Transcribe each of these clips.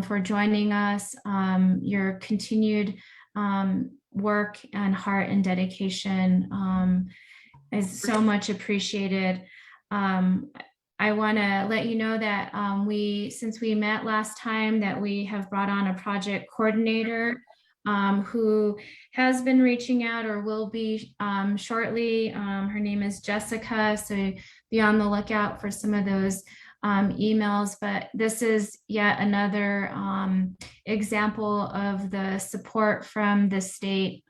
for joining us. Your continued work and heart and dedication is so much appreciated. I want to let you know that since we met last time, that we have brought on a project coordinator who has been reaching out or will be shortly. Her name is Jessica, so be on the lookout for some of those emails. But this is yet another example of the support from the state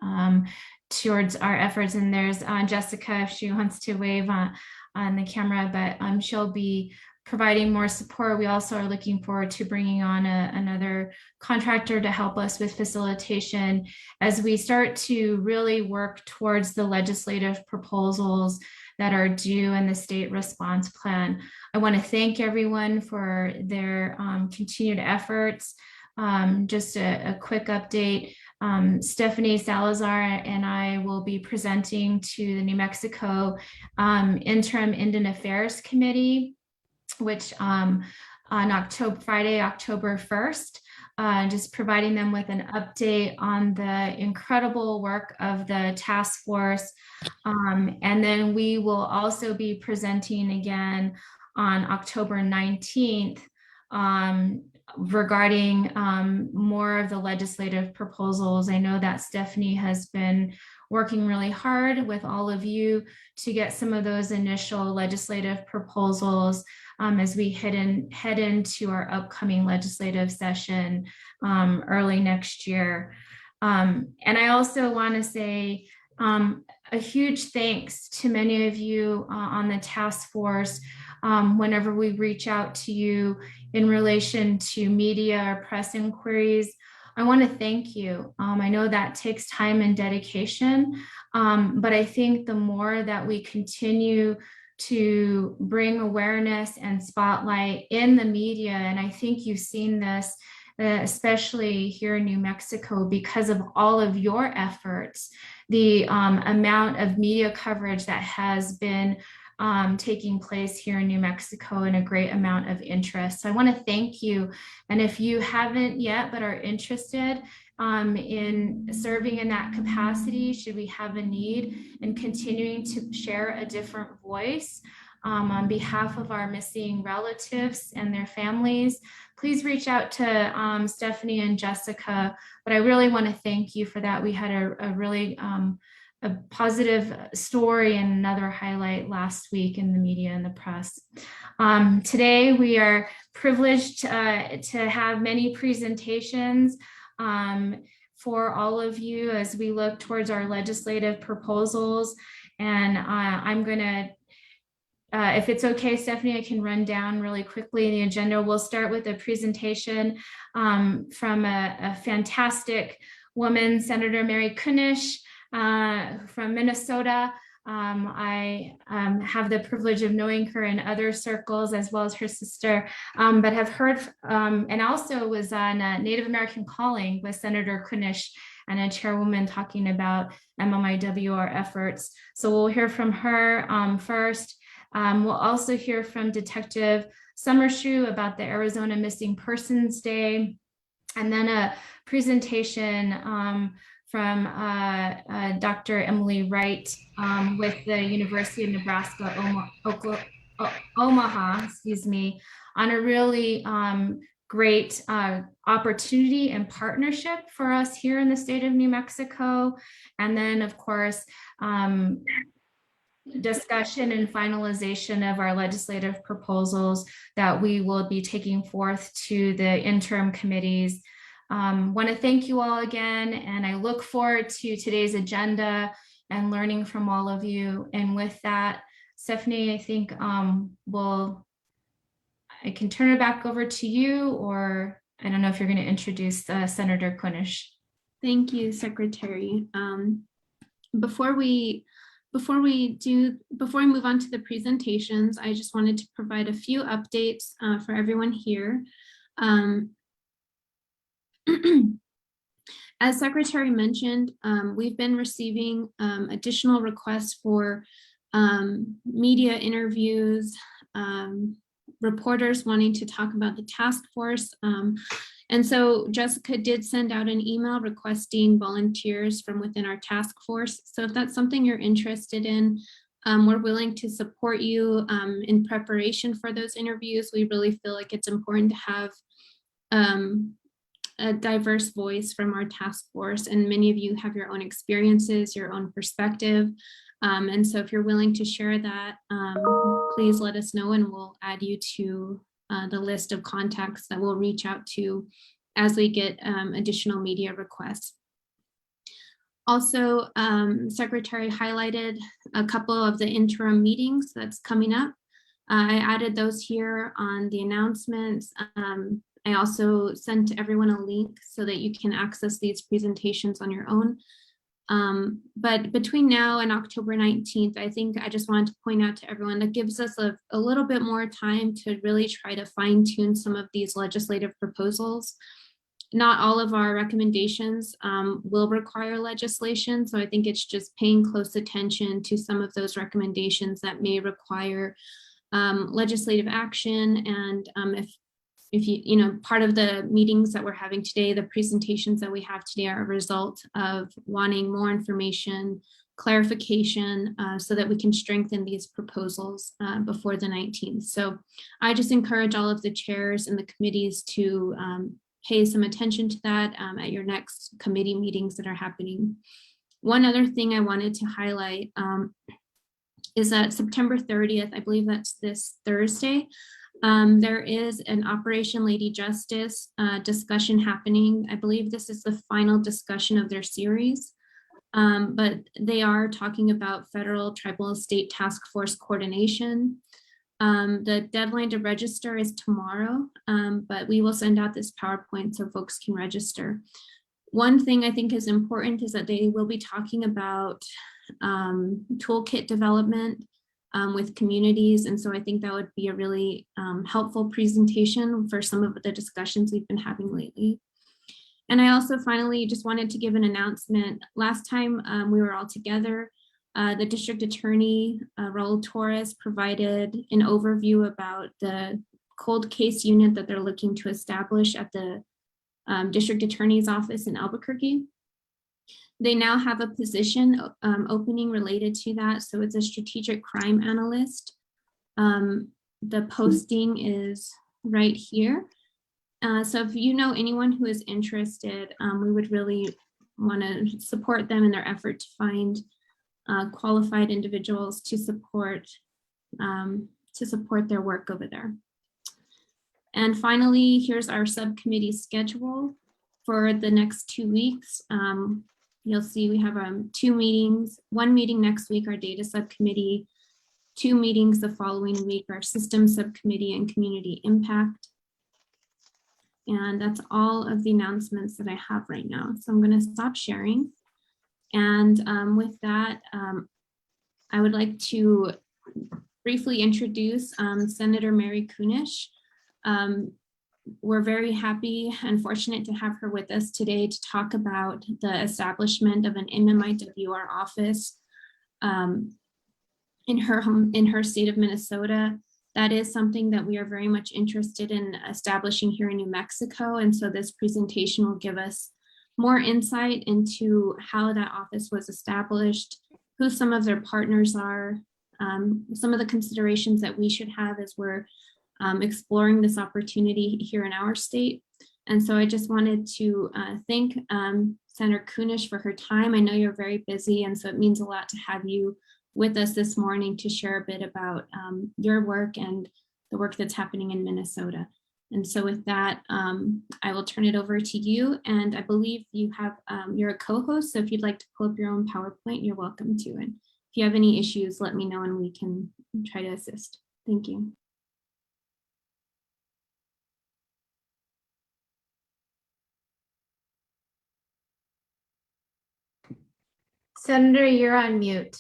towards our efforts. And there's Jessica, if she wants to wave on the camera, but she'll be providing more support. We also are looking forward to bringing on another contractor to help us with facilitation as we start to really work towards the legislative proposals that are due in the state response plan. I want to thank everyone for their continued efforts. Just a quick update. Stephanie Salazar and I will be presenting to the New Mexico Interim Indian Affairs Committee, which on Friday, October 1st, just providing them with an update on the incredible work of the task force. And then we will also be presenting again on October 19th regarding more of the legislative proposals. I know that Stephanie has been working really hard with all of you to get some of those initial legislative proposals as we head into our upcoming legislative session early next year. And I also want to say a huge thanks to many of you on the task force. Whenever we reach out to you in relation to media or press inquiries, I want to thank you. I know that takes time and dedication, but I think the more that we continue to bring awareness and spotlight in the media, and I think you've seen this, especially here in New Mexico, because of all of your efforts, the amount of media coverage that has been taking place here in New Mexico and a great amount of interest. So I want to thank you. And if you haven't yet but are interested in serving in that capacity, should we have a need in continuing to share a different voice on behalf of our missing relatives and their families, please reach out to Stephanie and Jessica. But I really want to thank you for that. We had a really a positive story and another highlight last week in the media and the press. Today, we are privileged to have many presentations for all of you as we look towards our legislative proposals. And I'm gonna, if it's okay, Stephanie, I can run down really quickly the agenda. We'll start with a presentation from a fantastic woman, Senator Mary Kunish, from Minnesota. I have the privilege of knowing her in other circles as well as her sister, but have heard and also was on Native American Calling with Senator Kunish and a chairwoman talking about MMIWR efforts. So we'll hear from her first. We'll also hear from Detective Summershoe about the Arizona Missing Persons Day, and then a presentation from Dr. Emily Wright with the University of Nebraska, Omaha, on a really great opportunity and partnership for us here in the state of New Mexico. And then, of course, discussion and finalization of our legislative proposals that we will be taking forth to the interim committees. Want to thank you all again, and I look forward to today's agenda and learning from all of you. And with that, Stephanie, I think I can turn it back over to you, or I don't know if you're going to introduce Senator Kunish. Thank you, Secretary. Before we move on to the presentations, I just wanted to provide a few updates for everyone here. As Secretary mentioned, we've been receiving additional requests for media interviews, reporters wanting to talk about the task force, and And so Jessica did send out an email requesting volunteers from within our task force. So if that's something you're interested in, we're willing to support you in preparation for those interviews. We really feel like it's important to have a diverse voice from our task force, and many of you have your own experiences, your own perspective. And so if you're willing to share that, please let us know and we'll add you to the list of contacts that we'll reach out to as we get additional media requests. Also, Secretary highlighted a couple of the interim meetings that's coming up. I added those here on the announcements. I also sent everyone a link so that you can access these presentations on your own. But between now and October 19th, I think I just wanted to point out to everyone that gives us a little bit more time to really try to fine tune some of these legislative proposals. Not all of our recommendations will require legislation. So I think it's just paying close attention to some of those recommendations that may require legislative action. And if you part of the meetings that we're having today, the presentations that we have today are a result of wanting more information, clarification, so that we can strengthen these proposals before the 19th. So I just encourage all of the chairs and the committees to pay some attention to that at your next committee meetings that are happening. One other thing I wanted to highlight is that September 30th, I believe that's this Thursday, there is an Operation Lady Justice discussion happening. I believe this is the final discussion of their series, but they are talking about federal, tribal, state task force coordination. The deadline to register is tomorrow, but we will send out this PowerPoint so folks can register. One thing I think is important is that they will be talking about toolkit development with communities. And so I think that would be a really helpful presentation for some of the discussions we've been having lately. And I also finally just wanted to give an announcement. Last time we were all together, the district attorney, Raul Torres, provided an overview about the cold case unit that they're looking to establish at the district attorney's office in Albuquerque. They now have a position opening related to that. So it's a strategic crime analyst. The posting is right here. So if you know anyone who is interested, we would really want to support them in their effort to find qualified individuals to support their work over there. And finally, here's our subcommittee schedule for the next 2 weeks. You'll see we have 2 meetings, 1 meeting next week, our data subcommittee, 2 meetings the following week, our systems subcommittee and community impact. And that's all of the announcements that I have right now. So I'm going to stop sharing. And with that, I would like to briefly introduce Senator Mary Kunesh. We're very happy and fortunate to have her with us today to talk about the establishment of an MMIWR office in her state of Minnesota. That is something that we are very much interested in establishing here in New Mexico. And so this presentation will give us more insight into how that office was established, who some of their partners are, some of the considerations that we should have as we're exploring this opportunity here in our state. And so I just wanted to thank Senator Kunesh for her time. I know you're very busy, and so it means a lot to have you with us this morning to share a bit about your work and the work that's happening in Minnesota. And so with that, I will turn it over to you. And I believe you have, you're a co-host, so if you'd like to pull up your own PowerPoint, you're welcome to. And if you have any issues, let me know and we can try to assist. Thank you. Senator, you're on mute.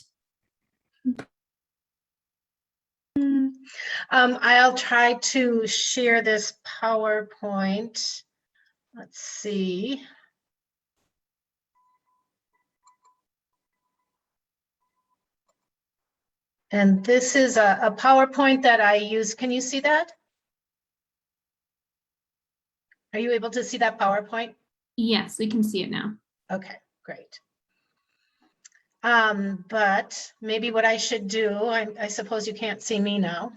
I'll try to share this PowerPoint. Let's see. And this is a PowerPoint that I use. Can you see that? Are you able to see that PowerPoint? Yes, we can see it now. Okay, great. But maybe what I should do, I suppose you can't see me now.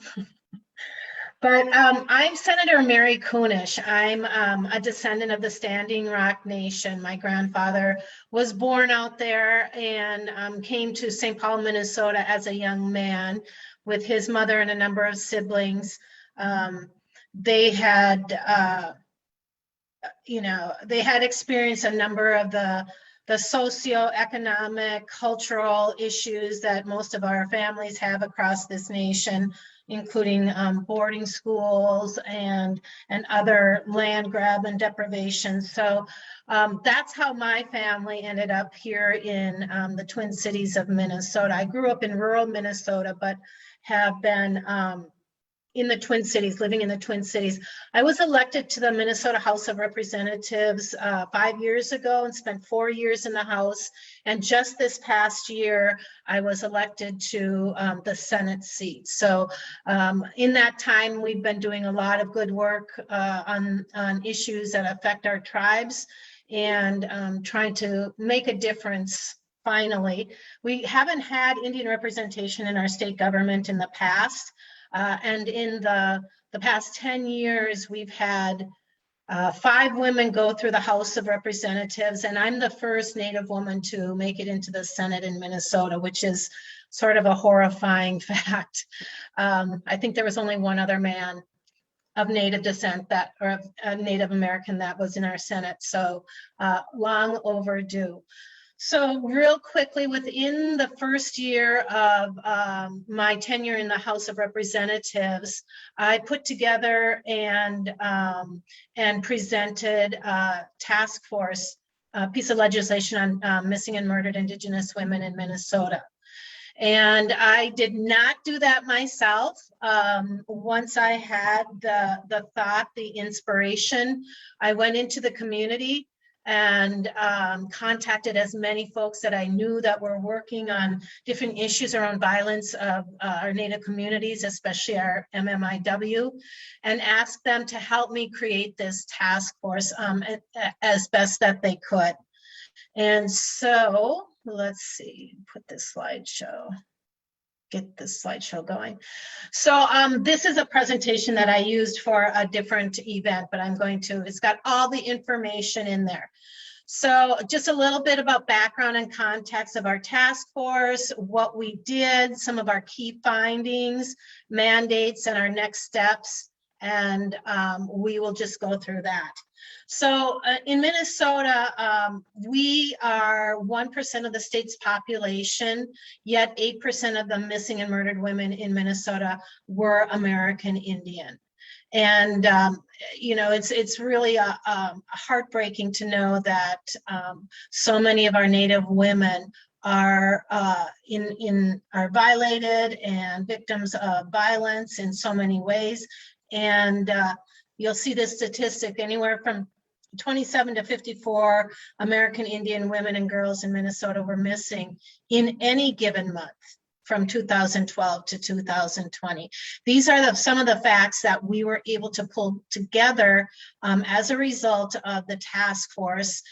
But I'm Senator Mary Kunesh. I'm a descendant of the Standing Rock Nation. My grandfather was born out there and came to St. Paul, Minnesota as a young man with his mother and a number of siblings. They had, they had experienced a number of the socioeconomic, cultural issues that most of our families have across this nation, including boarding schools and other land grab and deprivation. So that's how my family ended up here in the Twin Cities of Minnesota. I grew up in rural Minnesota, but have been in the Twin Cities, living in the Twin Cities. I was elected to the Minnesota House of Representatives 5 years ago and spent 4 years in the House. And just this past year, I was elected to the Senate seat. So in that time, we've been doing a lot of good work on issues that affect our tribes and trying to make a difference. Finally, we haven't had Indian representation in our state government in the past. And in the past 10 years, we've had 5 women go through the House of Representatives, and I'm the first Native woman to make it into the Senate in Minnesota, which is sort of a horrifying fact. I think there was only one other man of Native descent or of Native American that was in our Senate, so long overdue. So real quickly, within the first year of my tenure in the House of Representatives, I put together and presented a task force, a piece of legislation on missing and murdered Indigenous women in Minnesota. And I did not do that myself. Once I had the thought, the inspiration, I went into the community and contacted as many folks that I knew that were working on different issues around violence of our Native communities, especially our MMIW, and asked them to help me create this task force as best that they could. And so let's see, put this slideshow. Get this slideshow going. So this is a presentation that I used for a different event, but it's got all the information in there. So just a little bit about background and context of our task force, what we did, some of our key findings, mandates, and our next steps. And we will just go through that. So in Minnesota, we are 1% of the state's population, yet 8% of the missing and murdered women in Minnesota were American Indian. And, it's really heartbreaking to know that so many of our Native women are are violated and victims of violence in so many ways. And you'll see this statistic, anywhere from 27 to 54 American Indian women and girls in Minnesota were missing in any given month from 2012 to 2020. These are some of the facts that we were able to pull together as a result of the task force,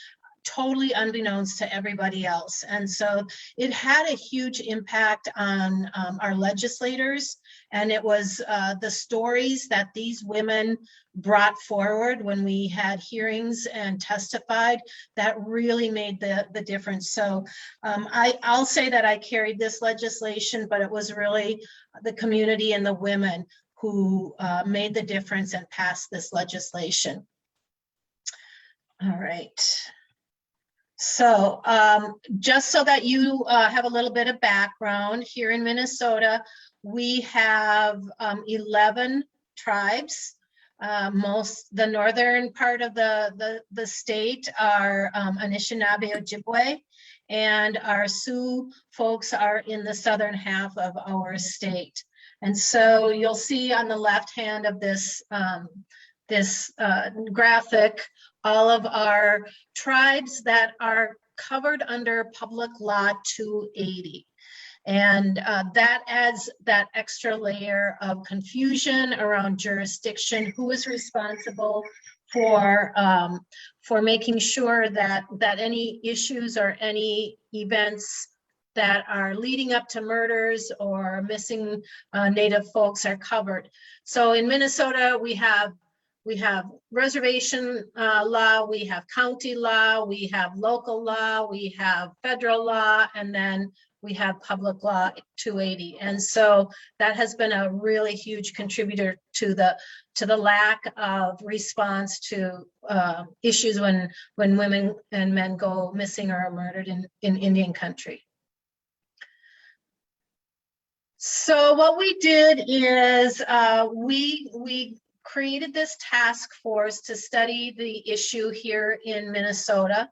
totally unbeknownst to everybody else. And so it had a huge impact on our legislators. And it was the stories that these women brought forward when we had hearings and testified that really made the difference. So I'll say that I carried this legislation, but it was really the community and the women who made the difference and passed this legislation. All right. So just so that you have a little bit of background, here in Minnesota, we have 11 tribes. The northern part of the state are Anishinaabe, Ojibwe, and our Sioux folks are in the southern half of our state. And so you'll see on the left hand of this graphic, all of our tribes that are covered under Public Law 280. And that adds that extra layer of confusion around jurisdiction, who is responsible for making sure that any issues or any events that are leading up to murders or missing Native folks are covered. So in Minnesota, we have reservation law, we have county law, we have local law, we have federal law, and then we have public law 280. And so that has been a really huge contributor to the lack of response to issues when women and men go missing or are murdered in Indian country. So what we did is we created this task force to study the issue here in Minnesota.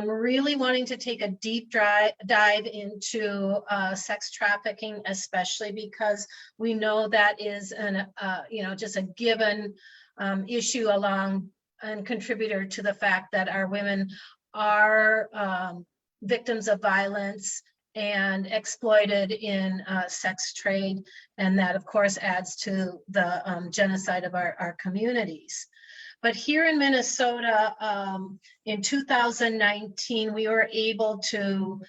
Really wanting to take a deep dive into sex trafficking, especially because we know that is just a given issue along and contributor to the fact that our women are victims of violence and exploited in sex trade, and that of course adds to the genocide of our communities. But here in Minnesota, in 2019, we were able to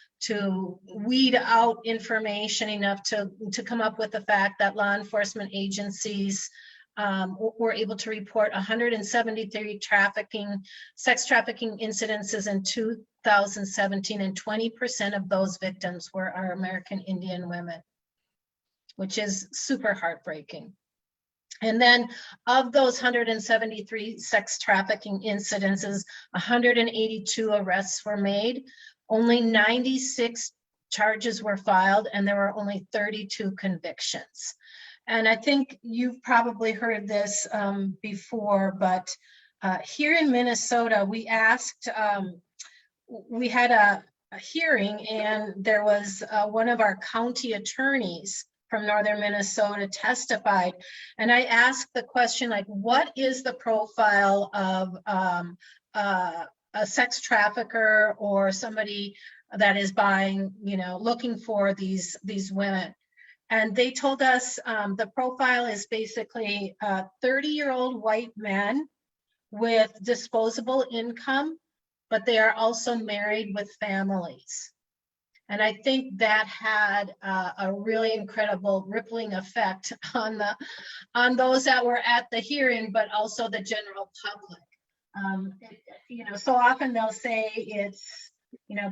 weed out information enough to come up with the fact that law enforcement agencies were able to report 173 sex trafficking incidences in 2017, and 20% of those victims were our American Indian women, which is super heartbreaking. And then of those 173 sex trafficking incidences, 182 arrests were made, only 96 charges were filed, and there were only 32 convictions. And I think you've probably heard this before, but here in Minnesota, we asked, we had a hearing, and there was one of our county attorneys from northern Minnesota testified. And I asked the question, like, what is the profile of a sex trafficker or somebody that is buying, looking for these women? And they told us the profile is basically 30-year-old white men with disposable income, but they are also married with families. And I think that had a really incredible rippling effect on those that were at the hearing, but also the general public. So often they'll say it's,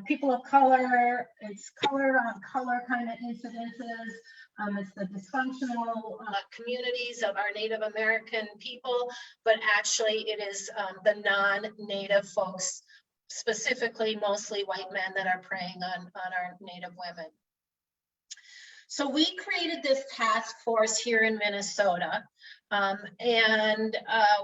people of color, it's color on color kind of incidences. It's the dysfunctional communities of our Native American people, but actually it is the non-Native folks, specifically mostly white men, that are preying on our Native women. So we created this task force here in Minnesota, and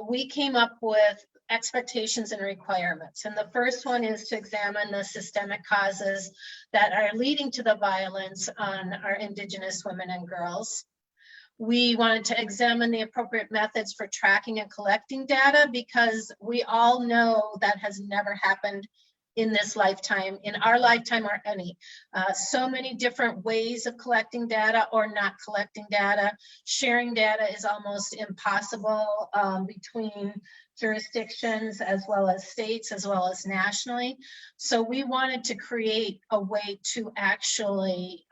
we came up with expectations and requirements. And the first one is to examine the systemic causes that are leading to the violence on our Indigenous women and girls. We wanted to examine the appropriate methods for tracking and collecting data, because we all know that has never happened in this lifetime, in our lifetime or any. So many different ways of collecting data or not collecting data. Sharing data is almost impossible between jurisdictions as well as states as well as nationally. So we wanted to create a way to actually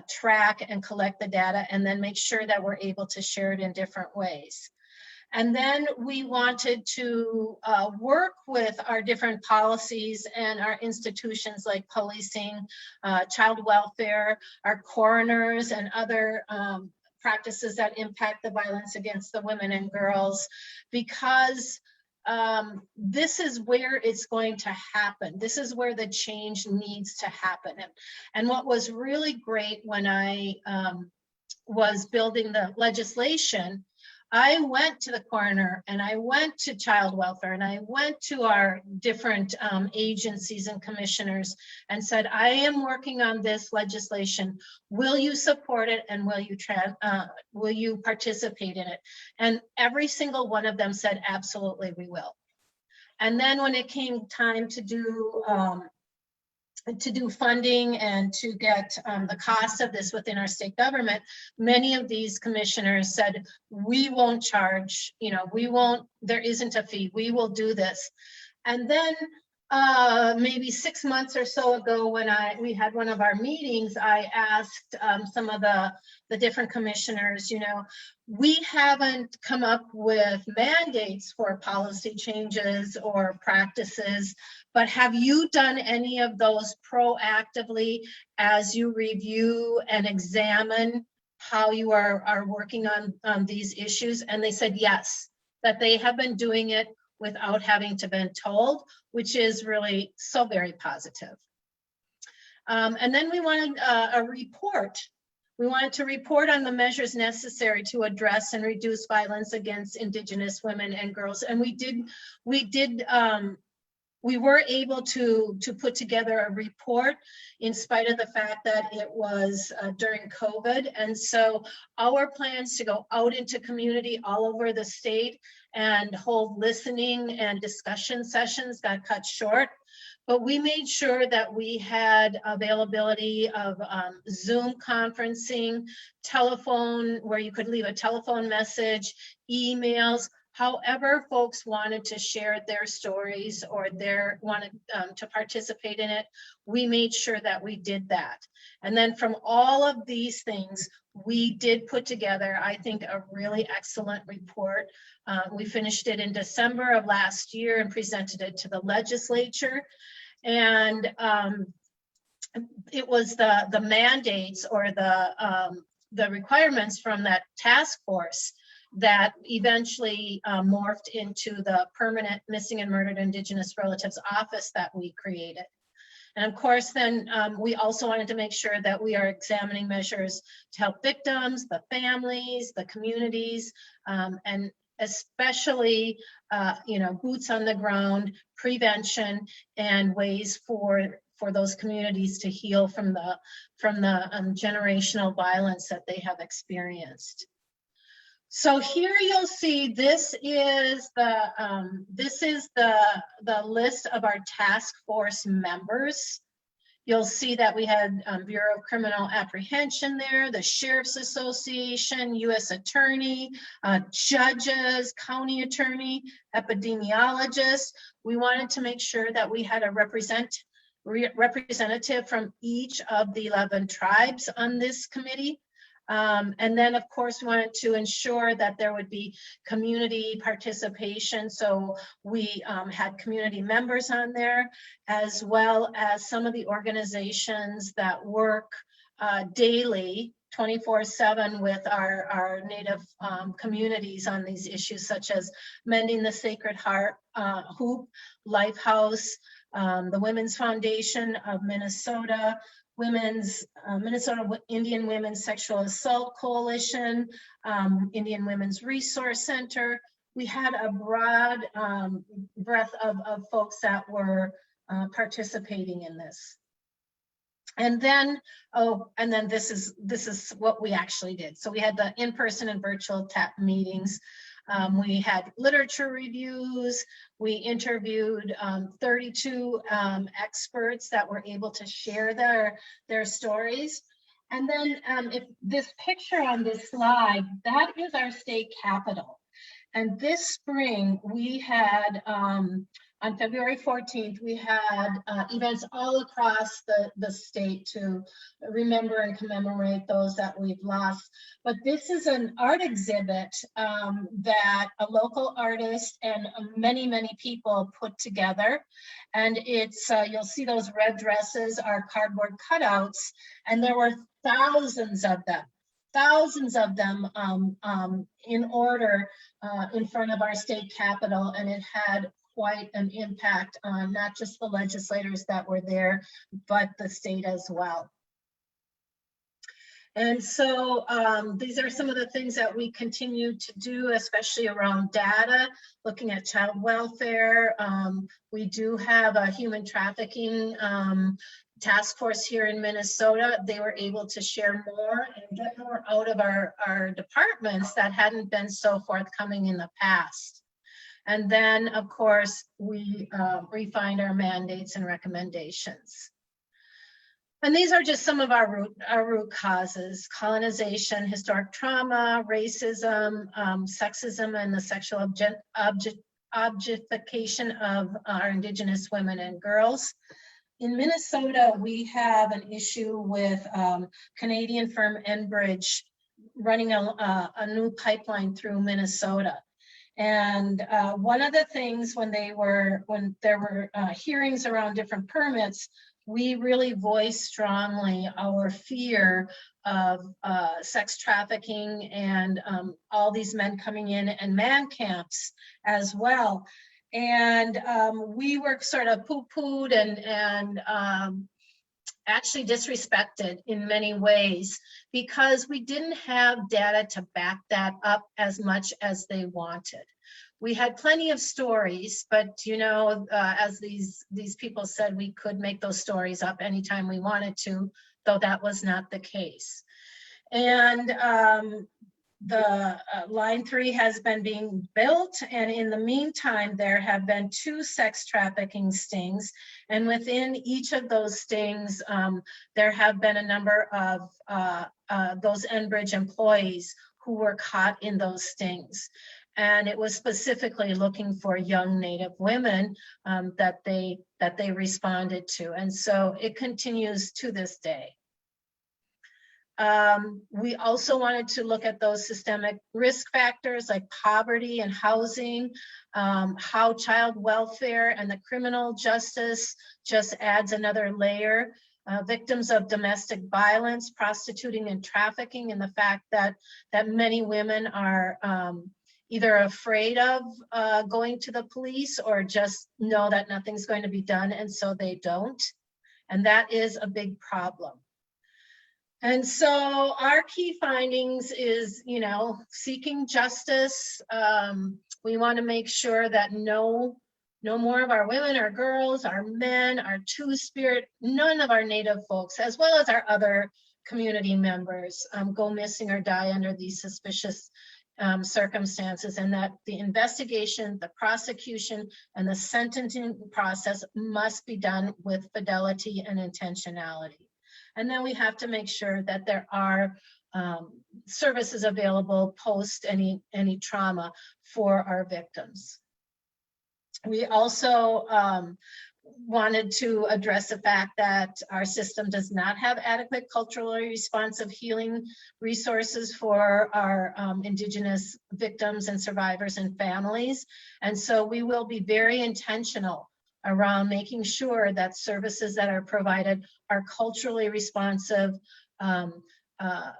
track and collect the data, and then make sure that we're able to share it in different ways. And then we wanted to work with our different policies and our institutions like policing, child welfare, our coroners, and other practices that impact the violence against the women and girls, because this is where it's going to happen. This is where the change needs to happen. And what was really great when I was building the legislation, I went to the coroner, and I went to child welfare, and I went to our different agencies and commissioners and said, I am working on this legislation. Will you support it, and will you participate in it? And every single one of them said, absolutely, we will. And then when it came time to do to do funding and to get the cost of this within our state government, many of these commissioners said, we won't charge, you know, we won't, there isn't a fee, we will do this. And then maybe 6 months or so ago, when we had one of our meetings, I asked some of the different commissioners, you know, we haven't come up with mandates for policy changes or practices, but have you done any of those proactively as you review and examine how you are working on these issues? And they said yes, that they have been doing it without having to been told, which is really so very positive. And then we wanted a report. We wanted to report on the measures necessary to address and reduce violence against Indigenous women and girls. And we were able to put together a report in spite of the fact that it was during COVID. And so our plans to go out into community all over the state and hold listening and discussion sessions got cut short. But we made sure that we had availability of Zoom conferencing, telephone, where you could leave a telephone message, emails, however folks wanted to share their stories or wanted to participate in it. We made sure that we did that. And then from all of these things, we did put together, I think, a really excellent report. We finished it in December of last year and presented it to the legislature. And it was the mandates or the requirements from that task force that eventually morphed into the permanent missing and murdered Indigenous relatives office that we created. And of course, then we also wanted to make sure that we are examining measures to help victims, the families, the communities, and especially, you know, boots on the ground, prevention, and ways for those communities to heal from the generational violence that they have experienced. So here you'll see this is the list of our task force members. You'll see that we had Bureau of Criminal Apprehension there, the Sheriff's Association, U.S. Attorney, judges, county attorney, epidemiologists. We wanted to make sure that we had a representative from each of the 11 tribes on this committee. And then, of course, we wanted to ensure that there would be community participation. So we had community members on there, as well as some of the organizations that work daily, 24/7 with our Native communities on these issues, such as Mending the Sacred Heart, HOOP, Lifehouse, the Women's Foundation of Minnesota, Minnesota Indian Women's Sexual Assault Coalition, Indian Women's Resource Center. We had a broad breadth of folks that were participating in this. And then, this is what we actually did. So we had the in-person and virtual TAP meetings. We had literature reviews. We interviewed 32 experts that were able to share their stories. And then if this picture on this slide, that is our state capitol. And this spring we had, on February 14th, we had events all across the state to remember and commemorate those that we've lost. But this is an art exhibit that a local artist and many, many people put together. And it's, you'll see those red dresses are cardboard cutouts, and there were thousands of them in order in front of our state capitol, and it had quite an impact on not just the legislators that were there, but the state as well. And so these are some of the things that we continue to do, especially around data, looking at child welfare. We do have a human trafficking task force here in Minnesota. They were able to share more and get more out of our departments that hadn't been so forthcoming in the past. And then, of course, we refined our mandates and recommendations. And these are just some of our root causes: colonization, historic trauma, racism, sexism, and the sexual objectification of our Indigenous women and girls. In Minnesota, we have an issue with Canadian firm Enbridge running a new pipeline through Minnesota. And one of the things when there were hearings around different permits, we really voiced strongly our fear of sex trafficking and all these men coming in and man camps as well. And we were sort of poo-pooed and actually disrespected in many ways because we didn't have data to back that up as much as they wanted. We had plenty of stories, but you know, as these people said, we could make those stories up anytime we wanted to, though that was not the case. And the line 3 has been being built, and in the meantime there have been 2 sex trafficking stings, and within each of those stings there have been a number of those Enbridge employees who were caught in those stings, and it was specifically looking for young Native women that they responded to, and so it continues to this day. We also wanted to look at those systemic risk factors like poverty and housing, how child welfare and the criminal justice just adds another layer. Victims of domestic violence, prostituting and trafficking, and the fact that many women are either afraid of going to the police or just know that nothing's going to be done, and so they don't. And that is a big problem. And so our key findings is, you know, seeking justice. We want to make sure that no more of our women, our girls, our men, our Two-Spirit, none of our Native folks, as well as our other community members, go missing or die under these suspicious circumstances, and that the investigation, the prosecution, and the sentencing process must be done with fidelity and intentionality. And then we have to make sure that there are services available post any trauma for our victims. We also wanted to address the fact that our system does not have adequate culturally responsive healing resources for our Indigenous victims and survivors and families. And so we will be very intentional around making sure that services that are provided are culturally responsive,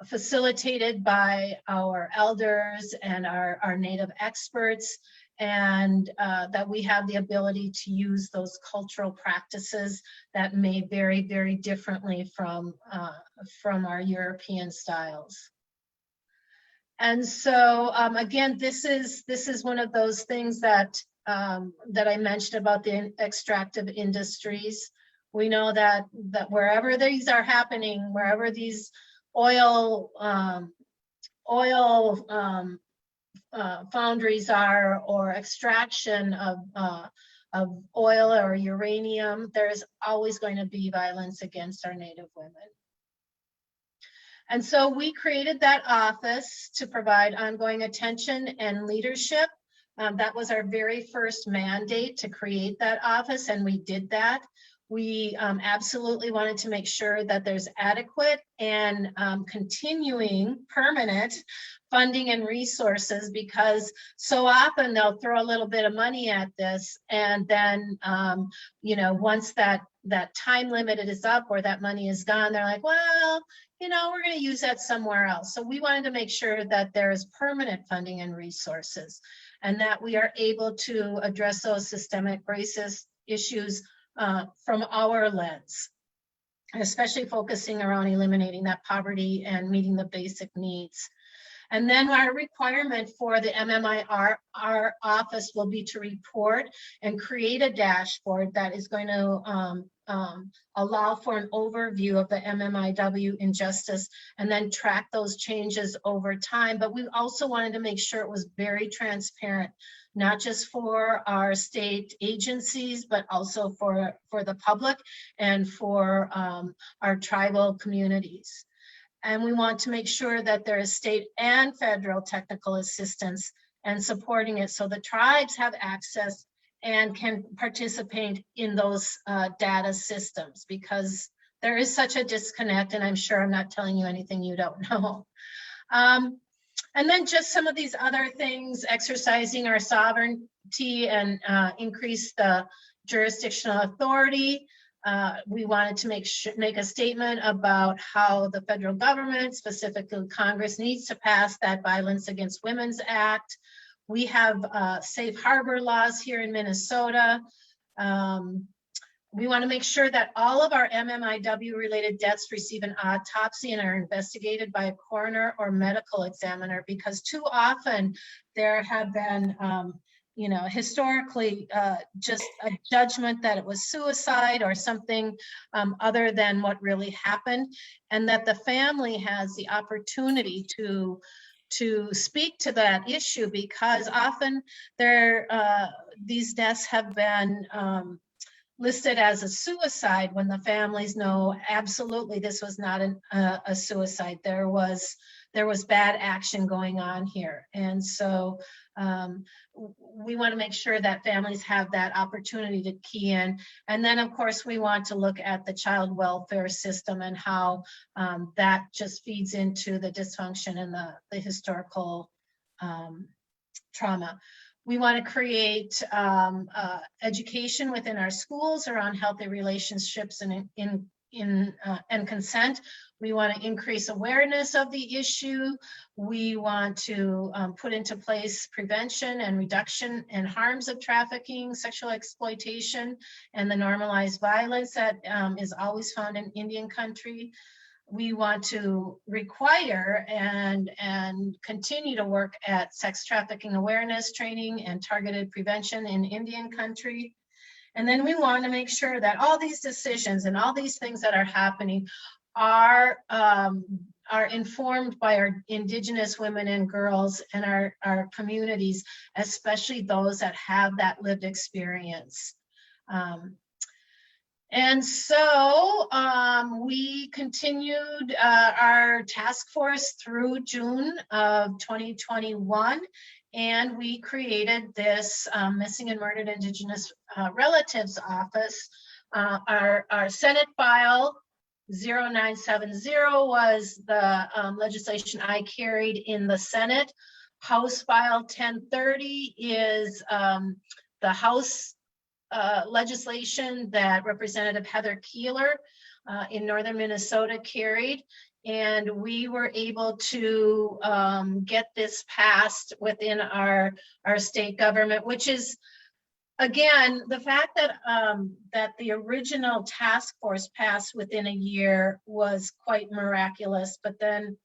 facilitated by our elders and our Native experts, and that we have the ability to use those cultural practices that may vary very differently from our European styles. And so again, this is one of those things that I mentioned about the extractive industries. We know that wherever these are happening, wherever these oil foundries are, or extraction of oil or uranium, there's always going to be violence against our Native women. And so we created that office to provide ongoing attention and leadership. That was our very first mandate, to create that office, and we did that. We absolutely wanted to make sure that there's adequate and continuing permanent funding and resources, because so often they'll throw a little bit of money at this, and then you know, once that time limit is up or that money is gone, they're like, well, you know, we're going to use that somewhere else. So we wanted to make sure that there is permanent funding and resources, and that we are able to address those systemic racist issues from our lens, especially focusing around eliminating that poverty and meeting the basic needs. And then our requirement for the MMIWR office will be to report and create a dashboard that is going to allow for an overview of the MMIW injustice, and then track those changes over time. But we also wanted to make sure it was very transparent, not just for our state agencies, but also for the public and for our tribal communities. And we want to make sure that there is state and federal technical assistance and supporting it so the tribes have access and can participate in those data systems, because there is such a disconnect, and I'm sure I'm not telling you anything you don't know. And then just some of these other things, exercising our sovereignty and increase the jurisdictional authority. We wanted to make a statement about how the federal government, specifically Congress, needs to pass that Violence Against Women's Act. We have safe harbor laws here in Minnesota. We want to make sure that all of our MMIW related deaths receive an autopsy and are investigated by a coroner or medical examiner, because too often there have been, you know, historically just a judgment that it was suicide or something other than what really happened, and that the family has the opportunity to speak to that issue, because often these deaths have been listed as a suicide when the families know absolutely this was not a suicide. There was bad action going on here. And so we want to make sure that families have that opportunity to key in. And then of course we want to look at the child welfare system and how that just feeds into the dysfunction and the historical trauma. We want to create education within our schools around healthy relationships and consent. We want to increase awareness of the issue. We want to put into place prevention and reduction in harms of trafficking, sexual exploitation, and the normalized violence that is always found in Indian country. We want to require and continue to work at sex trafficking awareness training and targeted prevention in Indian country. And then we want to make sure that all these decisions and all these things that are happening are informed by our Indigenous women and girls and our communities, especially those that have that lived experience. And so we continued our task force through June of 2021, and we created this Missing and Murdered Indigenous Relatives Office. Our Senate file 0970 was the legislation I carried in the Senate. House file 1030 is the House legislation that Representative Heather Keeler in northern Minnesota carried, and we were able to get this passed within our state government, which is, again, the fact that that the original task force passed within a year was quite miraculous, but then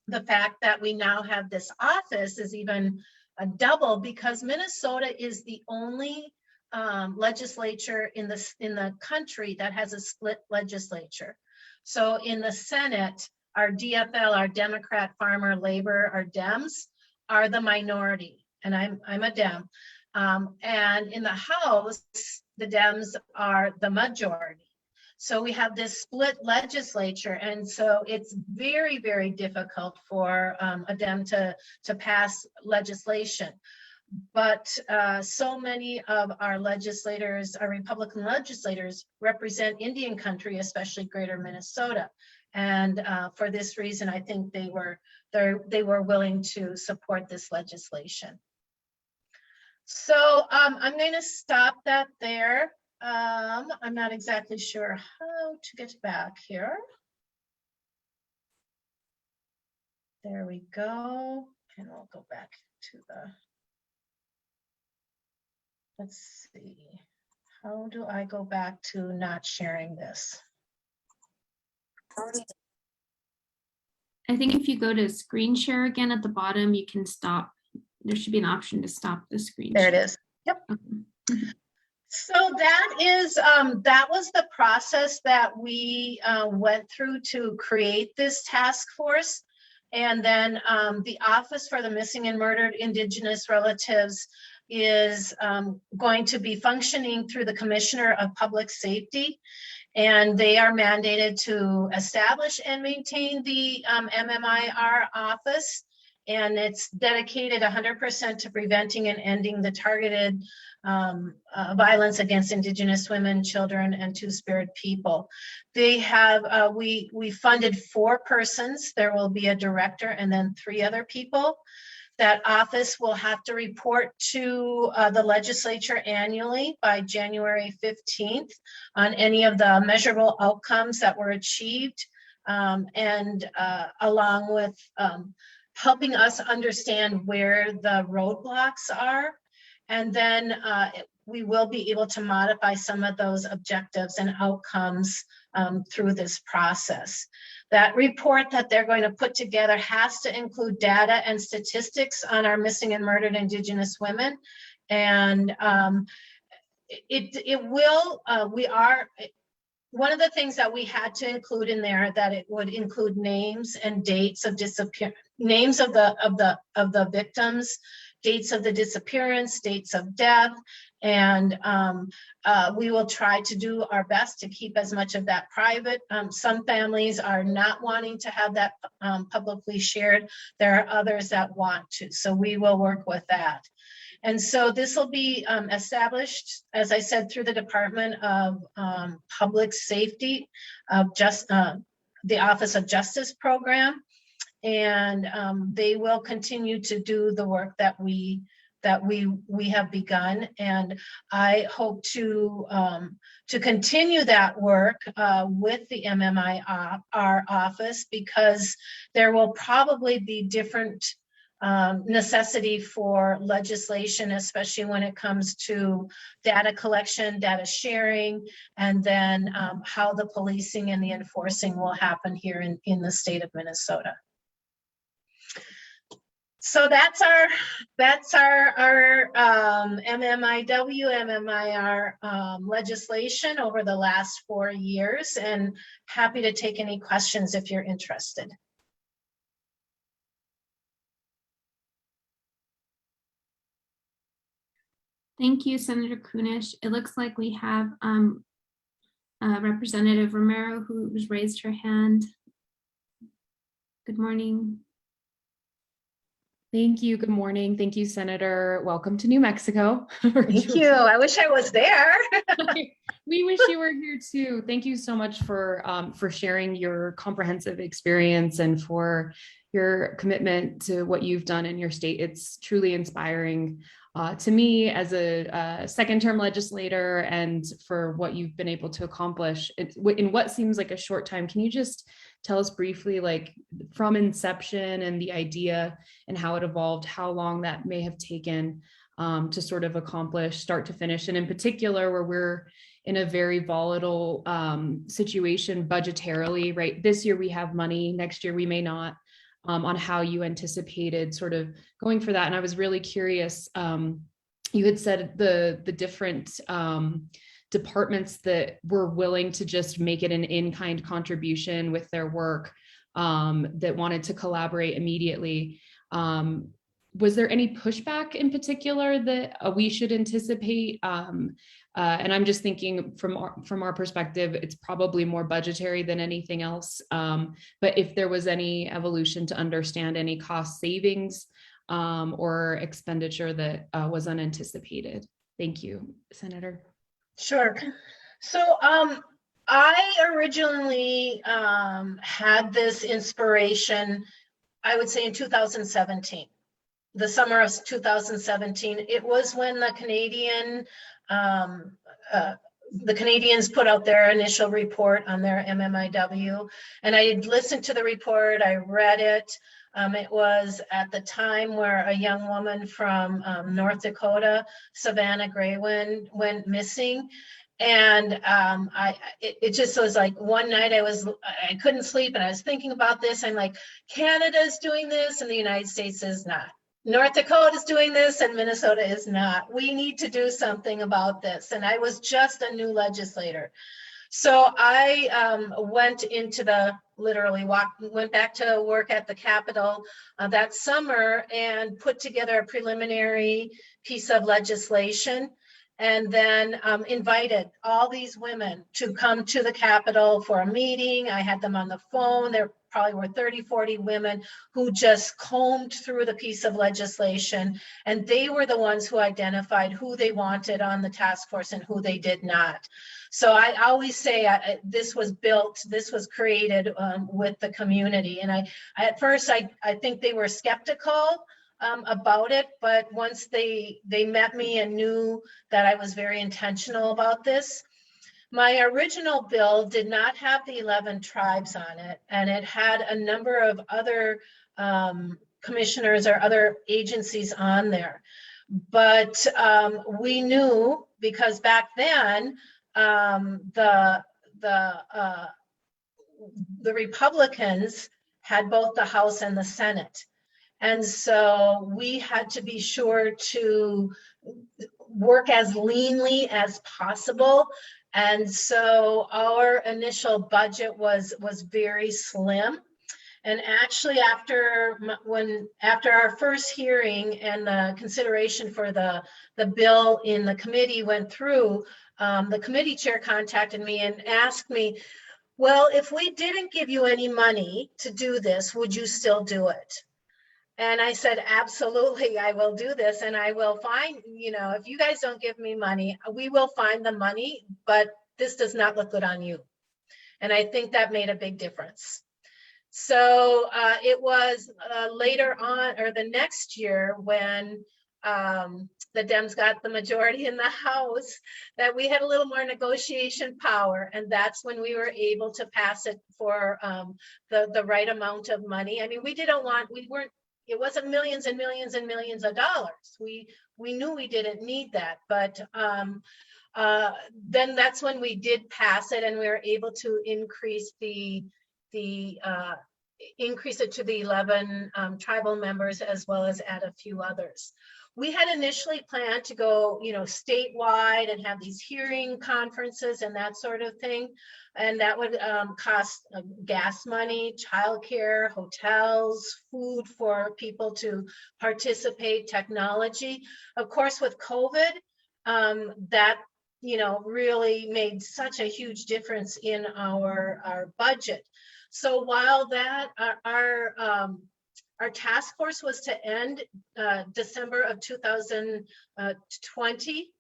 the fact that we now have this office is even a double, because Minnesota is the only legislature in the country that has a split legislature. So in the Senate, our DFL, our Democrat, Farmer, Labor, our Dems are the minority, and I'm a Dem. And in the House, the Dems are the majority. So we have this split legislature, and so it's very, very difficult for a Dem to pass legislation. But so many of our legislators, our Republican legislators, represent Indian country, especially greater Minnesota. And for this reason, I think they were willing to support this legislation. So I'm going to stop that there. I'm not exactly sure how to get back here. There we go. And we'll go back to the, let's see. How do I go back to not sharing this? I think if you go to screen share again at the bottom, you can stop. There should be an option to stop the screen. There it is. Yep. Okay. So that was the process that we went through to create this task force. And then the Office for the Missing and Murdered Indigenous Relatives is going to be functioning through the Commissioner of Public Safety. And they are mandated to establish and maintain the MMIWR office. And it's dedicated 100% to preventing and ending the targeted violence against Indigenous women, children, and Two-Spirit people. They have, we funded 4 persons. There will be a director and then 3 other people. That office will have to report to the legislature annually by January 15th on any of the measurable outcomes that were achieved, and along with helping us understand where the roadblocks are. And then we will be able to modify some of those objectives and outcomes through this process. That report that they're going to put together has to include data and statistics on our missing and murdered Indigenous women. And it will, one of the things that we had to include in there, that it would include names and dates of disappearance, names of the victims, dates of the disappearance, dates of death, and we will try to do our best to keep as much of that private. Some families are not wanting to have that publicly shared. There are others that want to, so we will work with that. And so this will be established, as I said, through the Department of Public Safety, the Office of Justice Program. And they will continue to do the work that we have begun, and I hope to continue that work with the MMIWR office, because there will probably be different necessity for legislation, especially when it comes to data collection, data sharing, and then how the policing and the enforcing will happen here in the state of Minnesota. So that's our MMIW, MMIWR legislation over the last 4 years, and happy to take any questions if you're interested. Thank you, Senator Kunish. It looks like we have Representative Romero, who's raised her hand. Good morning. Thank you. Good morning. Thank you, Senator. Welcome to New Mexico. Thank you. I wish I was there. We wish you were here too. Thank you so much for sharing your comprehensive experience and for your commitment to what you've done in your state. It's truly inspiring to me as a second-term legislator, and for what you've been able to accomplish in what seems like a short time. Can you just tell us briefly, like from inception and the idea and how it evolved, how long that may have taken to sort of accomplish start to finish, and in particular where we're in a very volatile situation budgetarily, right? This year we have money, next year we may not, on how you anticipated sort of going for that. And I was really curious, you had said the different departments that were willing to just make it an in-kind contribution with their work, that wanted to collaborate immediately. Was there any pushback in particular that we should anticipate? And I'm just thinking from our perspective, it's probably more budgetary than anything else. But if there was any evolution to understand any cost savings or expenditure that was unanticipated. Thank you, Senator. Sure. So I originally had this inspiration, I would say in 2017, the summer of 2017. It was when the Canadians put out their initial report on their MMIW, and I had listened to the report, I read it. It was at the time where a young woman from North Dakota, Savannah Graywin, went missing. And it just was like one night I couldn't sleep, and I was thinking about this. I'm like, Canada's doing this and the United States is not. North Dakota is doing this and Minnesota is not. We need to do something about this. And I was just a new legislator. So I went back to work at the Capitol that summer and put together a preliminary piece of legislation, and then invited all these women to come to the Capitol for a meeting. I had them on the phone. There probably were 30, 40 women who just combed through the piece of legislation, and they were the ones who identified who they wanted on the task force and who they did not. So I always say this was built, this was created with the community. And at first, I think they were skeptical about it, but once they met me and knew that I was very intentional about this. My original bill did not have the 11 tribes on it, and it had a number of other commissioners or other agencies on there. But we knew, because back then the Republicans had both the House and the Senate. And so we had to be sure to work as leanly as possible. And so our initial budget was very slim. And actually, after our first hearing and the consideration for the bill in the committee went through, the committee chair contacted me and asked me, well, if we didn't give you any money to do this, would you still do it? And I said, absolutely, I will do this. And I will find, if you guys don't give me money, we will find the money, but this does not look good on you. And I think that made a big difference. So it was later on, or the next year, when the Dems got the majority in the House, that we had a little more negotiation power. And that's when we were able to pass it for the right amount of money. I mean, it wasn't millions and millions and millions of dollars. We knew we didn't need that, but then that's when we did pass it, and we were able to increase increase it to the 11 tribal members, as well as add a few others. We had initially planned to go, statewide and have these hearing conferences and that sort of thing. And that would cost gas money, childcare, hotels, food for people to participate, technology. Of course, with COVID, that really made such a huge difference in our budget. So while that our task force was to end December of 2020,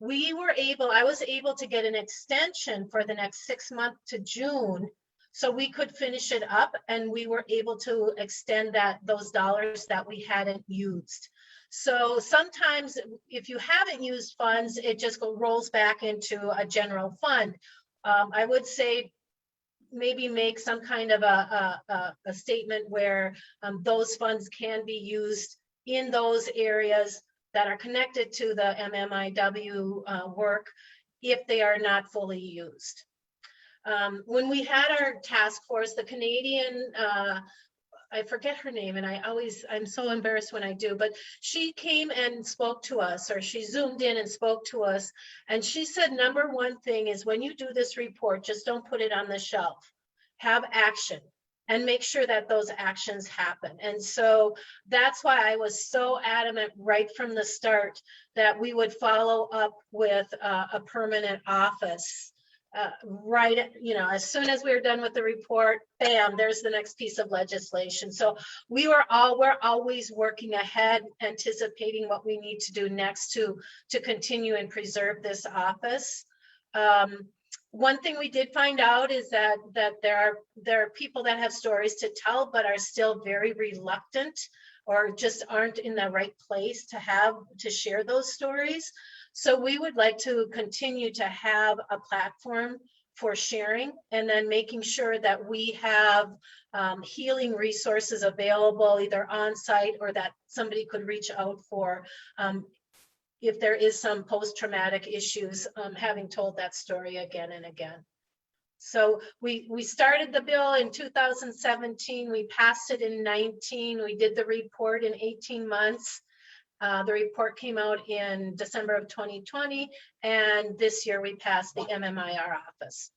I was able to get an extension for the next 6 months to June, so we could finish it up, and we were able to extend those dollars that we hadn't used. So sometimes if you haven't used funds, it just rolls back into a general fund. I would say maybe make some kind of a statement where those funds can be used in those areas that are connected to the MMIW work if they are not fully used. When we had our task force, the Canadian, I forget her name, and I'm so embarrassed when I do, but she came and spoke to us, or she zoomed in and spoke to us. And she said, number one thing is, when you do this report, just don't put it on the shelf. Have action and make sure that those actions happen. And so that's why I was so adamant right from the start that we would follow up with a permanent office. As soon as we were done with the report, bam, there's the next piece of legislation. So we're always working ahead, anticipating what we need to do next to continue and preserve this office. One thing we did find out is that there are people that have stories to tell, but are still very reluctant, or just aren't in the right place to share those stories. So we would like to continue to have a platform for sharing, and then making sure that we have healing resources available, either on site or that somebody could reach out for if there is some post-traumatic issues, having told that story again and again. So we started the bill in 2017, we passed it in 19, we did the report in 18 months. The report came out in December of 2020, and this year we passed the MMIWR office.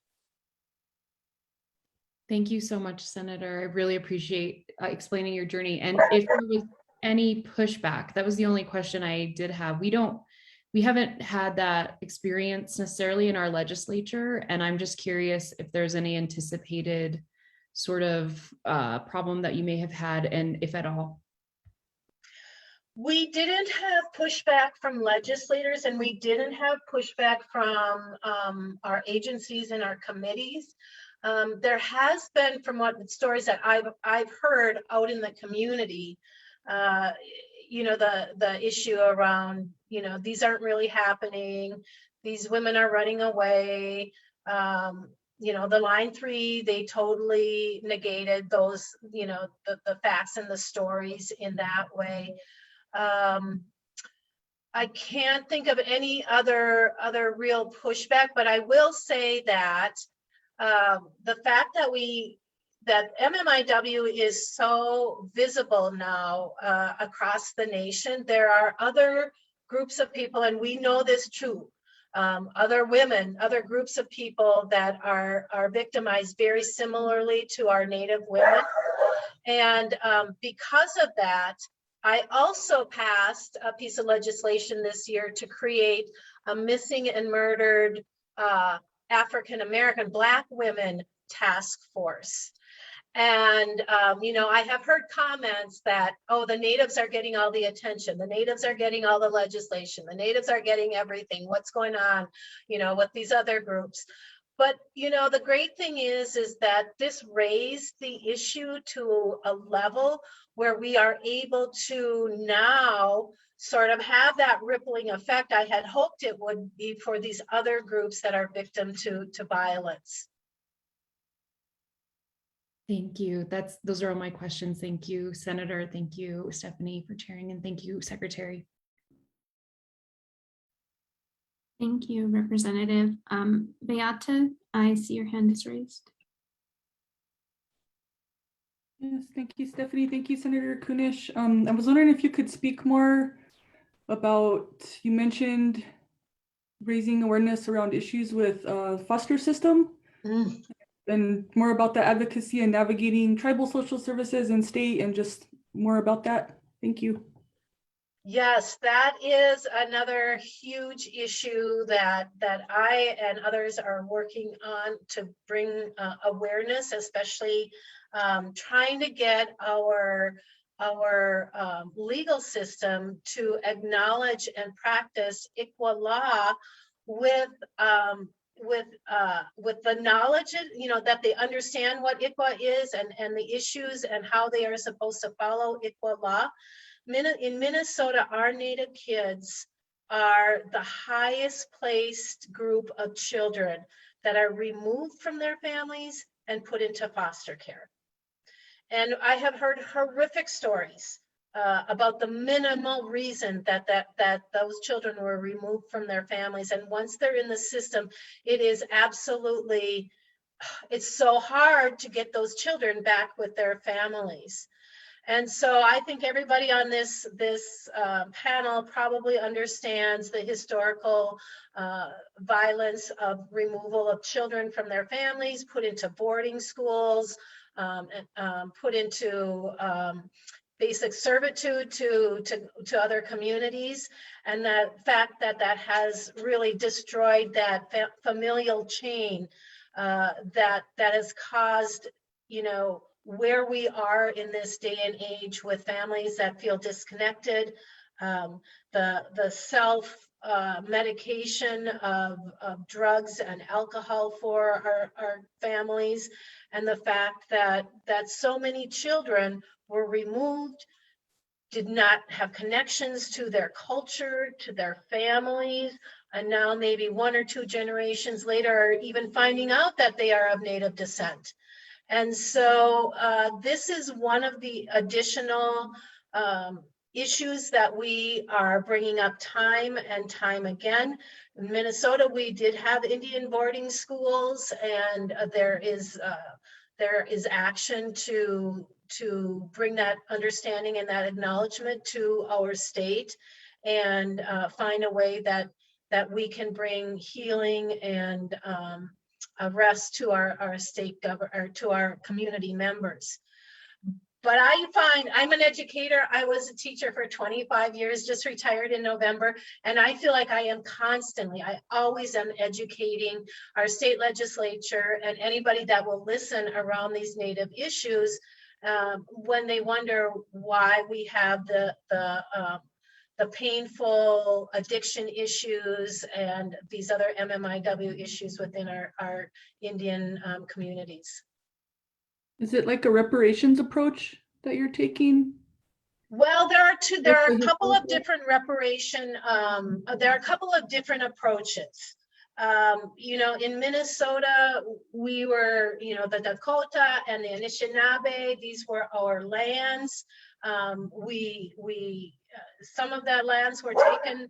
Thank you so much, Senator. I really appreciate explaining your journey. And if there was any pushback? That was the only question I did have. We haven't had that experience necessarily in our legislature, and I'm just curious if there's any anticipated sort of problem that you may have had, and if at all. We didn't have pushback from legislators, and we didn't have pushback from our agencies and our committees. There has been, from what stories that I've heard out in the community, you know, the issue around, you know, these aren't really happening. These women are running away. You know, the line 3, they totally negated those, you know, the facts and the stories in that way. I can't think of any other real pushback, but I will say that the fact that MMIW is so visible now across the nation, there are other groups of people, and we know this too, other women, other groups of people that are victimized very similarly to our Native women. And because of that, I also passed a piece of legislation this year to create a missing and murdered African-American Black women task force. And, you know, I have heard comments that, oh, the Natives are getting all the attention. The Natives are getting all the legislation. The Natives are getting everything. What's going on, you know, with these other groups? But, you know, the great thing is that this raised the issue to a level where we are able to now sort of have that rippling effect I had hoped it would be for these other groups that are victim to violence. Thank you. Those are all my questions. Thank you, Senator. Thank you, Stephanie, for chairing, and thank you, Secretary. Thank you, Representative. Beata, I see your hand is raised. Yes, thank you, Stephanie. Thank you, Senator Kunish. I was wondering if you could speak more about, you mentioned raising awareness around issues with foster system and more about the advocacy and navigating tribal social services and state, and just more about that. Thank you. Yes, that is another huge issue that I and others are working on to bring awareness, especially trying to get our legal system to acknowledge and practice ICWA law with the knowledge, you know, that they understand what ICWA is and the issues and how they are supposed to follow ICWA law. In Minnesota, our Native kids are the highest placed group of children that are removed from their families and put into foster care. And I have heard horrific stories about the minimal reason that those children were removed from their families. And once they're in the system, it is absolutely, it's so hard to get those children back with their families. And so I think everybody on this panel probably understands the historical violence of removal of children from their families, put into boarding schools, put into basic servitude to other communities, and the fact that has really destroyed that familial chain that has caused, you know, where we are in this day and age with families that feel disconnected, the self medication of drugs and alcohol for our families, and the fact that so many children were removed, did not have connections to their culture, to their families, and now maybe 1 or 2 generations later are even finding out that they are of Native descent. And so this is one of the additional issues that we are bringing up time and time again. In Minnesota, we did have Indian boarding schools, and there is action to bring that understanding and that acknowledgement to our state, and find a way that we can bring healing and rest to our state government, or to our community members. But I find I'm an educator. I was a teacher for 25 years, just retired in November. And I feel like I am constantly, I always am educating our state legislature and anybody that will listen around these Native issues when they wonder why we have the painful addiction issues and these other MMIW issues within our Indian communities. Is it like a reparations approach that you're taking? Well, there are a couple of proposal? different there are a couple of different approaches. You know, in Minnesota, we were, you know, the Dakota and the Anishinaabe, these were our lands. Some of the lands were taken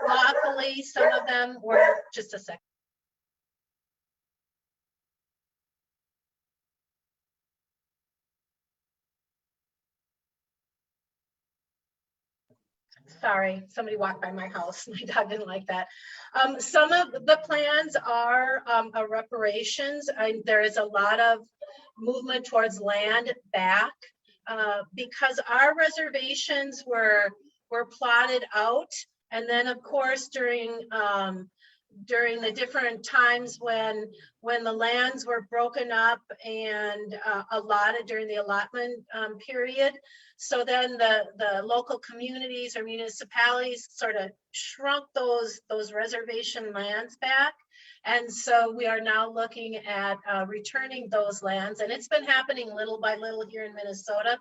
lawfully, some of them were, just a second. Sorry, somebody walked by my house. My dog didn't like that. Some of the plans are a reparations. There is a lot of movement towards land back because our reservations were plotted out. And then of course, during the different times when the lands were broken up and allotted during the allotment period. So then the local communities or municipalities sort of shrunk those reservation lands back. And so we are now looking at returning those lands, and it's been happening little by little here in Minnesota,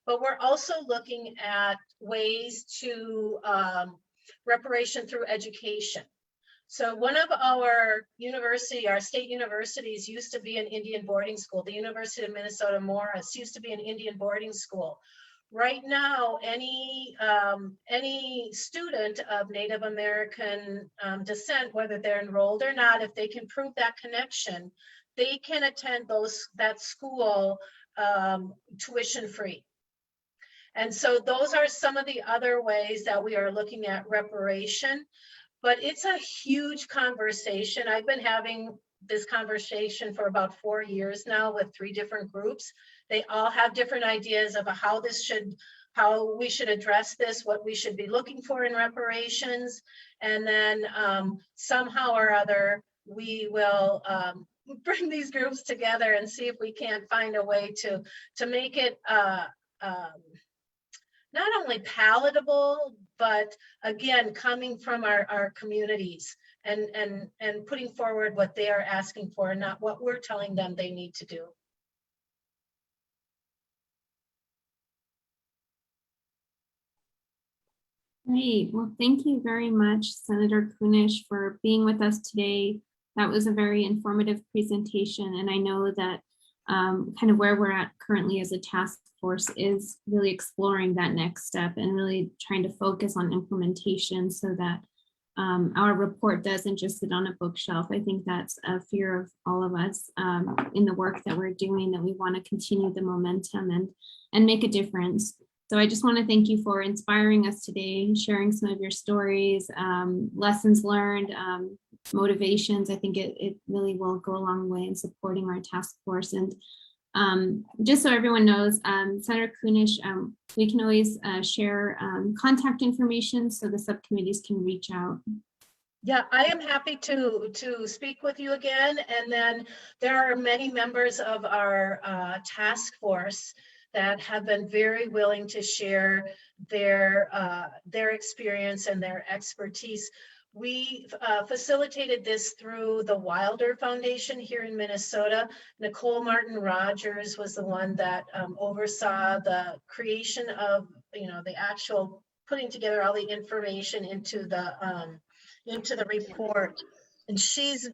but we're also looking at ways to reparation through education. So one of our state universities used to be an Indian boarding school. The University of Minnesota Morris used to be an Indian boarding school. Right now, any student of Native American descent, whether they're enrolled or not, if they can prove that connection, they can attend that school tuition free. And so those are some of the other ways that we are looking at reparation. But it's a huge conversation. I've been having this conversation for about 4 years now with 3 different groups. They all have different ideas of how we should address this, what we should be looking for in reparations. And then somehow or other, we will bring these groups together and see if we can't find a way to make it not only palatable, but again, coming from our communities and putting forward what they are asking for, not what we're telling them they need to do. Great. Well, thank you very much, Senator Kunish, for being with us today. That was a very informative presentation, and I know that kind of where we're at currently as a task force is really exploring that next step and really trying to focus on implementation so that our report doesn't just sit on a bookshelf. I think that's a fear of all of us in the work that we're doing, that we want to continue the momentum and make a difference. So I just want to thank you for inspiring us today, sharing some of your stories, lessons learned, motivations. I think it really will go a long way in supporting our task force. And just so everyone knows, Senator Kunish, we can always share contact information so the subcommittees can reach out. Yeah, I am happy to speak with you again. And then there are many members of our task force that have been very willing to share their experience and their expertise. We facilitated this through the Wilder Foundation here in Minnesota. Nicole Martin Rogers was the one that oversaw the creation of, the actual putting together all the information into the report. And she's,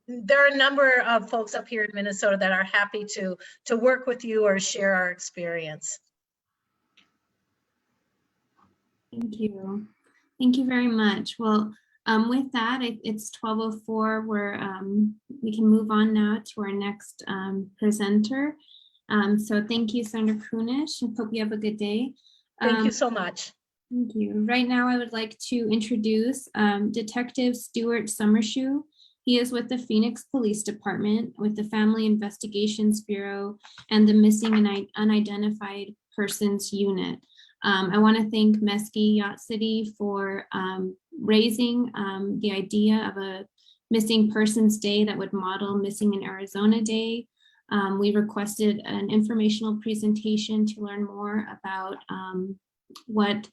there are a number of folks up here in Minnesota that are happy to work with you or share our experience. Thank you. Thank you very much. Well, with that, it's 12:04. We can move on now to our next presenter. So thank you, Senator Kunish, and hope you have a good day. Thank you so much. Thank you. Right now, I would like to introduce Detective Stuart Summershoe. He is with the Phoenix Police Department, with the Family Investigations Bureau, and the Missing and Unidentified Persons Unit. I want to thank Mesquite Yacht City for raising the idea of a Missing Persons Day that would model Missing in Arizona Day. We requested an informational presentation to learn more about what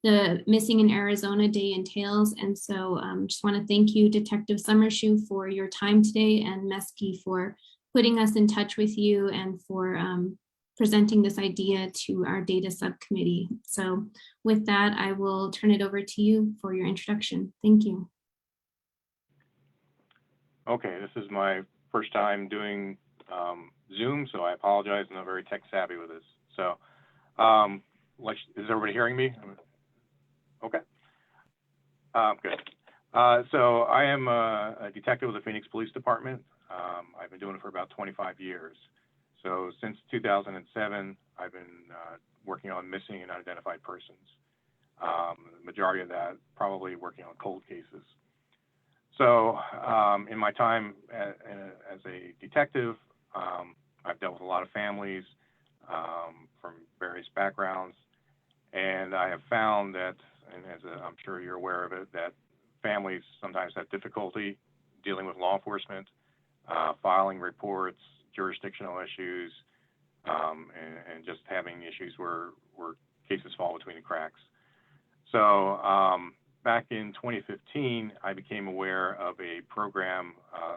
the Missing in Arizona Day entails. And so just want to thank you, Detective Summershoe, for your time today, and Mesquite for putting us in touch with you and for presenting this idea to our data subcommittee. So with that, I will turn it over to you for your introduction. Thank you. Okay, this is my first time doing Zoom, so I apologize. I'm not very tech savvy with this. So, is everybody hearing me? Okay. Good. So I am a detective with the Phoenix Police Department. I've been doing it for about 25 years. So since 2007, I've been working on missing and unidentified persons. The majority of that probably working on cold cases. So in my time as a detective, I've dealt with a lot of families from various backgrounds, and I have found that, and I'm sure you're aware of it, that families sometimes have difficulty dealing with law enforcement, filing reports, jurisdictional issues, and just having issues where cases fall between the cracks. So back in 2015, I became aware of a program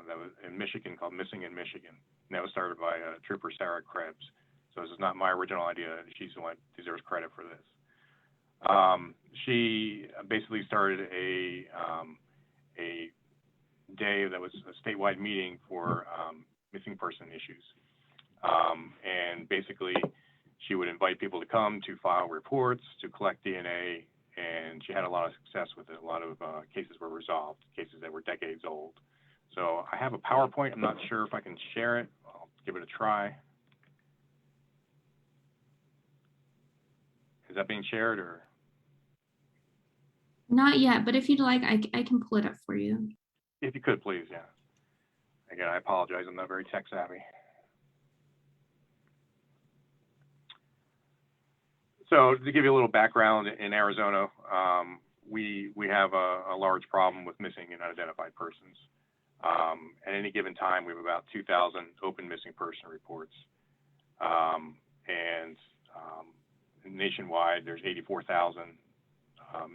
that was in Michigan called Missing in Michigan. And that was started by Trooper Sarah Krebs. So this is not my original idea. She's the one who deserves credit for this. She basically started a day that was a statewide meeting for missing person issues. And basically, she would invite people to come to file reports, to collect DNA, and she had a lot of success with it. A lot of cases were resolved, cases that were decades old. So I have a PowerPoint. I'm not sure if I can share it. I'll give it a try. Is that being shared or? Not yet, but if you'd like, I can pull it up for you. If you could, please, yeah. Again, I apologize. I'm not very tech savvy. So to give you a little background, in Arizona, we have a large problem with missing and unidentified persons. At any given time, we have about 2,000 open missing person reports. And nationwide, there's 84,000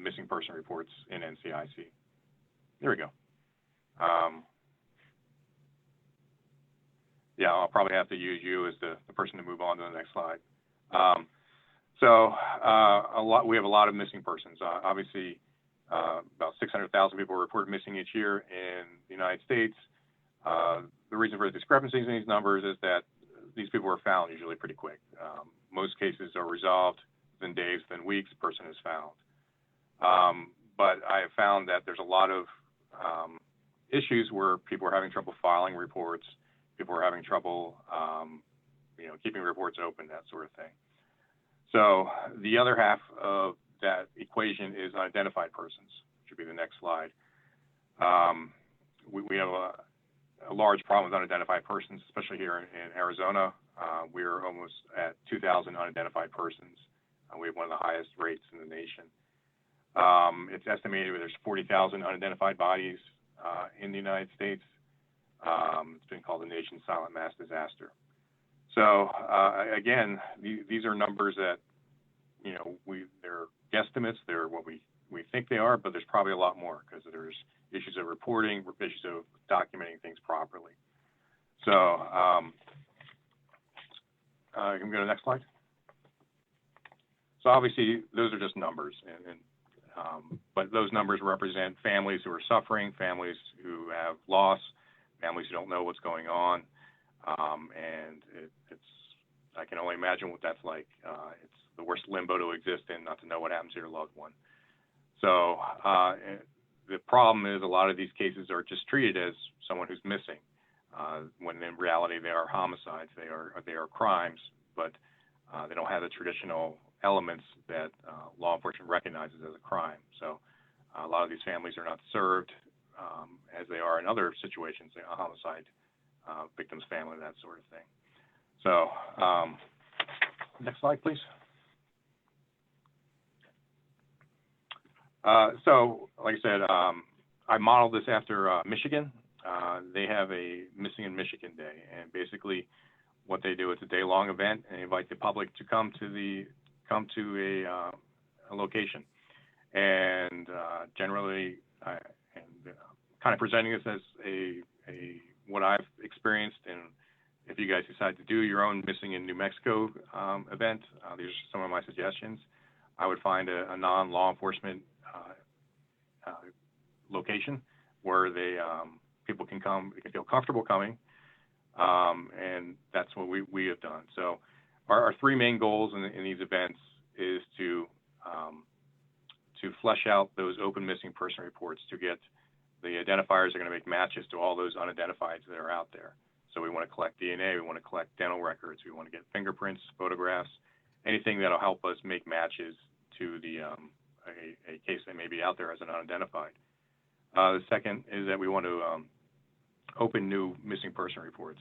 missing person reports in NCIC. There we go. Yeah, I'll probably have to use you as the person to move on to the next slide. So we have a lot of missing persons. Obviously, about 600,000 people are reported missing each year in the United States. The reason for the discrepancies in these numbers is that these people are found usually pretty quick. Most cases are resolved within days, within weeks, the person is found. But I have found that there's a lot of issues where people are having trouble filing reports, people are having trouble, keeping reports open, that sort of thing. So the other half of that equation is unidentified persons, which would be the next slide. We have a large problem with unidentified persons, especially here in Arizona. We're almost at 2,000 unidentified persons. We have one of the highest rates in the nation. It's estimated there's 40,000 unidentified bodies in the United States. It's been called the nation's silent mass disaster. So again, these are numbers that, they're guesstimates. They're what we think they are, but there's probably a lot more because there's issues of reporting, issues of documenting things properly. So you can go to the next slide. So obviously, those are just numbers, but those numbers represent families who are suffering, families who have loss, families who don't know what's going on, and I can only imagine what that's like. It's the worst limbo to exist in, not to know what happens to your loved one. So the problem is a lot of these cases are just treated as someone who's missing, when in reality they are homicides, they are crimes, but they don't have the traditional elements that law enforcement recognizes as a crime. So a lot of these families are not served as they are in other situations, a homicide victim's family, that sort of thing. So next slide, please. So like I said, I modeled this after Michigan. They have a Missing in Michigan Day, and basically what they do, it's a day-long event, and they invite the public to come to a location. And generally, kind of presenting this as what I've experienced, and if you guys decide to do your own Missing in New Mexico event, these are some of my suggestions. I would find a non-law enforcement location where people can come, they can feel comfortable coming, and that's what we have done. So our three main goals in these events is to flesh out those open missing person reports, to get the identifiers that are going to make matches to all those unidentifieds that are out there. So we want to collect DNA, we want to collect dental records, we want to get fingerprints, photographs, anything that'll help us make matches to a case that may be out there as an unidentified. The second is that we want to open new missing person reports.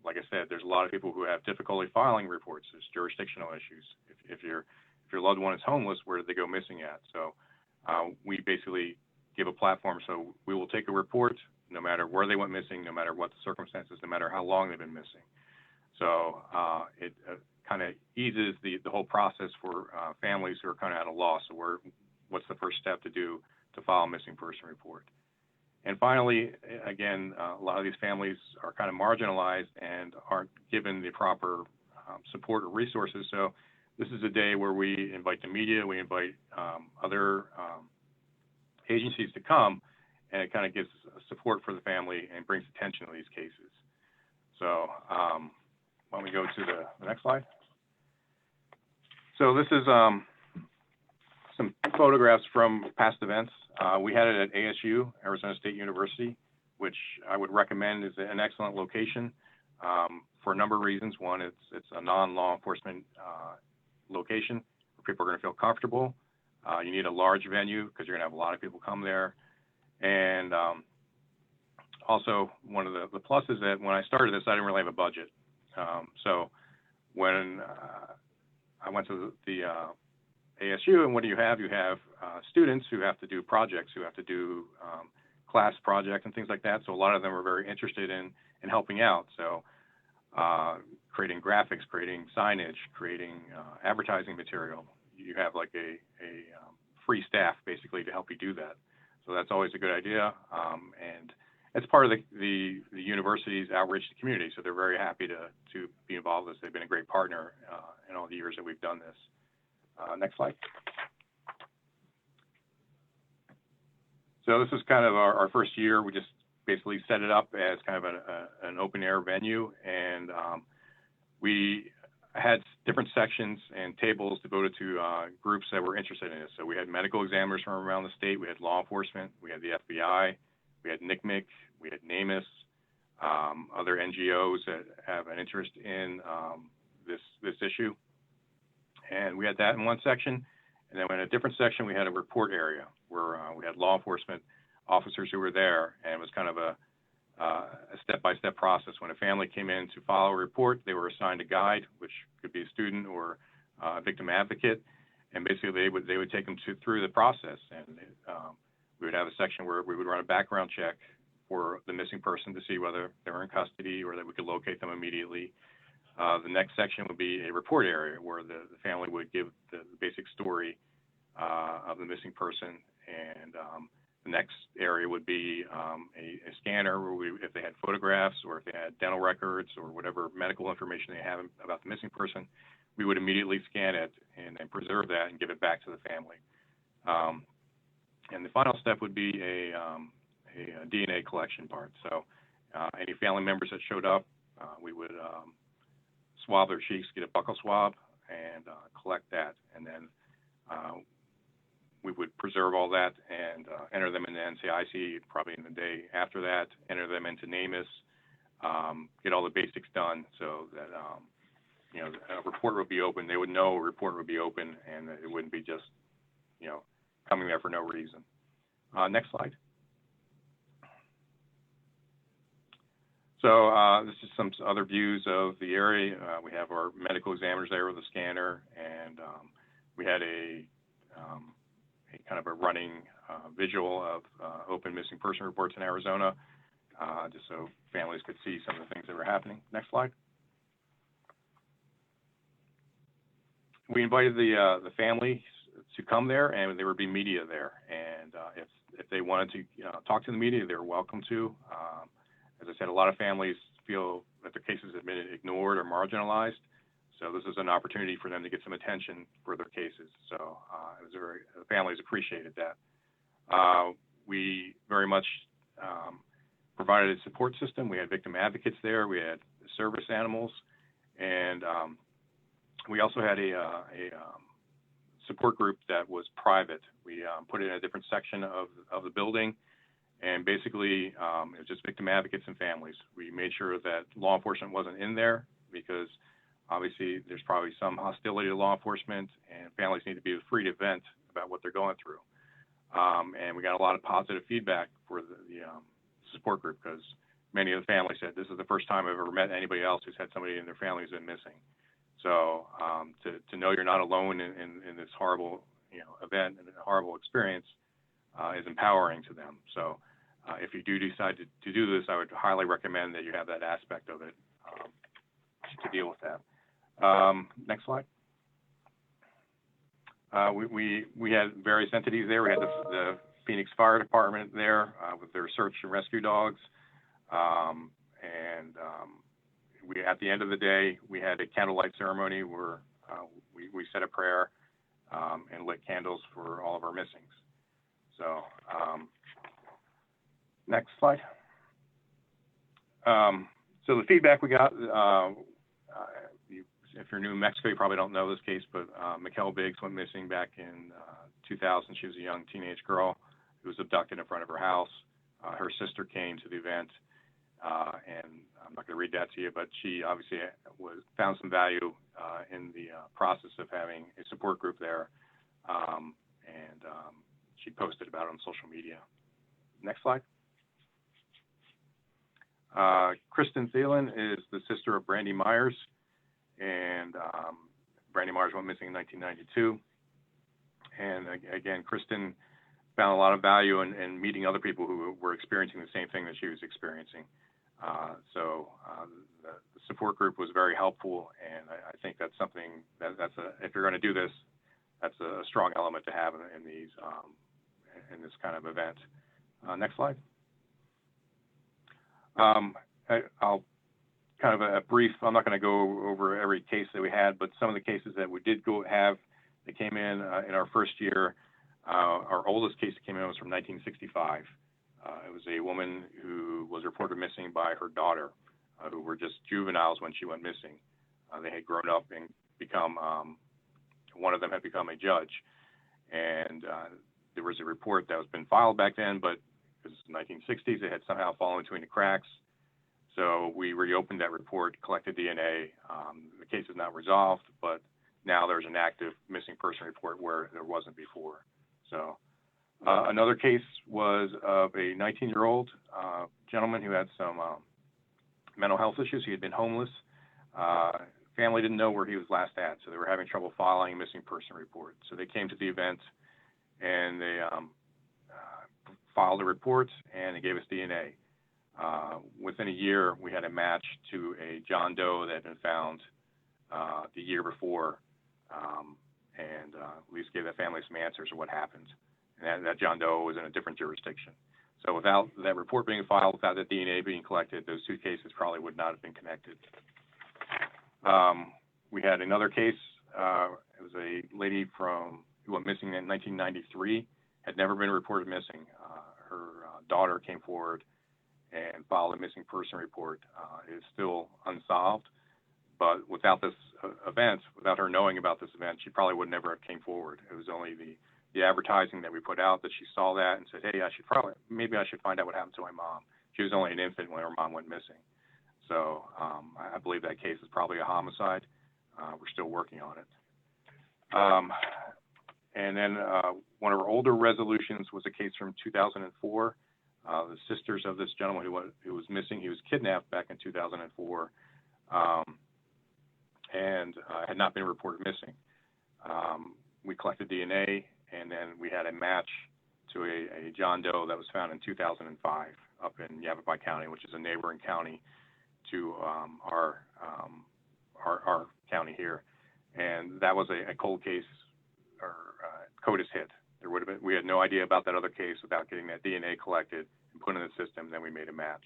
Like I said, there's a lot of people who have difficulty filing reports. There's jurisdictional issues. If your loved one is homeless, where did they go missing at? So we basically give a platform. So we will take a report, no matter where they went missing, no matter what the circumstances, no matter how long they've been missing. So it kind of eases the whole process for families who are kind of at a loss. So what's the first step to do to file a missing person report? And finally, again, a lot of these families are kind of marginalized and aren't given the proper support or resources. So this is a day where we invite the media, we invite other agencies to come, and it kind of gives support for the family and brings attention to these cases. So why don't we go to the next slide? So this is some photographs from past events. We had it at ASU, Arizona State University, which I would recommend is an excellent location for a number of reasons. One, it's a non-law enforcement location where people are going to feel comfortable. You need a large venue because you're going to have a lot of people come there. And also, one of the pluses that when I started this, I didn't really have a budget. So when I went to the ASU, and what do you have? You have students who have to do projects, who have to do class projects and things like that. So a lot of them are very interested in helping out. So creating graphics, creating signage, creating advertising material. You have like a free staff basically to help you do that. So that's always a good idea. And it's part of the university's outreach to the community. So they're very happy to be involved with this. They've been a great partner in all the years that we've done this. Next slide. So this is kind of our first year. We just basically set it up as kind of an open air venue, and we had different sections and tables devoted to groups that were interested in it. So we had medical examiners from around the state, we had law enforcement, we had the FBI, we had NCMEC, we had NAMUS, other NGOs that have an interest in this issue. And we had that in one section. And then in a different section, we had a report area where we had law enforcement officers who were there. And it was kind of a step-by-step process. When a family came in to file a report, they were assigned a guide, which could be a student or a victim advocate. And basically, they would take them through the process. And we would have a section where we would run a background check for the missing person to see whether they were in custody or that we could locate them immediately. The next section would be a report area where the family would give the basic story of the missing person. And the next area would be a scanner where if they had photographs or if they had dental records or whatever medical information they have about the missing person, we would immediately scan it and preserve that and give it back to the family. And the final step would be a DNA collection part. So any family members that showed up, we would swab their cheeks, get a buccal swab, and collect that. And then we would preserve all that and enter them into NCIC probably in the day after that, enter them into NAMUS, get all the basics done so that, a report would be open. They would know a report would be open and it wouldn't be just, coming there for no reason. Next slide. So this is some other views of the area. We have our medical examiners there with a scanner, and we had a kind of a running visual of open missing person reports in Arizona, just so families could see some of the things that were happening. Next slide. We invited the families to come there, and there would be media there. And if they wanted to talk to the media, they were welcome to. As I said, a lot of families feel that their cases have been ignored or marginalized. So this is an opportunity for them to get some attention for their cases. So the families appreciated that. We very much provided a support system. We had victim advocates there. We had service animals, and we also had a support group that was private. We put it in a different section of the building, and basically it was just victim advocates and families. We made sure that law enforcement wasn't in there because obviously there's probably some hostility to law enforcement, and families need to be free to vent about what they're going through. And we got a lot of positive feedback for the support group, because many of the families said, this is the first time I've ever met anybody else who's had somebody in their family who's been missing. So to know you're not alone in this horrible event and a horrible experience is empowering to them. So if you do decide to do this, I would highly recommend that you have that aspect of it to deal with that. Next slide. We had various entities there. We had the Phoenix Fire Department there with their search and rescue dogs. At the end of the day, we had a candlelight ceremony where we said a prayer and lit candles for all of our missings. So next slide. So the feedback we got, if you're new in Mexico, you probably don't know this case, but Mikkel Biggs went missing back in 2000. She was a young teenage girl who was abducted in front of her house. Her sister came to the event, and I'm not going to read that to you, but she obviously found some value in the process of having a support group there, and she posted about it on social media. Next slide. Kristen Thielen is the sister of Brandy Myers, and Brandy Myers went missing in 1992. And again, Kristen found a lot of value in meeting other people who were experiencing the same thing that she was experiencing. So the support group was very helpful, and I think that's something if you're going to do this, that's a strong element to have in this kind of event. Next slide. I'll kind of a brief. I'm not going to go over every case that we had, but some of the cases that we did have that came in our first year. Our oldest case that came in was from 1965. It was a woman who was reported missing by her daughter, who were just juveniles when she went missing. They had grown up and become, one of them had become a judge. And there was a report that was been filed back then, but it was the 1960s, it had somehow fallen between the cracks. So we reopened that report, collected DNA. The case is not resolved, but now there's an active missing person report where there wasn't before. So another case was of a 19-year-old gentleman who had some mental health issues. He had been homeless. Family didn't know where he was last at, so they were having trouble filing a missing person report. So they came to the event, and they filed a report, and they gave us DNA. Within a year, we had a match to a John Doe that had been found the year before, and at least gave that family some answers of what happened. And that John Doe was in a different jurisdiction. So without that report being filed, without the DNA being collected, those two cases probably would not have been connected. We had another case. It was a lady who went missing in 1993, had never been reported missing. Her daughter came forward and filed a missing person report. It is still unsolved, but without this event, without her knowing about this event, she probably would never have came forward. It was only the advertising that we put out that she saw that and said, hey, maybe I should find out what happened to my mom. She was only an infant when her mom went missing. So I believe that case is probably a homicide. We're still working on it. And then one of our older resolutions was a case from 2004. the sisters of this gentleman who was missing. He was kidnapped back in 2004 and had not been reported missing. We collected DNA, and then we had a match to a John Doe that was found in 2005 up in Yavapai County, which is a neighboring county to our county here. And that was a cold case, or CODIS hit. There would have been, we had no idea about that other case without getting that DNA collected and put in the system. Then we made a match.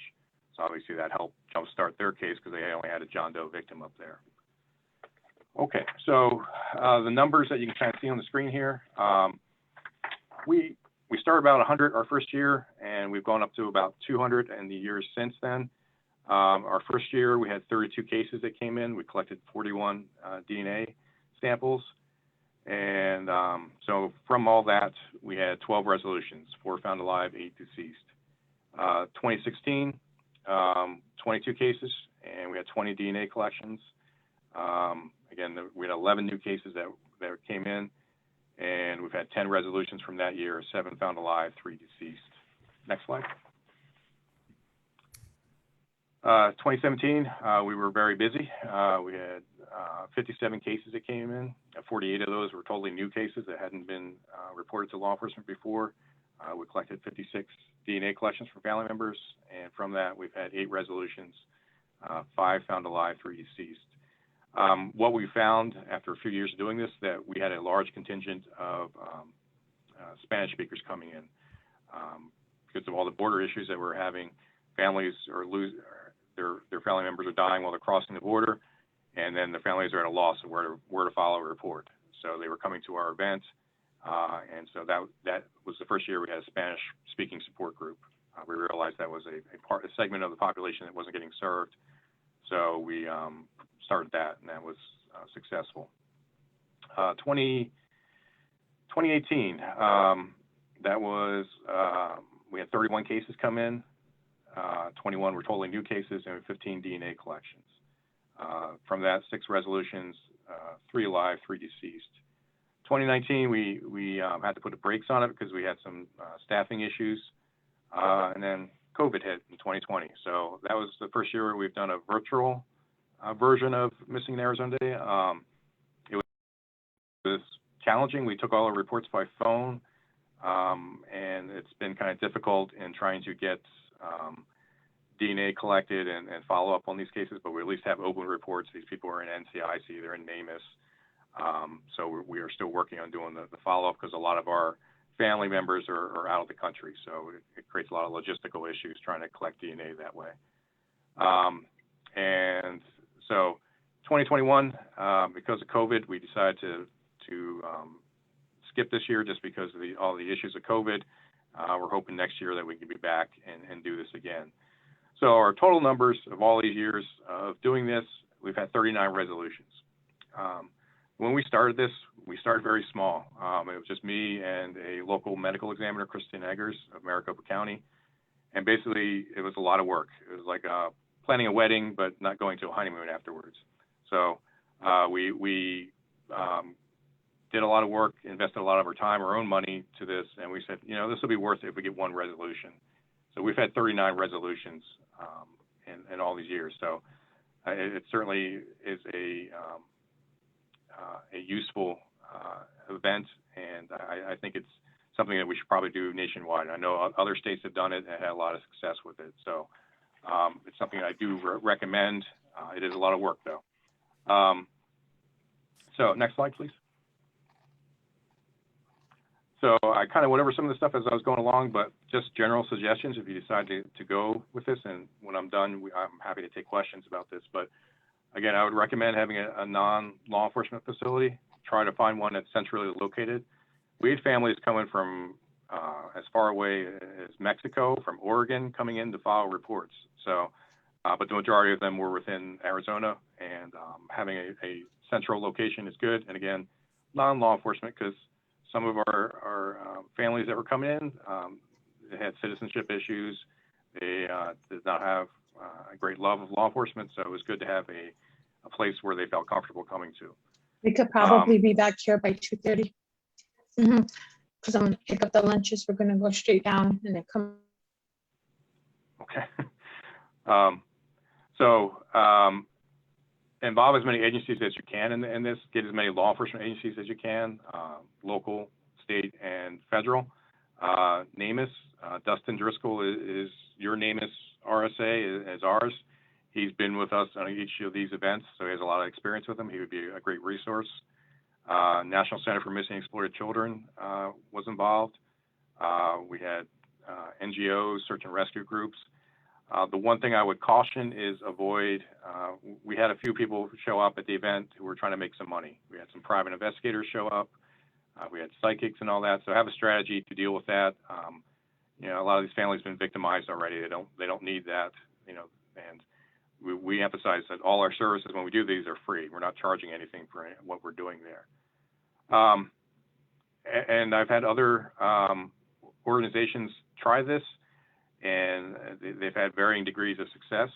So obviously that helped jumpstart their case because they only had a John Doe victim up there. Okay, so the numbers that you can kind of see on the screen here, we started about 100 our first year, and we've gone up to about 200 in the years since then. Our first year, we had 32 cases that came in. We collected 41 DNA samples. And so from all that, we had 12 resolutions, 4 found alive, 8 deceased. 2016, 22 cases, and we had 20 DNA collections. Again, we had 11 new cases that came in, and we've had 10 resolutions from that year, 7 found alive, 3 deceased. Next slide. 2017, we were very busy. We had 57 cases that came in. 48 of those were totally new cases that hadn't been reported to law enforcement before. We collected 56 DNA collections from family members, and from that, we've had 8 resolutions, 5 found alive, 3 deceased. What we found after a few years of doing this, that we had a large contingent of Spanish speakers coming in. Because of all the border issues that we're having, families are their family members are dying while they're crossing the border, and then the families are at a loss of where to file a report. So they were coming to our event, and so that was the first year we had a Spanish-speaking support group. We realized that was a segment of the population that wasn't getting served, so we started that, and that was successful. 2018, that was we had 31 cases come in. 21 were totally new cases, and 15 DNA collections. From that, 6 resolutions, 3 alive, 3 deceased. 2019, we had to put the brakes on it because we had some staffing issues, and then COVID hit in 2020. So that was the first year we've done a virtual version of Missing in Arizona Day. It was challenging. We took all our reports by phone, and it's been kind of difficult in trying to get DNA collected and follow up on these cases, but we at least have open reports. These people are in NCIC, they're in NamUs. So we are still working on doing the follow-up because a lot of our family members are out of the country. So it creates a lot of logistical issues trying to collect DNA that way. And so 2021, because of COVID, we decided to skip this year just because of all the issues of COVID. We're hoping next year that we can be back and do this again. So our total numbers of all these years of doing this, we've had 39 resolutions. When we started this, we started very small. It was just me and a local medical examiner, Kristen Eggers of Maricopa County. And basically, it was a lot of work. It was like planning a wedding, but not going to a honeymoon afterwards. So we did a lot of work, invested a lot of our time, our own money to this, and we said, you know, this will be worth it if we get 1 resolution. So we've had 39 resolutions in all these years. So it certainly is a useful event, and I think it's something that we should probably do nationwide. I know other states have done it and had a lot of success with it. So it's something I do recommend. It is a lot of work, though. So next slide, please. So I kind of went over some of the stuff as I was going along, but just general suggestions if you decide to go with this. And when I'm done, I'm happy to take questions about this. But again, I would recommend having a non-law enforcement facility. Try to find one that's centrally located. We had families coming from as far away as Mexico, from Oregon, coming in to file reports. So, but the majority of them were within Arizona, and having a central location is good. And again, non-law enforcement, because some of our families that were coming in, they had citizenship issues. They did not have a great love of law enforcement, so it was good to have a place where they felt comfortable coming to. We could probably be back here by 2:30. Because I'm gonna pick up the lunches. We're gonna go straight down and then come Okay. Involve as many agencies as you can in this. Get as many law enforcement agencies as you can, local, state, and federal. NamUs, Dustin Driscoll is your NamUs RSA, is ours. He's been with us on each of these events, so he has a lot of experience with them. He would be a great resource. National Center for Missing and Exploited Children was involved. We had NGOs, search and rescue groups. The one thing I would caution is avoid, we had a few people show up at the event who were trying to make some money. We had some private investigators show up. We had psychics and all that. So have a strategy to deal with that. You know, a lot of these families have been victimized already. They don't need that, you know, and we emphasize that all our services when we do these are free. We're not charging anything for what we're doing there. And I've had other organizations try this, and they've had varying degrees of success.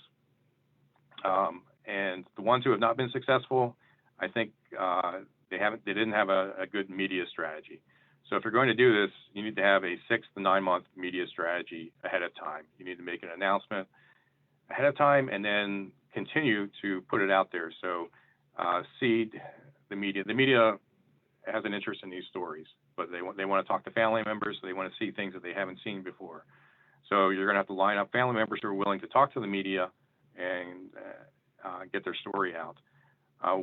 And the ones who have not been successful, I think they didn't have a good media strategy. So if you're going to do this, you need to have a 6 to 9 month media strategy ahead of time. You need to make an announcement ahead of time and then continue to put it out there. So seed the media. The media has an interest in these stories, but they want to talk to family members. So they want to see things that they haven't seen before. So you're going to have to line up family members who are willing to talk to the media and get their story out.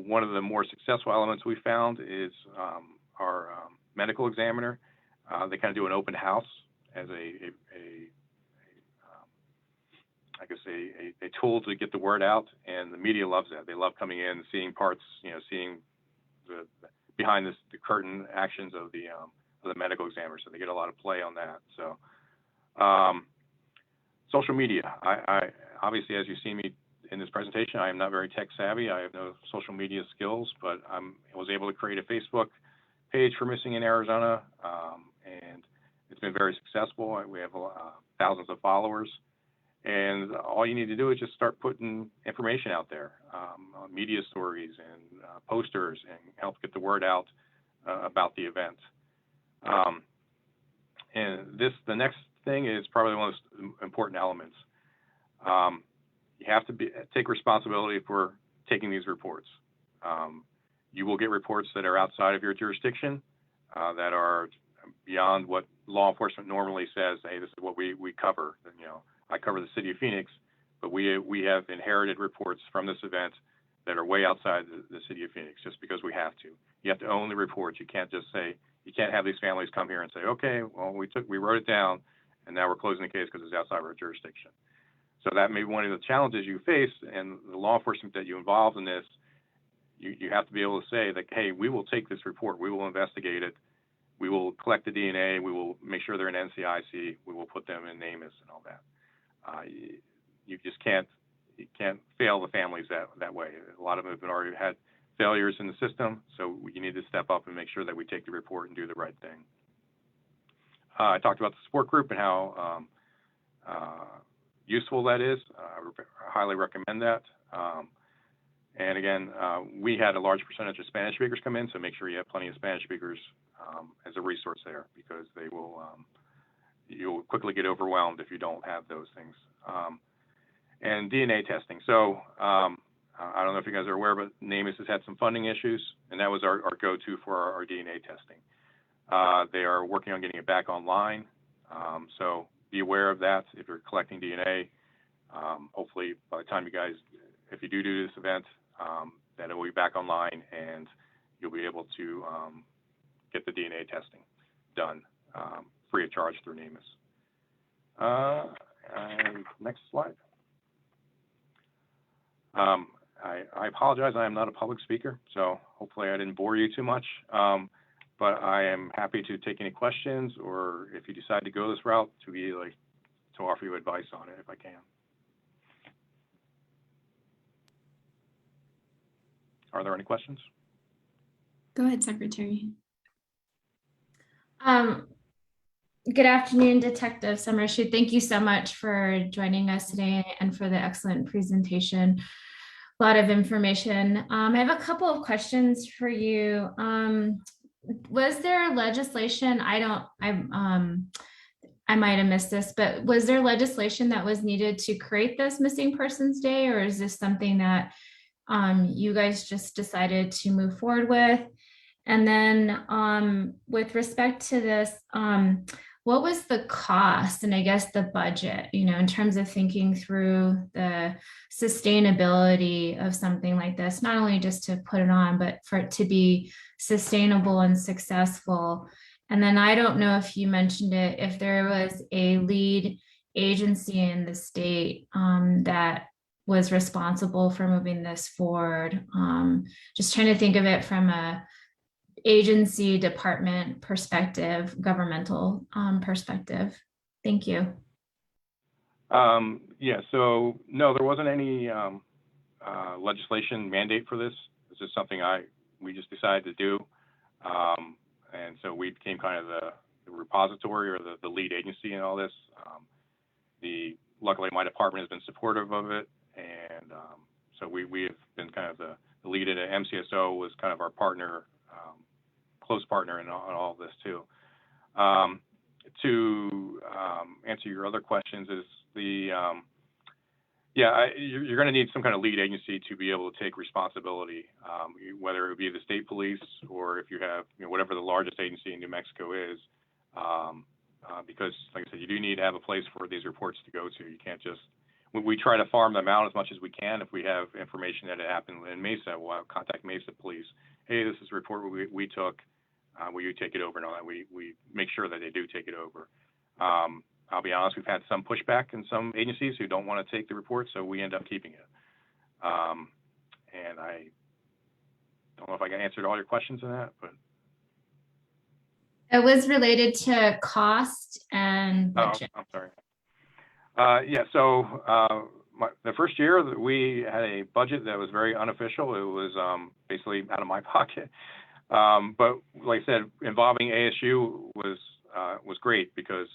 One of the more successful elements we found is our medical examiner. They kind of do an open house as a tool to get the word out, and the media loves that. They love coming in, seeing parts, you know, seeing the behind the curtain actions of the medical examiner. So they get a lot of play on that. So social media. I obviously, as you see me in this presentation, I am not very tech savvy. I have no social media skills, but I was able to create a Facebook page for Missing in Arizona, and it's been very successful. We have thousands of followers. And all you need to do is just start putting information out there, media stories and posters, and help get the word out about the event. And the next thing is probably one of the most important elements. You have to take responsibility for taking these reports. You will get reports that are outside of your jurisdiction, that are beyond what law enforcement normally says. Hey, this is what we cover. And, you know, I cover the city of Phoenix, but we have inherited reports from this event that are way outside the city of Phoenix, just because we have to. You have to own the reports. You can't just say, you can't have these families come here and say, okay, well, we wrote it down, and now we're closing the case because it's outside our jurisdiction. So that may be one of the challenges you face, and the law enforcement that you involved in this, you have to be able to say that, hey, we will take this report, we will investigate it, we will collect the DNA, we will make sure they're in NCIC, we will put them in NamUs and all that. You just can't fail the families that way. A lot of them have already had failures in the system, so you need to step up and make sure that we take the report and do the right thing. I talked about the support group and how useful that is. I highly recommend that. And again, we had a large percentage of Spanish speakers come in, so make sure you have plenty of Spanish speakers as a resource there, because they will you'll quickly get overwhelmed if you don't have those things. And DNA testing. So I don't know if you guys are aware, but NamUs has had some funding issues, and that was our go-to for our DNA testing. They are working on getting it back online. So be aware of that if you're collecting DNA. Hopefully by the time you guys, if you do this event, that it will be back online and you'll be able to get the DNA testing done free of charge through NamUs. And next slide. I apologize, I am not a public speaker, so hopefully I didn't bore you too much. But I am happy to take any questions, or if you decide to go this route, to offer you advice on it if I can. Are there any questions? Go ahead, Secretary. Good afternoon, Detective Summershoot. Thank you so much for joining us today and for the excellent presentation. A lot of information. I have a couple of questions for you. Was there legislation? I I might have missed this, but was there legislation that was needed to create this Missing Persons Day, or is this something that you guys just decided to move forward with? And then with respect to this, what was the cost and I guess the budget, in terms of thinking through the sustainability of something like this, not only just to put it on, but for it to be sustainable and successful? And then I don't know if you mentioned it, if there was a lead agency in the state that was responsible for moving this forward. Just trying to think of it from a agency, department perspective, governmental perspective. Thank you. Yeah, so no, there wasn't any legislation mandate for this. This is something we just decided to do. And so we became kind of the repository or the lead agency in all this. Luckily, my department has been supportive of it. And so we have been kind of the lead at it. MCSO was kind of our partner, close partner in all of this too. To answer your other questions is you're going to need some kind of lead agency to be able to take responsibility, whether it would be the state police or if you have, whatever the largest agency in New Mexico is, because like I said, you do need to have a place for these reports to go to. You can't just, we try to farm them out as much as we can. If we have information that it happened in Mesa, we'll contact Mesa police. Hey, this is a report we took. Will you take it over? And all that. We make sure that they do take it over. I'll be honest, we've had some pushback in some agencies who don't want to take the report, so we end up keeping it. And I don't know if I answered all your questions in that, but. It was related to cost and budget. Oh, I'm sorry. Yeah, so the first year that we had a budget that was very unofficial. It was basically out of my pocket. But like I said, involving ASU was great because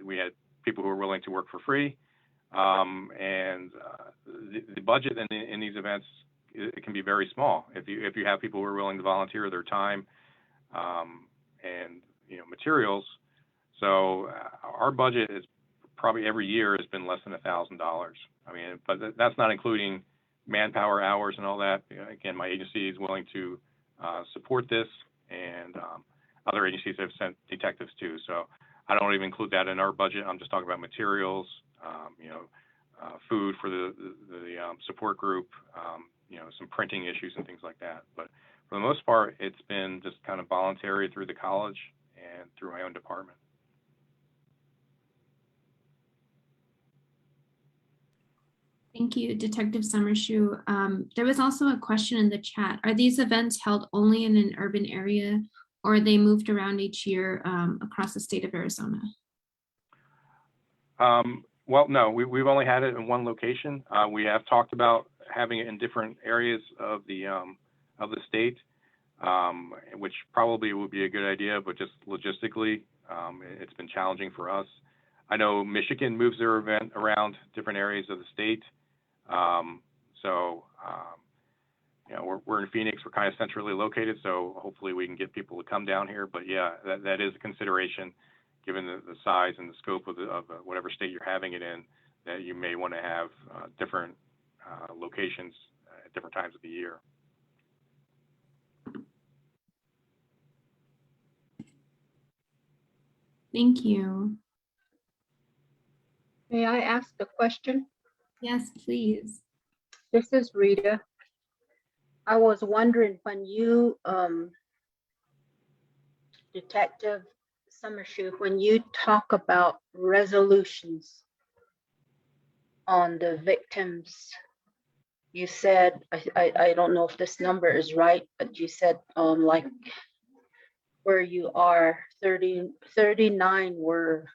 we had people who were willing to work for free. And the budget in these events, it can be very small if you have people who are willing to volunteer their time and materials. So our budget is probably every year has been less than $1,000. I mean, but that's not including manpower hours and all that. Again, my agency is willing to support this, and other agencies have sent detectives too. So I don't even include that in our budget. I'm just talking about materials, food for the support group, some printing issues and things like that. But for the most part, it's been just kind of voluntary through the college and through my own department. Thank you, Detective Summershoe. There was also a question in the chat. Are these events held only in an urban area, or are they moved around each year across the state of Arizona? Well, no, we've only had it in one location. We have talked about having it in different areas of the state, which probably would be a good idea, but just logistically, it's been challenging for us. I know Michigan moves their event around different areas of the state. We're in Phoenix. We're kind of centrally located, so hopefully we can get people to come down here. But yeah, that is a consideration, given the size and the scope of whatever state you're having it in, that you may want to have different locations at different times of the year. Thank you. May I ask a question? Yes, please. This is Rita. I was wondering, when you, Detective Summershoe, when you talk about resolutions on the victims, you said, I don't know if this number is right, but you said like where you are, 39 were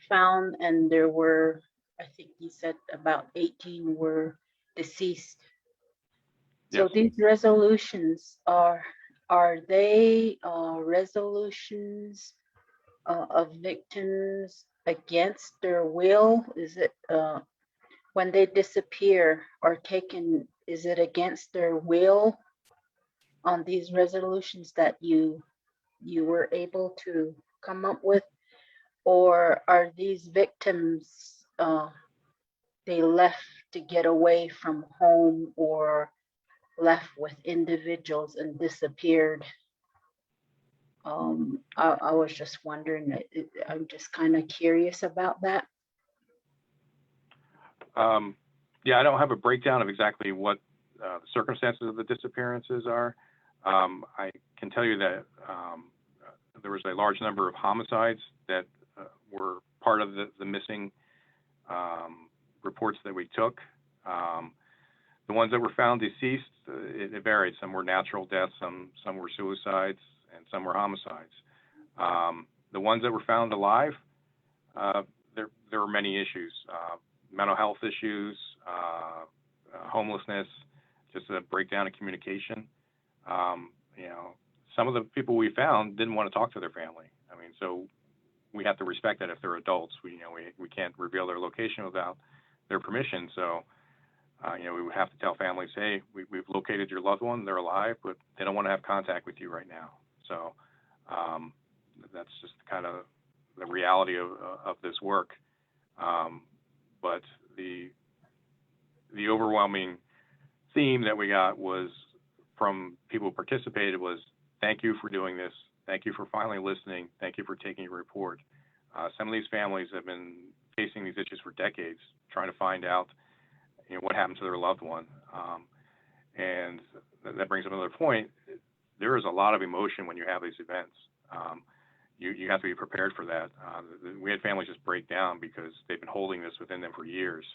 found, and there were, I think you said about 18 were deceased. So Yes. these resolutions are they resolutions of victims against their will? Is it when they disappear or taken, is it against their will on these resolutions that you were able to come up with? or are these victims, they left to get away from home or left with individuals and disappeared? I was just wondering, I'm just kind of curious about that. Yeah, I don't have a breakdown of exactly what the circumstances of the disappearances are. I can tell you that there was a large number of homicides that were part of the missing reports that we took. The ones that were found deceased, it varied. Some were natural deaths, some were suicides, and some were homicides. The ones that were found alive, there were many issues. Mental health issues, homelessness, just a breakdown in communication. You know, some of the people we found didn't want to talk to their family. I mean, so we have to respect that if they're adults. We can't reveal their location without their permission. So, you know, we would have to tell families, hey, we've located your loved one, they're alive, but they don't want to have contact with you right now. So that's just kind of the reality of this work. But the overwhelming theme that we got was from people who participated was, thank you for doing this. Thank you for finally listening. Thank you for taking your report. Some of these families have been facing these issues for decades, trying to find out, you know, what happened to their loved one. And that brings up another point. There is a lot of emotion when you have these events. You have to be prepared for that. We had families just break down because they've been holding this within them for years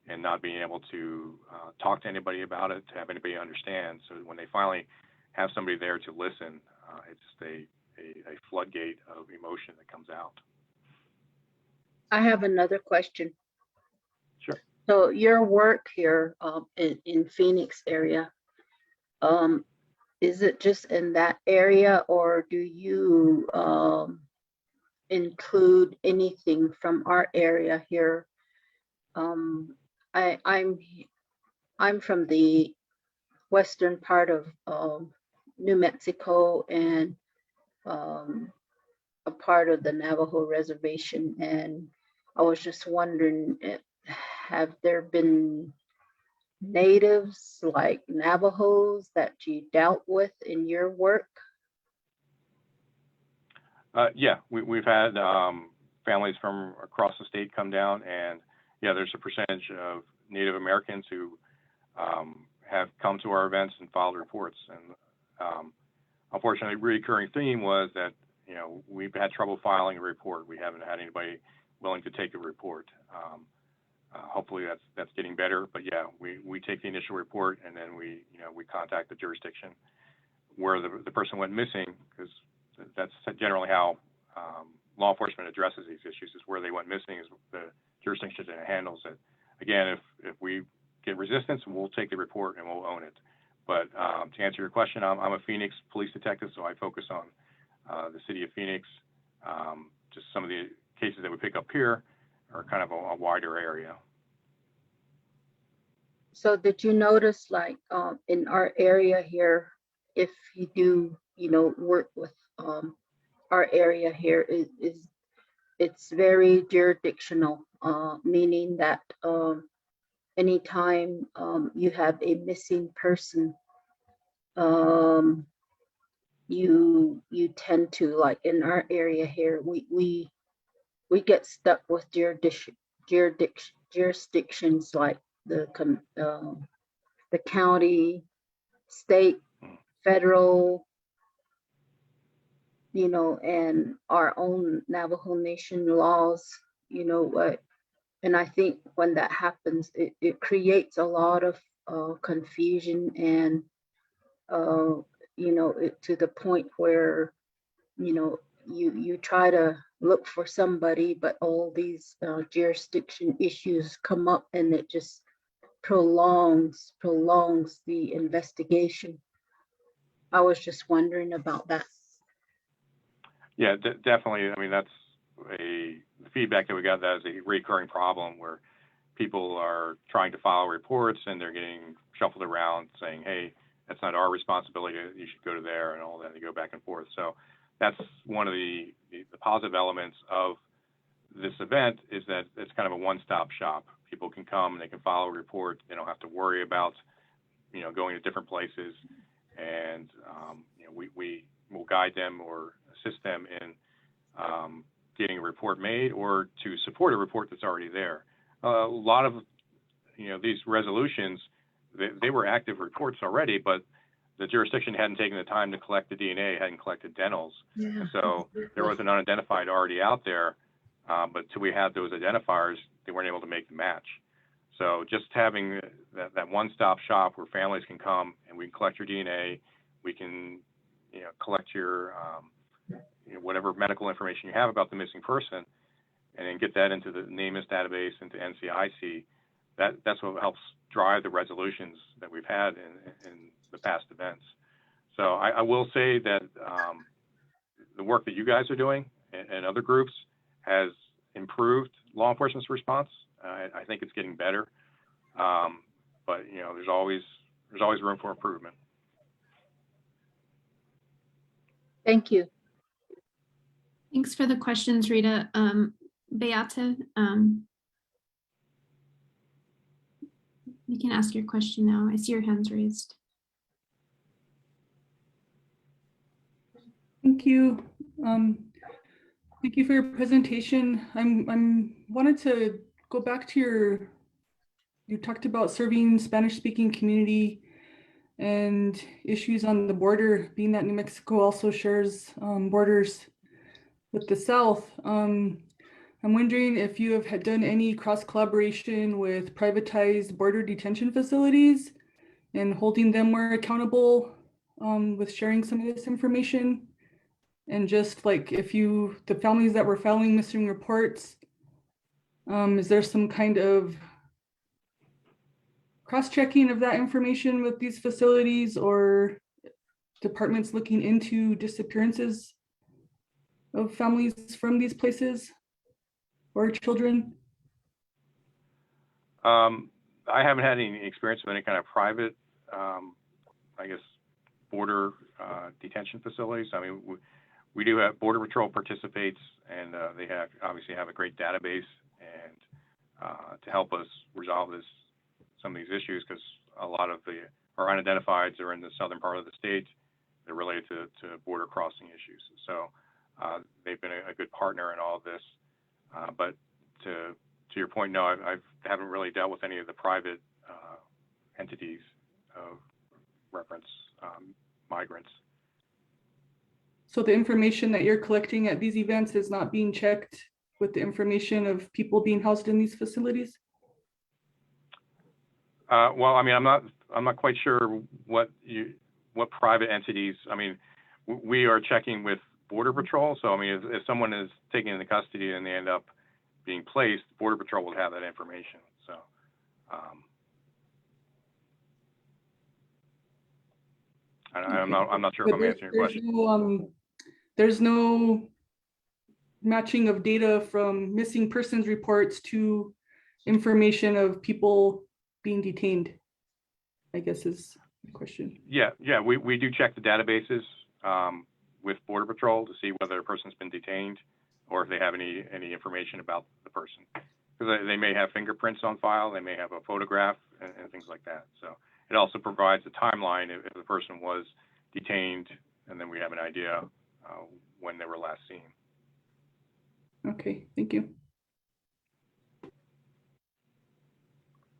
and not being able to talk to anybody about it, to have anybody understand. So when they finally have somebody there to listen, it's just a floodgate of emotion that comes out. I have another question. Sure. So your work here in Phoenix area, is it just in that area, or do you include anything from our area here? I'm from the western part of New Mexico and a part of the Navajo reservation, and I was just wondering, have there been natives like Navajos that you dealt with in your work? Yeah, we've had families from across the state come down, and yeah, there's a percentage of Native Americans who have come to our events and filed reports. And unfortunately, a recurring theme was that, you know, we've had trouble filing a report. We haven't had anybody willing to take a report. Hopefully that's getting better, but yeah, we take the initial report and then we contact the jurisdiction where the person went missing, because that's generally how law enforcement addresses these issues, is where they went missing is the jurisdiction that handles it. Again, if we get resistance, we'll take the report and we'll own it. But to answer your question, I'm a Phoenix police detective, so I focus on the city of Phoenix. Just some of the cases that we pick up here are kind of a wider area. So did you notice, like, in our area here, if you do, work with our area here, it's very jurisdictional, meaning that anytime you have a missing person, you tend to, like in our area here, we get stuck with jurisdictions like the county, state, federal, and our own Navajo Nation laws, and I think when that happens, it creates a lot of confusion and, to the point where, you try to look for somebody, but all these jurisdiction issues come up and it just prolongs the investigation. I was just wondering about that. Yeah, definitely. I mean, that's the feedback that we got. That is a recurring problem where people are trying to file reports and they're getting shuffled around saying, hey, that's not our responsibility, you should go to there, and all that, and go back and forth. So that's one of the positive elements of this event is that it's kind of a one-stop shop. People can come and they can follow a report. They don't have to worry about, going to different places. And, we will guide them or assist them in getting a report made or to support a report that's already there. A lot of, these resolutions, they were active reports already, but the jurisdiction hadn't taken the time to collect the DNA, hadn't collected dentals. Yeah. And so there was an unidentified already out there, but till we had those identifiers, they weren't able to make the match. So just having that one-stop shop where families can come and we can collect your DNA, we can, collect your, whatever medical information you have about the missing person, and then get that into the NamUs database, into NCIC. That's what helps drive the resolutions that we've had in the past events. So I will say that the work that you guys are doing and other groups has improved law enforcement's response. I think it's getting better, but there's always room for improvement. Thank you. Thanks for the questions, Rita. Beata, you can ask your question now. I see your hands raised. Thank you. Thank you for your presentation. I'm wanted to go back to you talked about serving Spanish-speaking community and issues on the border, being that New Mexico also shares borders with the South. I'm wondering if you have had done any cross collaboration with privatized border detention facilities and holding them more accountable with sharing some of this information. And just like if the families that were filing missing reports, is there some kind of cross-checking of that information with these facilities or departments looking into disappearances of families from these places or children? I haven't had any experience with any kind of private, I guess, border detention facilities. I mean, we do have Border Patrol participates, and they obviously have a great database and to help us resolve some of these issues, because a lot of our unidentifieds are in the southern part of the state. They're related to border crossing issues. So they've been a good partner in all of this. But to your point, no, I haven't really dealt with any of the private entities of reference migrants. So the information that you're collecting at these events is not being checked with the information of people being housed in these facilities? Well, I mean, I'm not quite sure what private entities. I mean, we are checking with Border Patrol. So I mean, if someone is taken into custody and they end up being placed, Border Patrol will have that information. So. I'm not sure if I'm answering your question. There's no matching of data from missing persons reports to information of people being detained, I guess is the question. Yeah, we do check the databases with Border Patrol to see whether a person's been detained or if they have any information about the person. Because they may have fingerprints on file, they may have a photograph and things like that. So it also provides a timeline if the person was detained, and then we have an idea when they were last seen. Okay, thank you.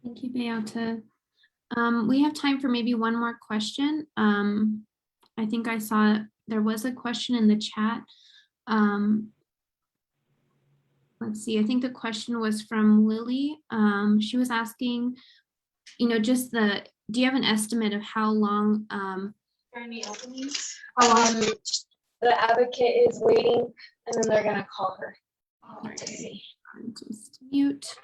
Thank you, Beata. We have time for maybe one more question. I think I saw there was a question in the chat. Let's see, I think the question was from Lily. She was asking, just do you have an estimate of how long Any openings? The advocate is waiting, and then they're gonna call her. let's see, just mute.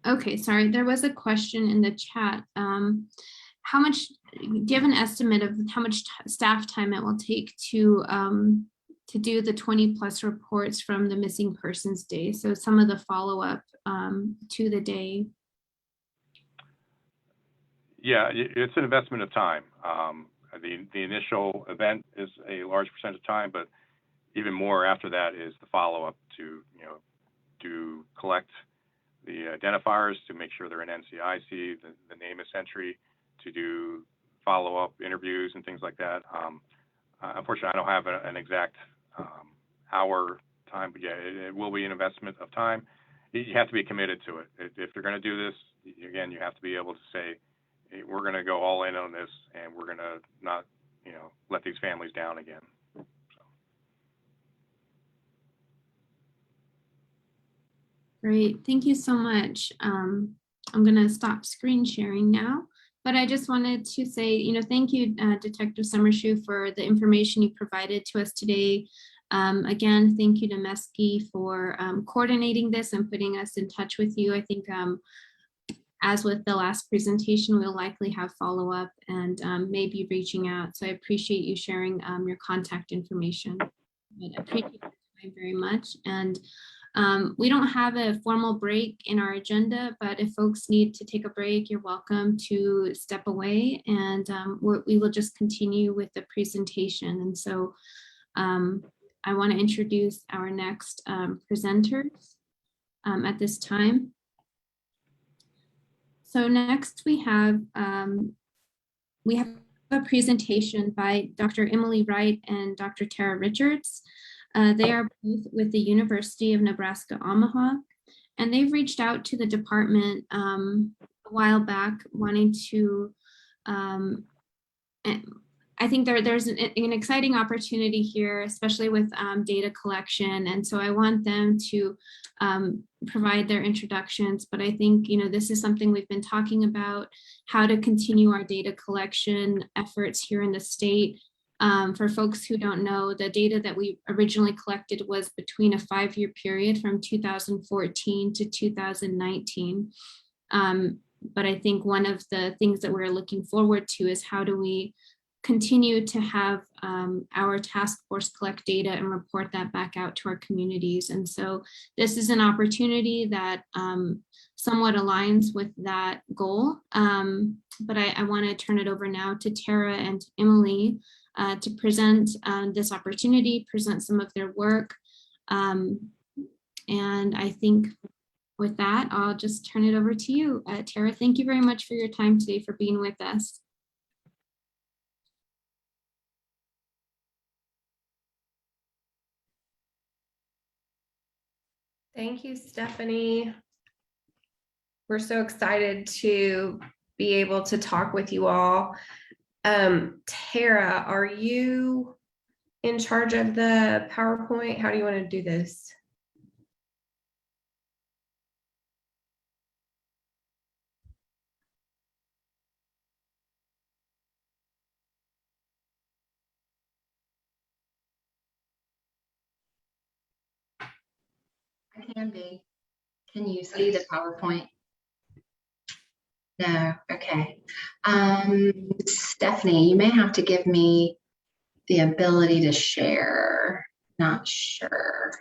Okay, sorry, there was a question in the chat. Do you have an estimate of how much staff time it will take to do the 20+ reports from the missing persons day? So some of the follow-up to the day. Yeah, it's an investment of time. the initial event is a large percentage of time, but even more after that is the follow-up to, to collect the identifiers, to make sure they're in NCIC, the name is entry, to do follow-up interviews and things like that. Unfortunately, I don't have an exact hour time, but yeah, it will be an investment of time. You have to be committed to it. If you're going to do this, again, you have to be able to say, hey, we're going to go all in on this, and we're going to not, let these families down again. Great, thank you so much. I'm going to stop screen sharing now, but I just wanted to say, thank you, Detective Summershoe, for the information you provided to us today. Again, thank you to Mesky for coordinating this and putting us in touch with you. I think as with the last presentation, we'll likely have follow-up and maybe reaching out. So I appreciate you sharing your contact information. I appreciate your time very much. And we don't have a formal break in our agenda, but if folks need to take a break, you're welcome to step away, and we will just continue with the presentation. And so I want to introduce our next presenters at this time. So next we have a presentation by Dr. Emily Wright and Dr. Tara Richards. They are both with the University of Nebraska Omaha, and they've reached out to the department a while back wanting to, I think there's an exciting opportunity here, especially with data collection. And so I want them to provide their introductions, but I think, this is something we've been talking about, how to continue our data collection efforts here in the state. For folks who don't know, the data that we originally collected was between a 5-year period from 2014 to 2019. But I think one of the things that we're looking forward to is how do we continue to have our task force collect data and report that back out to our communities. And so this is an opportunity that somewhat aligns with that goal. But I want to turn it over now to Tara and Emily to present this opportunity, present some of their work. And I think with that, I'll just turn it over to you. Tara, thank you very much for your time today, for being with us. Thank you, Stephanie. We're so excited to be able to talk with you all. Tara, are you in charge of the PowerPoint? How do you want to do this? I can be. Can you see the PowerPoint? No, okay. Stephanie, you may have to give me the ability to share. Not sure.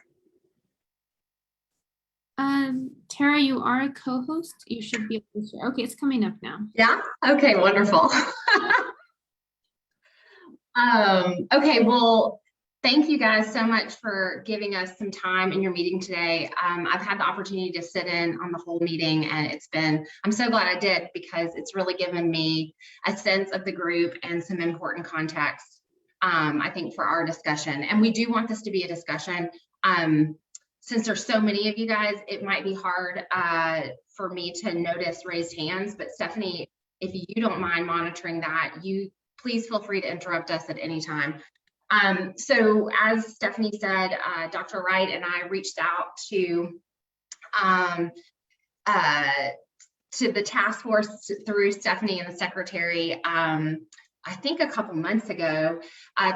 Tara, you are a co-host. You should be able to share. Okay, it's coming up now. Yeah, okay, wonderful. Okay, well, thank you guys so much for giving us some time in your meeting today. I've had the opportunity to sit in on the whole meeting, and I'm so glad I did, because it's really given me a sense of the group and some important context, I think, for our discussion. And we do want this to be a discussion. Since there's so many of you guys, it might be hard for me to notice raised hands, but Stephanie, if you don't mind monitoring that, please feel free to interrupt us at any time. So as Stephanie said, Dr. Wright and I reached out to the task force through Stephanie and the secretary, I think a couple months ago,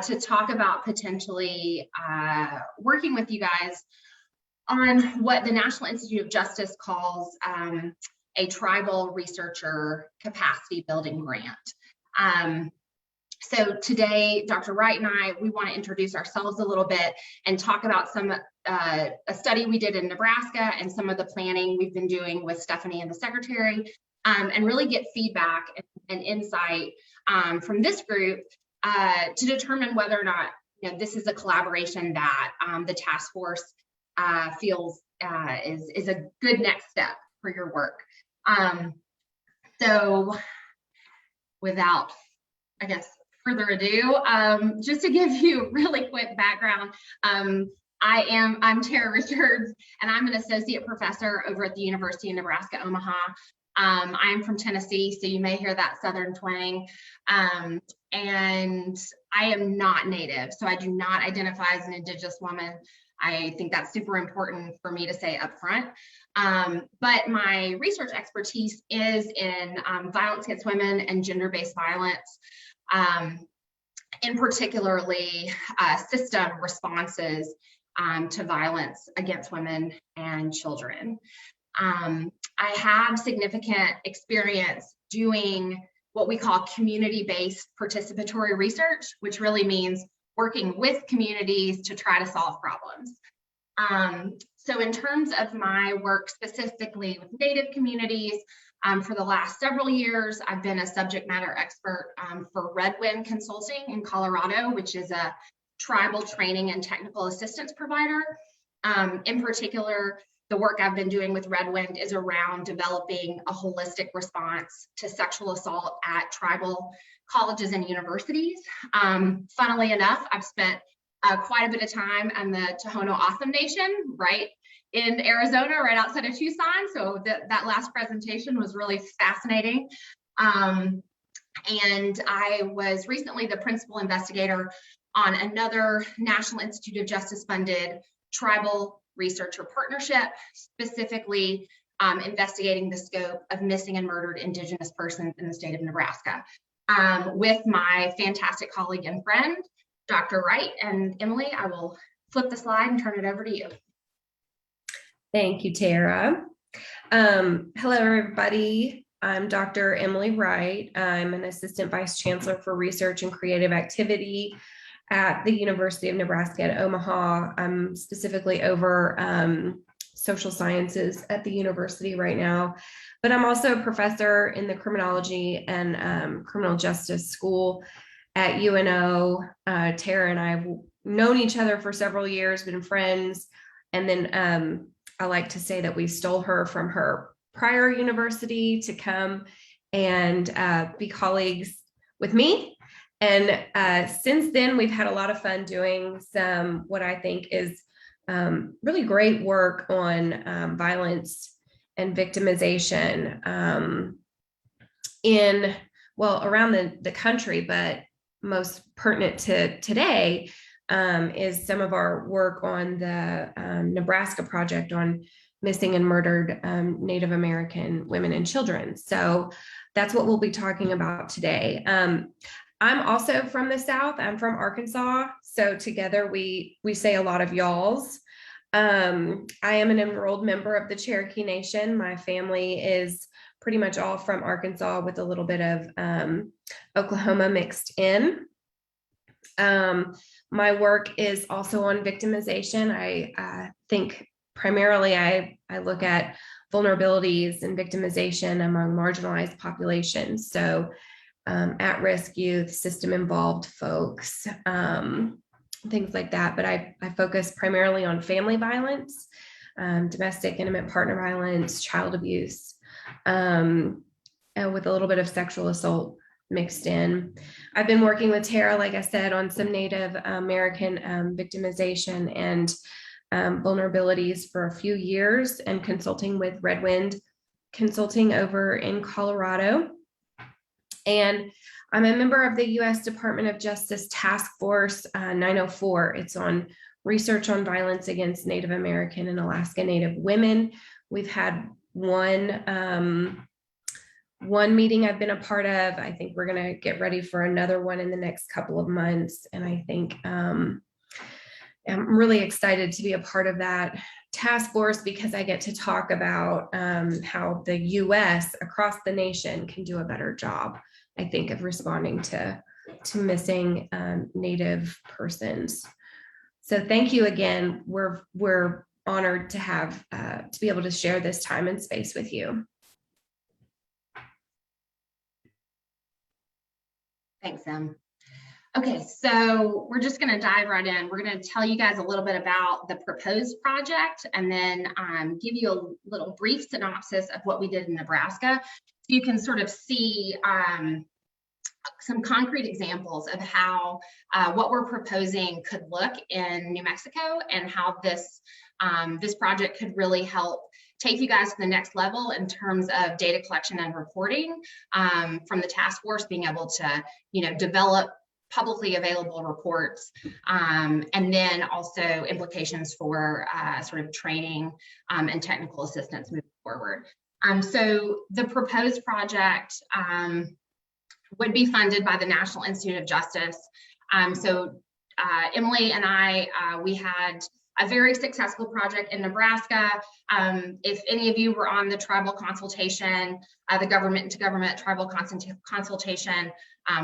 to talk about potentially working with you guys on what the National Institute of Justice calls a tribal researcher capacity building grant. So today, Dr. Wright and we want to introduce ourselves a little bit and talk about a study we did in Nebraska and some of the planning we've been doing with Stephanie and the secretary, and really get feedback and insight from this group to determine whether or not this is a collaboration that the task force feels is a good next step for your work. So without, I guess, further ado, just to give you really quick background, I'm Tara Richards, and I'm an associate professor over at the University of Nebraska, Omaha. I'm from Tennessee, so you may hear that Southern twang. And I am not Native, so I do not identify as an Indigenous woman. I think that's super important for me to say up front. But my research expertise is in violence against women and gender-based violence, in particularly system responses to violence against women and children. I have significant experience doing what we call community-based participatory research, which really means working with communities to try to solve problems. So in terms of my work specifically with Native communities, for the last several years, I've been a subject matter expert for Red Wind Consulting in Colorado, which is a tribal training and technical assistance provider. In particular, the work I've been doing with Red Wind is around developing a holistic response to sexual assault at tribal colleges and universities. Funnily enough, I've spent quite a bit of time in the Tohono O'odham Nation, right in Arizona, right outside of Tucson. So that last presentation was really fascinating. And I was recently the principal investigator on another National Institute of Justice funded tribal researcher partnership, specifically investigating the scope of missing and murdered Indigenous persons in the state of Nebraska, with my fantastic colleague and friend, Dr. Wright. And Emily, I will flip the slide and turn it over to you. Thank you, Tara. Hello, everybody. I'm Dr. Emily Wright. I'm an Assistant Vice Chancellor for Research and Creative Activity at the University of Nebraska at Omaha. I'm specifically over social sciences at the university right now, but I'm also a professor in the criminology and criminal justice school at UNO. Tara and I have known each other for several years, been friends, and then I like to say that we stole her from her prior university to come and be colleagues with me. And since then, we've had a lot of fun doing some, what I think is really great work on violence and victimization around the country, but most pertinent to today is some of our work on the Nebraska project on missing and murdered Native American women and children. So that's what we'll be talking about today. I'm also from the South. I'm from Arkansas. So together we say a lot of y'alls. I am an enrolled member of the Cherokee Nation. My family is pretty much all from Arkansas with a little bit of Oklahoma mixed in. My work is also on victimization. I think primarily I look at vulnerabilities and victimization among marginalized populations. So at-risk youth, system-involved folks, things like that. But I focus primarily on family violence, domestic intimate partner violence, child abuse, with a little bit of sexual assault mixed in. I've been working with Tara, like I said, on some Native American victimization and vulnerabilities for a few years, and consulting with Red Wind Consulting over in Colorado. And I'm a member of the U.S. Department of Justice Task Force 904. It's on research on violence against Native American and Alaska Native women. We've had one meeting I've been a part of. I think we're going to get ready for another one in the next couple of months. And I think I'm really excited to be a part of that task force because I get to talk about how the U.S. across the nation can do a better job, I think, of responding to missing Native persons. So thank you again. We're honored to have to be able to share this time and space with you. Thanks, Em. Okay, so we're just going to dive right in. We're going to tell you guys a little bit about the proposed project and then give you a little brief synopsis of what we did in Nebraska. So you can sort of see some concrete examples of how what we're proposing could look in New Mexico and how this, this project could really help take you guys to the next level in terms of data collection and reporting from the task force, being able to, develop publicly available reports, and then also implications for sort of training and technical assistance moving forward. So the proposed project would be funded by the National Institute of Justice. So Emily and I, we had a very successful project in Nebraska. If any of you were on the tribal consultation, the government to government tribal consultation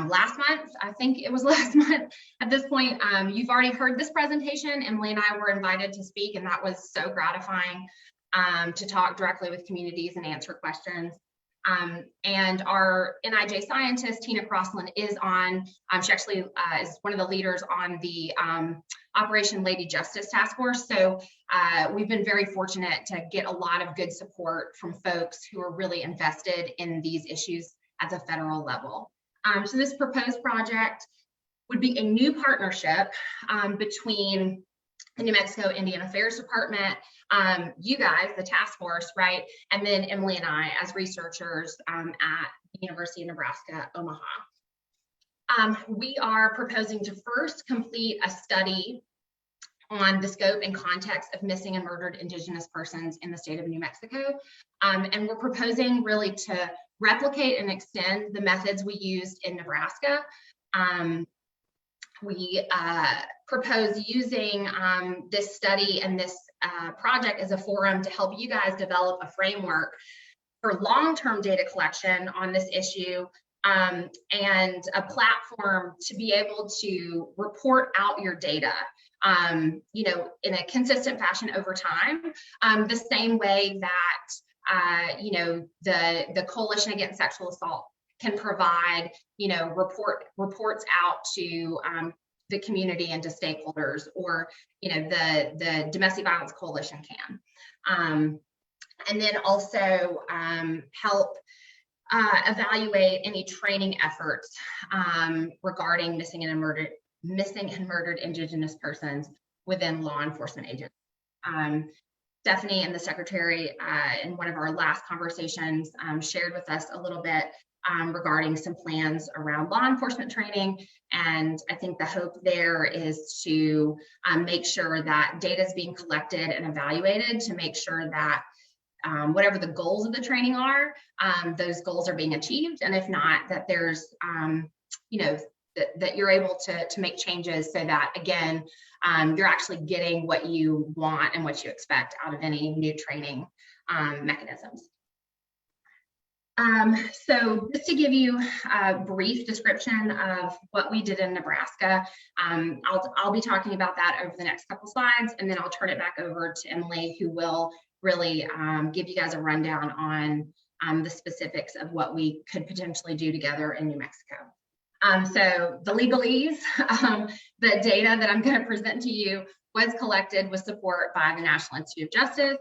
last month, I think it was last month at this point, you've already heard this presentation. Emily and I were invited to speak, and that was so gratifying to talk directly with communities and answer questions. And our NIJ scientist, Tina Crossland, is on, she actually is one of the leaders on the Operation Lady Justice Task Force. So we've been very fortunate to get a lot of good support from folks who are really invested in these issues at the federal level. So this proposed project would be a new partnership between the New Mexico Indian Affairs Department, you guys, the task force, right? And then Emily and I as researchers at the University of Nebraska, Omaha. We are proposing to first complete a study on the scope and context of missing and murdered Indigenous persons in the state of New Mexico. And we're proposing really to replicate and extend the methods we used in Nebraska. We propose using this study and this project as a forum to help you guys develop a framework for long-term data collection on this issue, and a platform to be able to report out your data, in a consistent fashion over time, the same way that, the Coalition Against Sexual Assault can provide, reports out to the community and to stakeholders, or, the Domestic Violence Coalition can. And then also help evaluate any training efforts regarding missing and murdered Indigenous persons within law enforcement agencies. Stephanie and the secretary in one of our last conversations shared with us a little bit regarding some plans around law enforcement training. And I think the hope there is to make sure that data is being collected and evaluated to make sure that whatever the goals of the training are, those goals are being achieved. And if not, that there's, that you're able to make changes so that, again, you're actually getting what you want and what you expect out of any new training mechanisms. So just to give you a brief description of what we did in Nebraska, I'll be talking about that over the next couple slides, and then I'll turn it back over to Emily, who will really give you guys a rundown on the specifics of what we could potentially do together in New Mexico. So the legalese, the data that I'm going to present to you was collected with support by the National Institute of Justice.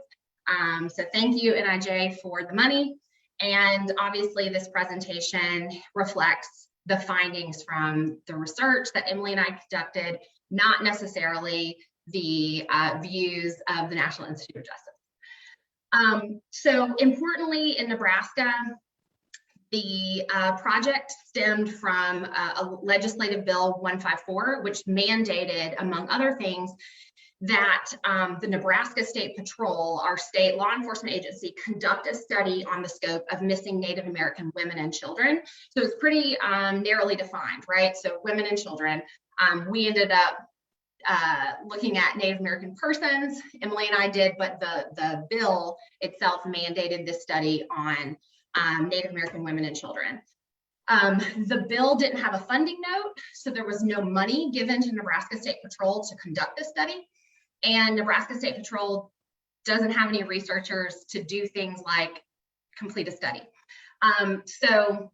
So thank you, NIJ, for the money. And obviously this presentation reflects the findings from the research that Emily and I conducted, not necessarily the views of the National Institute of Justice. So importantly, in Nebraska, the project stemmed from a legislative bill 154, which mandated, among other things, that the Nebraska State Patrol, our state law enforcement agency, conduct a study on the scope of missing Native American women and children. So it's pretty narrowly defined, right? So women and children. We ended up looking at Native American persons, Emily and I did, but the bill itself mandated this study on Native American women and children. The bill didn't have a funding note, so there was no money given to Nebraska State Patrol to conduct this study. And Nebraska State Patrol doesn't have any researchers to do things like complete a study. So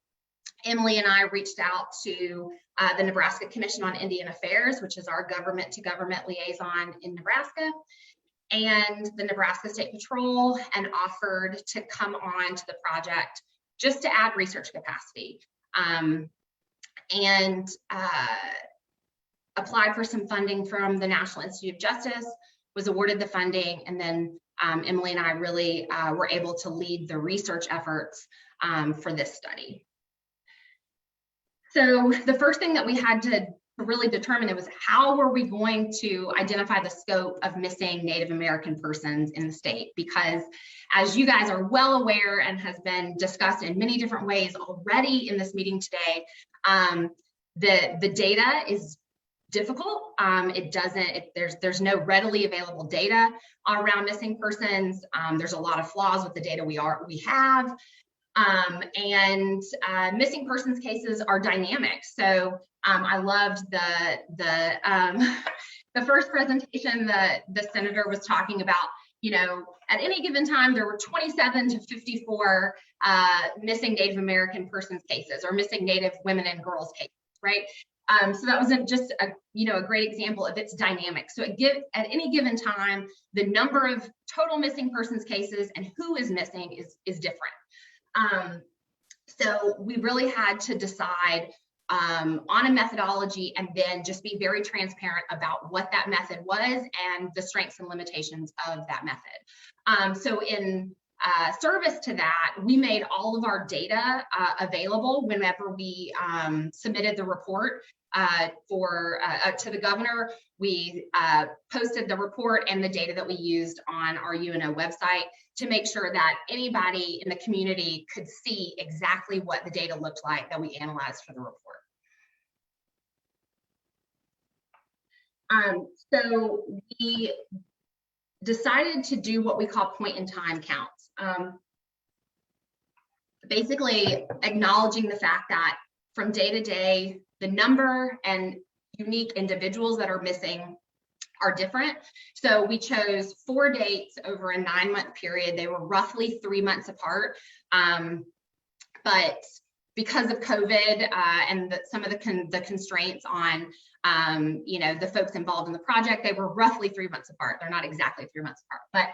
Emily and I reached out to the Nebraska Commission on Indian Affairs, which is our government to government liaison in Nebraska, and the Nebraska State Patrol, and offered to come on to the project just to add research capacity, and applied for some funding from the National Institute of Justice, was awarded the funding, and then Emily and I really were able to lead the research efforts for this study. So the first thing that we had to really determine was how were we going to identify the scope of missing Native American persons in the state? Because as you guys are well aware and has been discussed in many different ways already in this meeting today, the data is difficult. There's no readily available data around missing persons. There's a lot of flaws with the data we have. And missing persons cases are dynamic. So I loved the first presentation that the senator was talking about. You know, at any given time, there were 27 to 54 missing Native American persons cases, or missing Native women and girls cases, right? So that wasn't just a great example of its dynamic. So at any given time, the number of total missing persons cases and who is missing is different. So we really had to decide on a methodology, and then just be very transparent about what that method was and the strengths and limitations of that method. So in service to that, we made all of our data available whenever we submitted the report to the governor. We posted the report and the data that we used on our UNO website to make sure that anybody in the community could see exactly what the data looked like that we analyzed for the report. So we decided to do what we call point in time counts. Basically acknowledging the fact that from day to day, the number and unique individuals that are missing are different. So we chose 4 dates over a 9-month period. They were roughly 3 months apart. But because of COVID and some of the constraints on the folks involved in the project, they were roughly 3 months apart. They're not exactly 3 months apart, but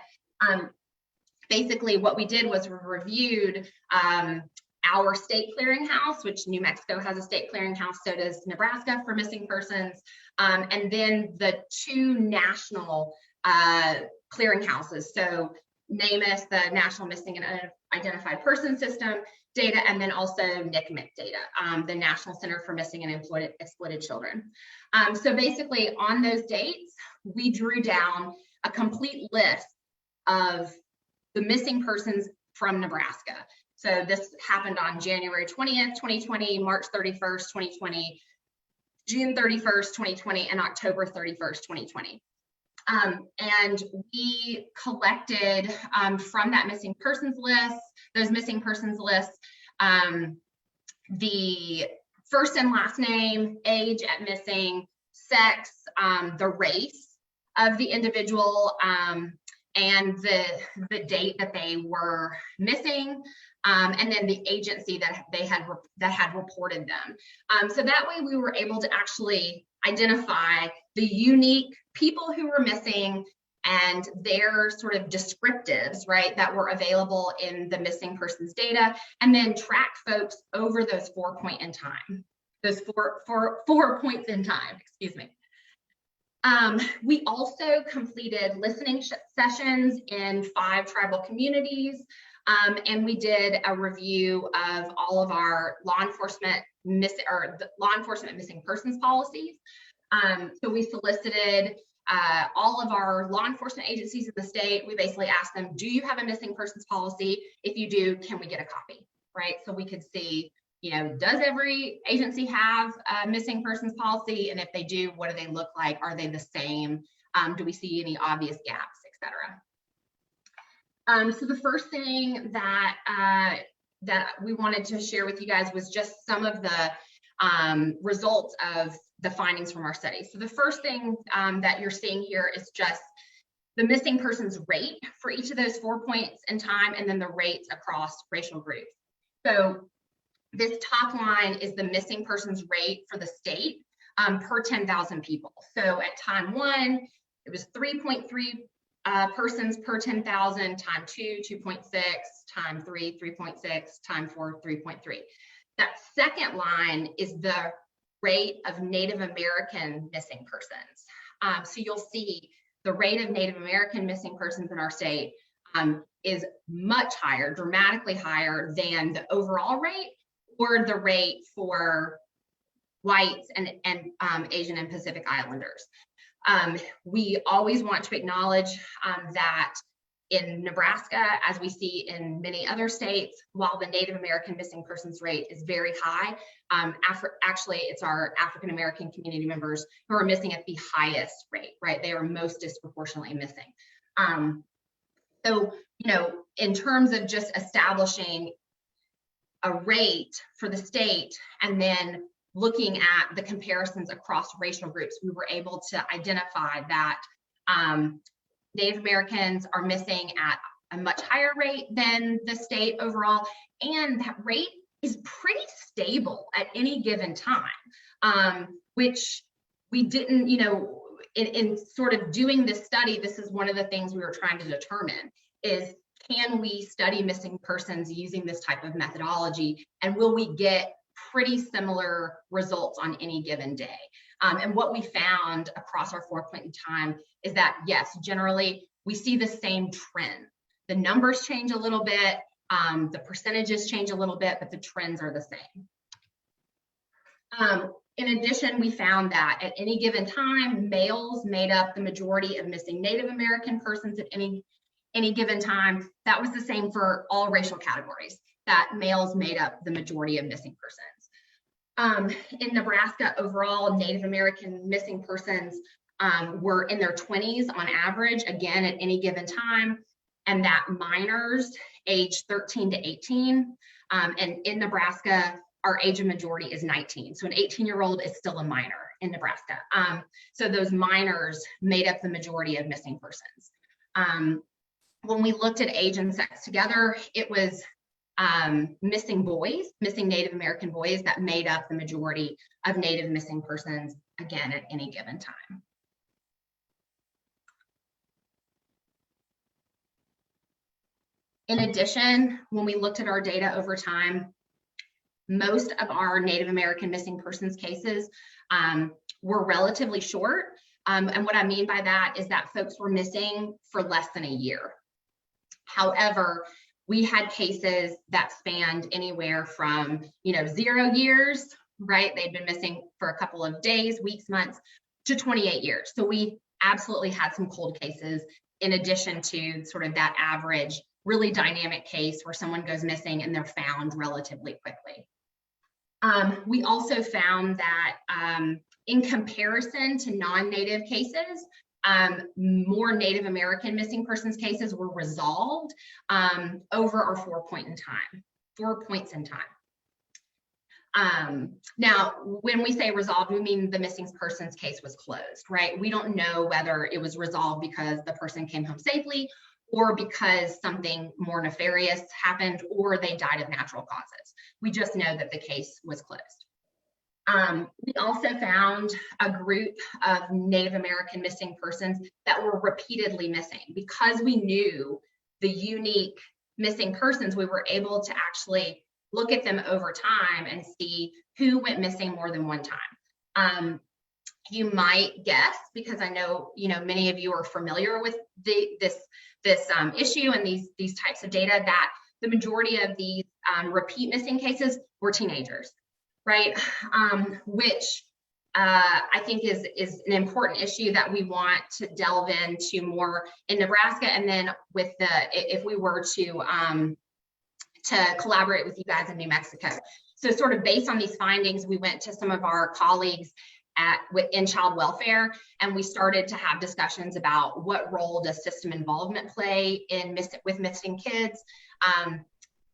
basically what we did was we reviewed our state clearinghouse, which New Mexico has a state clearinghouse, so does Nebraska for missing persons, and then the 2 national clearinghouses. So NamUs, the National Missing and Unidentified Person System data, and then also NCMEC data, the National Center for Missing and Exploited Children. So basically on those dates, we drew down a complete list of the missing persons from Nebraska. So this happened on January 20th, 2020, March 31st, 2020, June 31st, 2020, and October 31st, 2020. And we collected from that missing persons list, those missing persons lists, the first and last name, age at missing, sex, the race of the individual, and the date that they were missing, and then the agency that had reported them. So that way we were able to actually identify the unique people who were missing and their sort of descriptives, right, that were available in the missing persons data, and then track folks over those 4 points in time, those four points in time, excuse me. We also completed listening sessions in 5 tribal communities, and we did a review of all of our law enforcement missing persons policies. So we solicited all of our law enforcement agencies in the state. We basically asked them, do you have a missing persons policy? If you do, can we get a copy, right? So we could see, does every agency have a missing persons policy? And if they do, what do they look like? Are they the same? Do we see any obvious gaps, et cetera? So the first thing that we wanted to share with you guys was just some of the results of the findings from our study. So the first thing that you're seeing here is just the missing persons rate for each of those 4 points in time, and then the rates across racial groups. So This top line is the missing persons rate for the state per 10,000 people. So at time 1, it was 3.3 persons per 10,000, time 2, 2.6, time 3, 3.6, time 4, 3.3. That second line is the rate of Native American missing persons. So you'll see the rate of Native American missing persons in our state is much higher, dramatically higher than the overall rate or the rate for whites and Asian and Pacific Islanders. We always want to acknowledge that in Nebraska, as we see in many other states, while the Native American missing persons rate is very high, actually it's our African American community members who are missing at the highest rate, right? They are most disproportionately missing. So, in terms of just establishing a rate for the state and then looking at the comparisons across racial groups, we were able to identify that Native Americans are missing at a much higher rate than the state overall, and that rate is pretty stable at any given time, which we didn't, in sort of doing this study, this is one of the things we were trying to determine is, can we study missing persons using this type of methodology, and will we get pretty similar results on any given day? And what we found across our 4-point in time is that, yes, generally we see the same trend. The numbers change a little bit, the percentages change a little bit, but the trends are the same. In addition, we found that at any given time, males made up the majority of missing Native American persons at any given time. That was the same for all racial categories, that males made up the majority of missing persons. In Nebraska, overall, Native American missing persons were in their 20s on average, again, at any given time, and that minors age 13 to 18. And in Nebraska, our age of majority is 19. So an 18-year-old is still a minor in Nebraska. So those minors made up the majority of missing persons. When we looked at age and sex together, it was missing Native American boys that made up the majority of Native missing persons, again, at any given time. In addition, when we looked at our data over time, most of our Native American missing persons cases were relatively short. And what I mean by that is that folks were missing for less than a year. However, we had cases that spanned anywhere from 0 years, right? They'd been missing for a couple of days, weeks, months, to 28 years. So we absolutely had some cold cases in addition to sort of that average, really dynamic case where someone goes missing and they're found relatively quickly. We also found that in comparison to non-Native cases, more Native American missing persons cases were resolved over our 4 points in time. Now, when we say resolved, we mean the missing persons case was closed, right? We don't know whether it was resolved because the person came home safely or because something more nefarious happened or they died of natural causes. We just know that the case was closed. We also found a group of Native American missing persons that were repeatedly missing. Because we knew the unique missing persons, we were able to actually look at them over time and see who went missing more than one time. You might guess, because I know many of you are familiar with this issue and these types of data, that the majority of these repeat missing cases were teenagers, right? Which I think is an important issue that we want to delve into more in Nebraska, and then with if we were to collaborate with you guys in New Mexico. So sort of based on these findings, we went to some of our colleagues in child welfare, and we started to have discussions about what role does system involvement play with missing kids.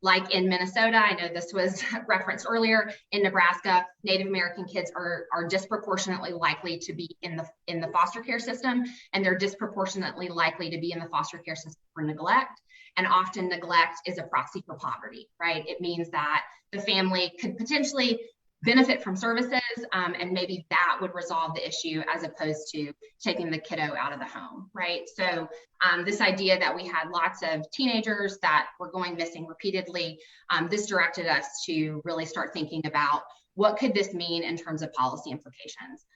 Like in Minnesota, I know this was referenced earlier, in Nebraska, Native American kids are disproportionately likely to be in the foster care system, and they're disproportionately likely to be in the foster care system for neglect. And often neglect is a proxy for poverty, right? It means that the family could potentially benefit from services, and maybe that would resolve the issue as opposed to taking the kiddo out of the home, right? So this idea that we had lots of teenagers that were going missing repeatedly, this directed us to really start thinking about what could this mean in terms of policy implications.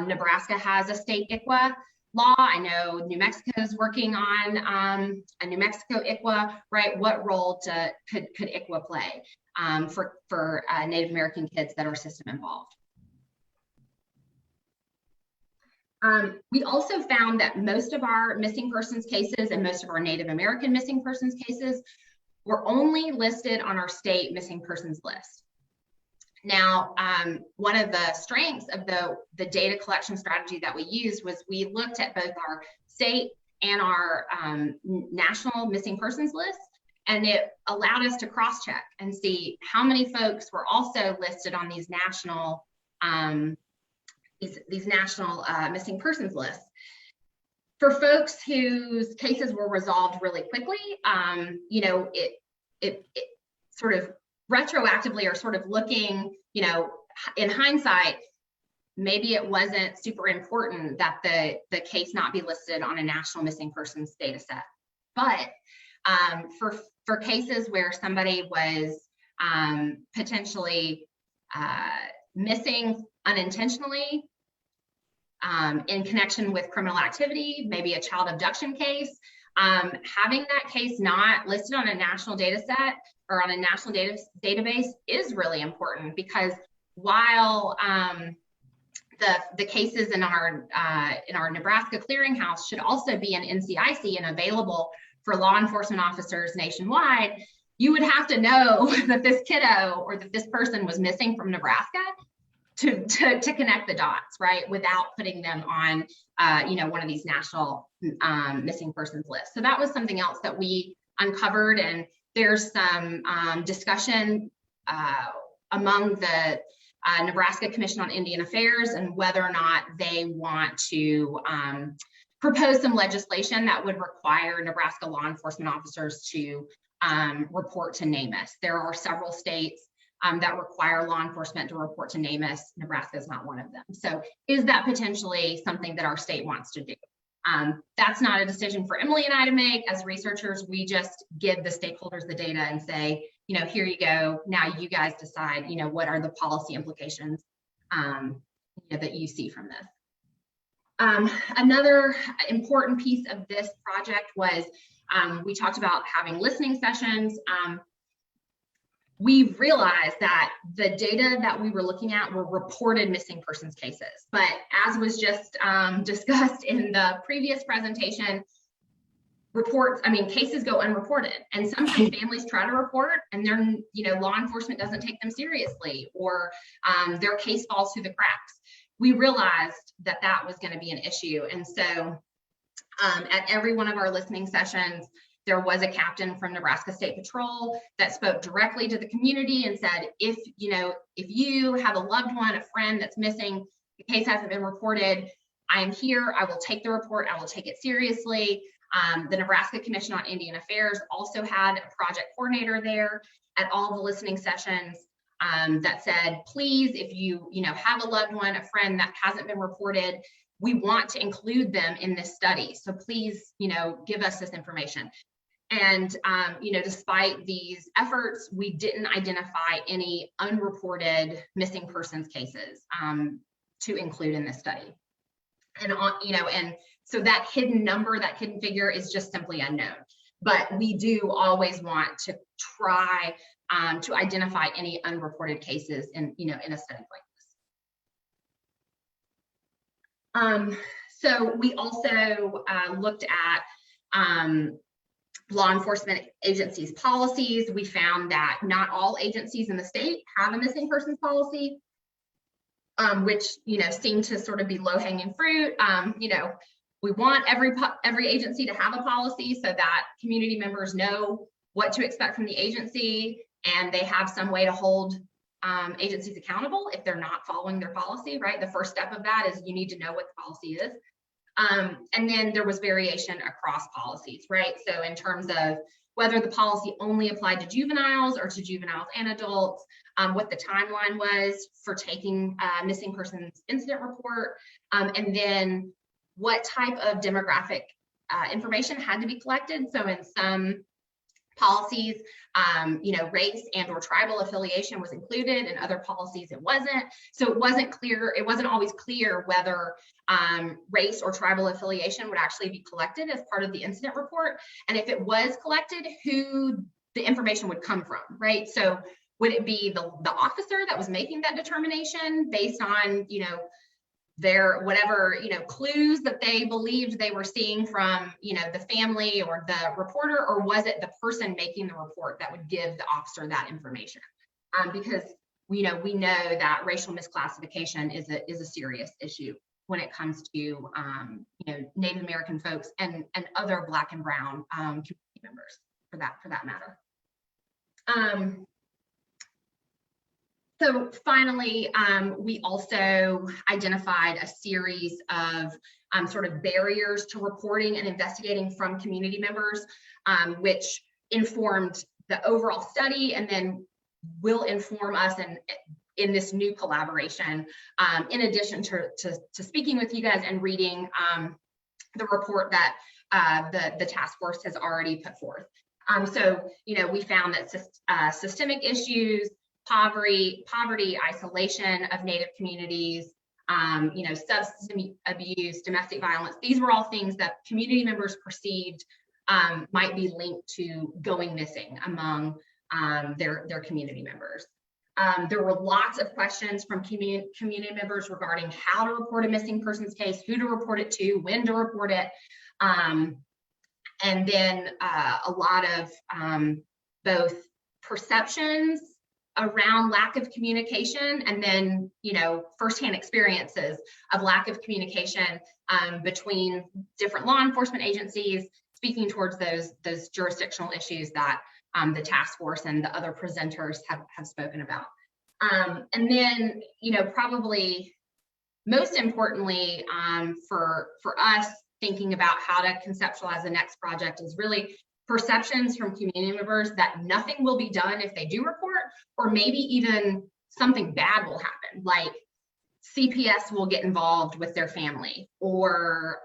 Nebraska has a state ICWA law. I know New Mexico is working on a New Mexico ICWA, right? What role could ICWA play for Native American kids that are system involved? We also found that most of our missing persons cases and most of our Native American missing persons cases were only listed on our state missing persons list. Now, one of the strengths of the data collection strategy that we used was we looked at both our state and our national missing persons list, and it allowed us to cross-check and see how many folks were also listed on these national missing persons lists. For folks whose cases were resolved really quickly, you know, it sort of retroactively or sort of looking, you know, in hindsight, maybe it wasn't super important that the case not be listed on a national missing persons data set. But for cases where somebody was potentially missing unintentionally in connection with criminal activity, maybe a child abduction case, having that case not listed on a national data set or on a national database is really important, because while the cases in our Nebraska clearinghouse should also be in NCIC and available for law enforcement officers nationwide, you would have to know that this kiddo or that this person was missing from Nebraska to connect the dots, right? Without putting them on, you know, one of these national missing persons lists. So that was something else that we uncovered, and there's some discussion among the Nebraska Commission on Indian Affairs and whether or not they want to propose some legislation that would require Nebraska law enforcement officers to report to NamUs. There are several states that require law enforcement to report to NamUs. Nebraska is not one of them. So is that potentially something that our state wants to do? That's not a decision for Emily and I to make. As researchers, we just give the stakeholders the data and say, you know, here you go. Now you guys decide, you know, what are the policy implications you know, that you see from this. Another important piece of this project was we talked about having listening sessions. We realized that the data that we were looking at were reported missing persons cases. But as was just discussed in the previous presentation, cases go unreported. And sometimes families try to report and law enforcement doesn't take them seriously, or their case falls through the cracks. We realized that that was going to be an issue. And so at every one of our listening sessions, there was a captain from Nebraska State Patrol that spoke directly to the community and said, if you have a loved one, a friend that's missing, the case hasn't been reported, I am here, I will take the report, I will take it seriously. The Nebraska Commission on Indian Affairs also had a project coordinator there at all the listening sessions that said, please, if you have a loved one, a friend that hasn't been reported, we want to include them in this study. So please, give us this information. And, despite these efforts, we didn't identify any unreported missing persons cases to include in this study. And, and so that hidden number, that hidden figure is just simply unknown. But we do always want to try to identify any unreported cases in a study like this. So we also looked at law enforcement agencies' policies. We found that not all agencies in the state have a missing persons policy, which seemed to sort of be low-hanging fruit. We want every agency to have a policy so that community members know what to expect from the agency, and they have some way to hold agencies accountable if they're not following their policy, right? The first step of that is you need to know what the policy is. And then there was variation across policies, right? So in terms of whether the policy only applied to juveniles or to juveniles and adults, what the timeline was for taking missing persons incident report, and then what type of demographic information had to be collected. So in some policies, race and or tribal affiliation was included, in other policies it wasn't. So it wasn't clear, it wasn't always clear whether race or tribal affiliation would actually be collected as part of the incident report. And if it was collected, who the information would come from, right? So would it be the officer that was making that determination based on, their whatever, clues that they believed they were seeing from, the family or the reporter, or was it the person making the report that would give the officer that information? Because we know that racial misclassification is a serious issue when it comes to, Native American folks and other Black and Brown community members for that matter. So finally, we also identified a series of sort of barriers to reporting and investigating from community members, which informed the overall study and then will inform us in this new collaboration, in addition to speaking with you guys and reading the report that the task force has already put forth. So, we found that systemic issues, poverty, isolation of Native communities, substance abuse, domestic violence, these were all things that community members perceived might be linked to going missing among their community members. There were lots of questions from community members regarding how to report a missing persons case, who to report it to, when to report it, and then a lot of both perceptions around lack of communication, and then firsthand experiences of lack of communication between different law enforcement agencies, speaking towards those jurisdictional issues that the task force and the other presenters have spoken about. And then probably most importantly for us thinking about how to conceptualize the next project is really perceptions from community members that nothing will be done if they do report, or maybe even something bad will happen, like CPS will get involved with their family, or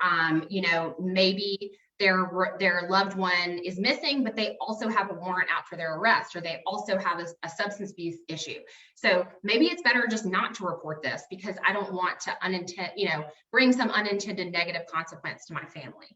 maybe their loved one is missing, but they also have a warrant out for their arrest, or they also have a substance abuse issue. So maybe it's better just not to report this because I don't want to bring some unintended negative consequence to my family.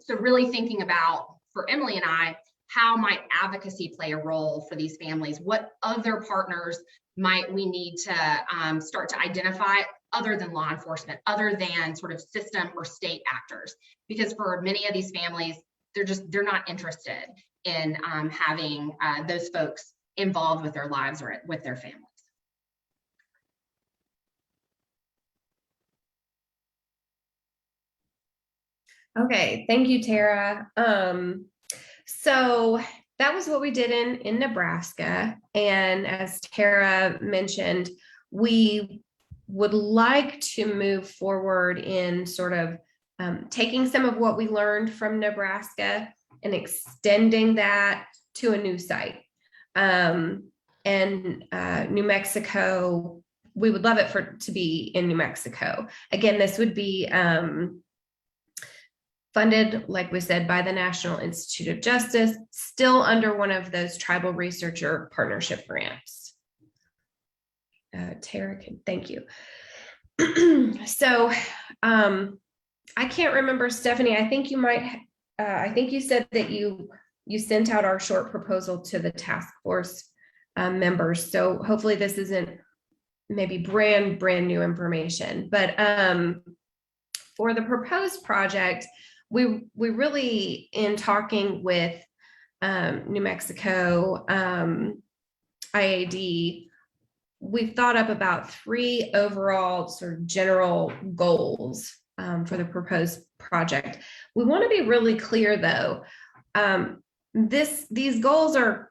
So really thinking about, for Emily and I, how might advocacy play a role for these families? What other partners might we need to start to identify other than law enforcement, other than sort of system or state actors? Because for many of these families, they're not interested in having those folks involved with their lives or with their families. Okay, thank you, Tara. So that was what we did in Nebraska. And as Tara mentioned, we would like to move forward in sort of taking some of what we learned from Nebraska and extending that to a new site. And New Mexico, we would love it to be in New Mexico. Again, this would be funded, like we said, by the National Institute of Justice, still under one of those tribal researcher partnership grants. Tara, thank you. So I can't remember, Stephanie, I think you might, I think you said that you sent out our short proposal to the task force members. So hopefully this isn't maybe brand new information, but for the proposed project, we really, in talking with New Mexico, IAD, we've thought up about 3 overall sort of general goals for the proposed project. We want to be really clear though, these goals are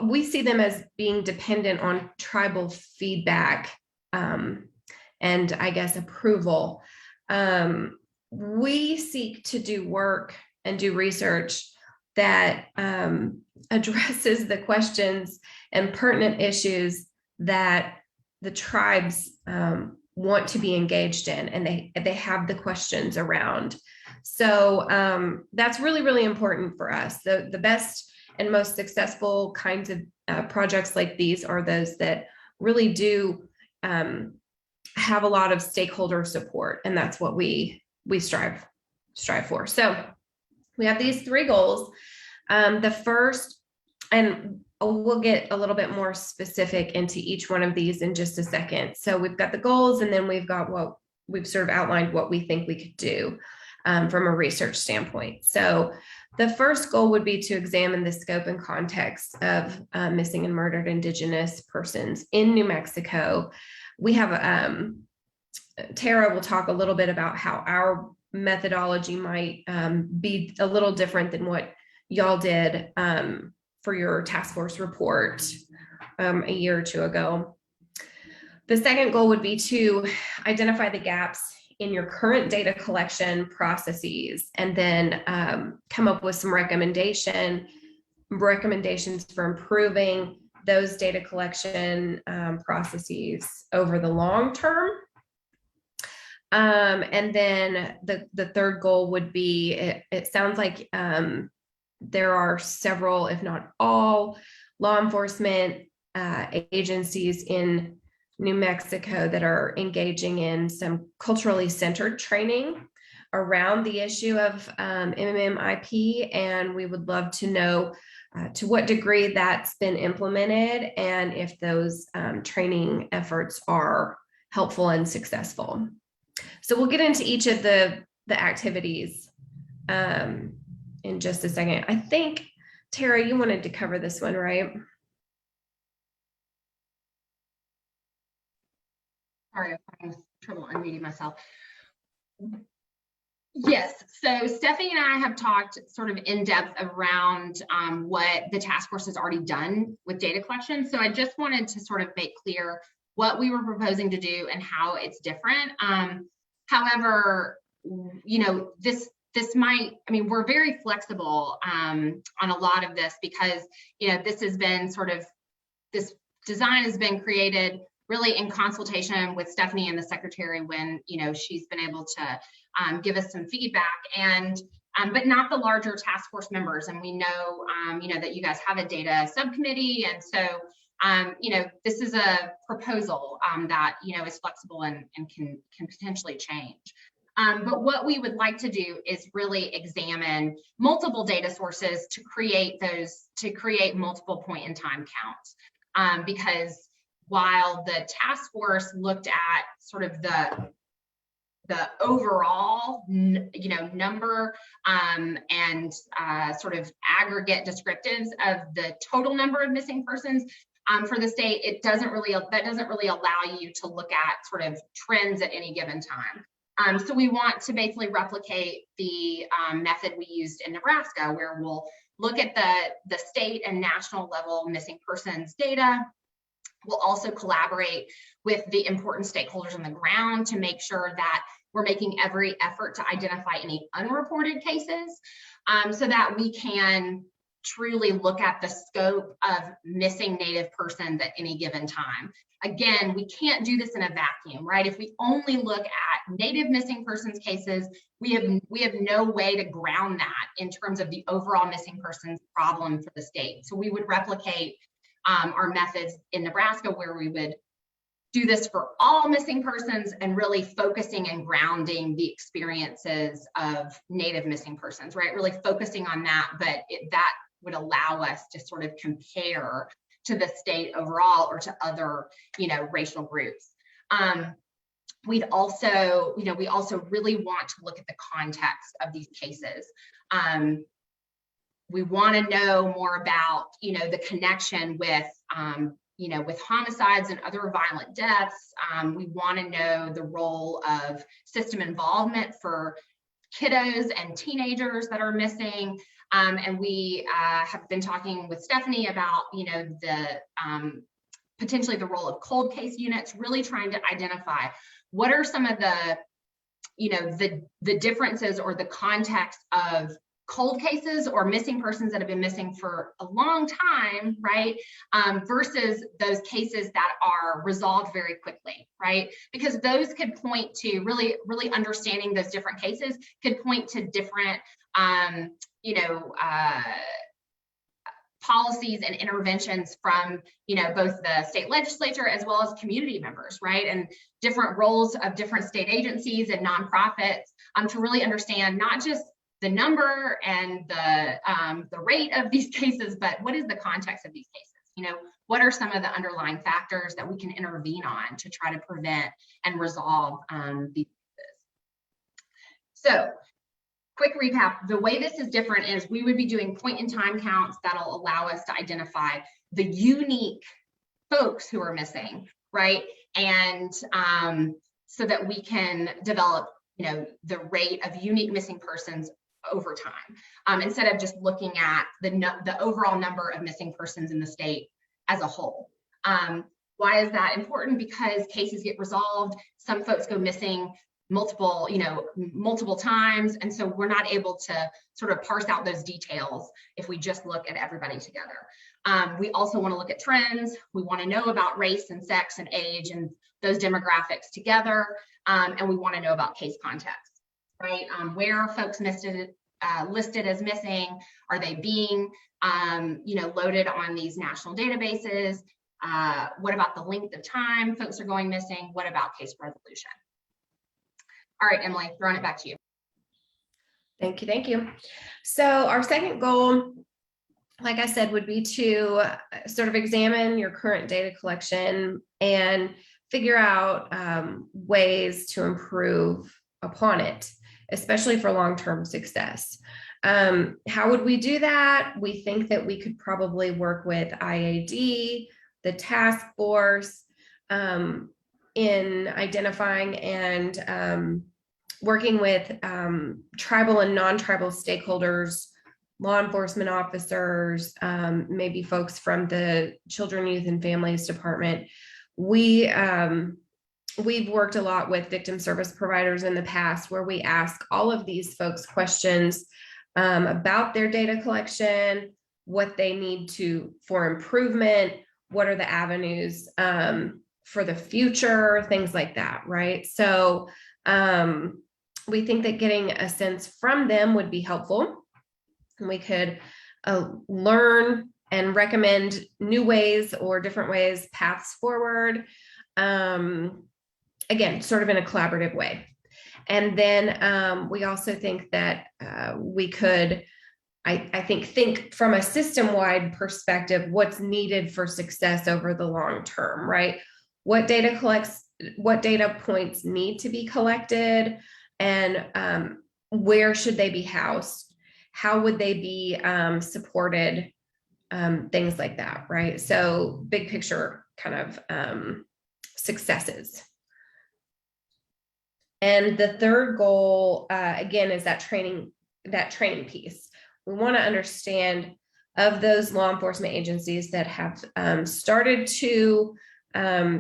we see them as being dependent on tribal feedback and I guess approval. We seek to do work and do research that addresses the questions and pertinent issues that the tribes want to be engaged in, and they have the questions around. So that's really, really important for us. The best and most successful kinds of projects like these are those that really do have a lot of stakeholder support, and that's what we strive for. So we have these 3 goals. The first, and we'll get a little bit more specific into each one of these in just a second. So we've got the goals, and then we've got what we've sort of outlined what we think we could do from a research standpoint. So the first goal would be to examine the scope and context of missing and murdered Indigenous persons in New Mexico. We have, Tara will talk a little bit about how our methodology might be a little different than what y'all did for your task force report a year or 2 ago. The second goal would be to identify the gaps in your current data collection processes, and then come up with some recommendations for improving those data collection processes over the long term. And then the third goal would be, it sounds like there are several, if not all, law enforcement agencies in New Mexico that are engaging in some culturally centered training around the issue of MMIP, and we would love to know to what degree that's been implemented and if those training efforts are helpful and successful. So we'll get into each of the activities in just a second. I think, Tara, you wanted to cover this one, right? Sorry, I'm having trouble unmuting myself. Yes, so Stephanie and I have talked sort of in depth around what the task force has already done with data collection. So I just wanted to sort of make clear what we were proposing to do and how it's different. However, you know, this might, I mean, we're very flexible on a lot of this because, you know, this has been sort of, this design has been created really in consultation with Stephanie and the secretary when, you know, she's been able to give us some feedback, and but not the larger task force members. And we know, you know, that you guys have a data subcommittee, and so, you know, this is a proposal that, you know, is flexible and can potentially change. But what we would like to do is really examine multiple data sources to create multiple point in time counts, because while the task force looked at sort of the overall, you know, number and sort of aggregate descriptives of the total number of missing persons for the state, that doesn't really allow you to look at sort of trends at any given time. So we want to basically replicate the method we used in Nebraska, where we'll look at the state and national level missing persons data. We'll also collaborate with the important stakeholders on the ground to make sure that we're making every effort to identify any unreported cases, so that we can truly look at the scope of missing Native persons at any given time. Again, we can't do this in a vacuum, right? If we only look at Native missing persons cases, we have no way to ground that in terms of the overall missing persons problem for the state. So we would replicate our methods in Nebraska, where we would do this for all missing persons and really focusing and grounding the experiences of Native missing persons, right? Really focusing on that, but that would allow us to sort of compare to the state overall or to other, you know, racial groups. We'd also, you know, we also really want to look at the context of these cases. We want to know more about, you know, the connection with, you know, with homicides and other violent deaths. We want to know the role of system involvement for kiddos and teenagers that are missing. And we have been talking with Stephanie about, the potentially the role of cold case units, really trying to identify what are some of the, the differences or the context of cold cases or missing persons that have been missing for a long time, right? Versus those cases that are resolved very quickly, right? Because those could point to really understanding those different cases could point to different, policies and interventions from, both the state legislature as well as community members, right? And different roles of different state agencies and nonprofits to really understand not just the number and the rate of these cases, but what is the context of these cases? What are some of the underlying factors that we can intervene on to try to prevent and resolve these cases? So, quick recap, the way this is different is we would be doing point in time counts that'll allow us to identify the unique folks who are missing, right? And so that we can develop, the rate of unique missing persons over time, instead of just looking at the overall number of missing persons in the state as a whole. Why is that important? Because cases get resolved, some folks go missing multiple times, and so we're not able to sort of parse out those details if we just look at everybody together. We also want to look at trends. We want to know about race and sex and age and those demographics together, and we want to know about case context, right? Where are folks listed as missing? Are they being, loaded on these national databases? What about the length of time folks are going missing? What about case resolution? All right, Emily, throwing it back to you. Thank you. So our second goal, like I said, would be to sort of examine your current data collection and figure out ways to improve upon it, especially for long-term success. How would we do that? We think that we could probably work with IAD, the task force, in identifying and working with tribal and non-tribal stakeholders, law enforcement officers, maybe folks from the Children, Youth, and Families Department. We've worked a lot with victim service providers in the past where we ask all of these folks questions about their data collection, what they need for improvement, what are the avenues for the future, things like that, right? So we think that getting a sense from them would be helpful. We could learn and recommend new ways or different ways, paths forward, again, sort of in a collaborative way. And then we also think that we could, I think from a system-wide perspective, what's needed for success over the long term, right? What data points need to be collected, and where should they be housed? How would they be supported? Things like that, right? So big picture kind of successes. And the third goal, again, is that training piece. We want to understand of those law enforcement agencies that have started to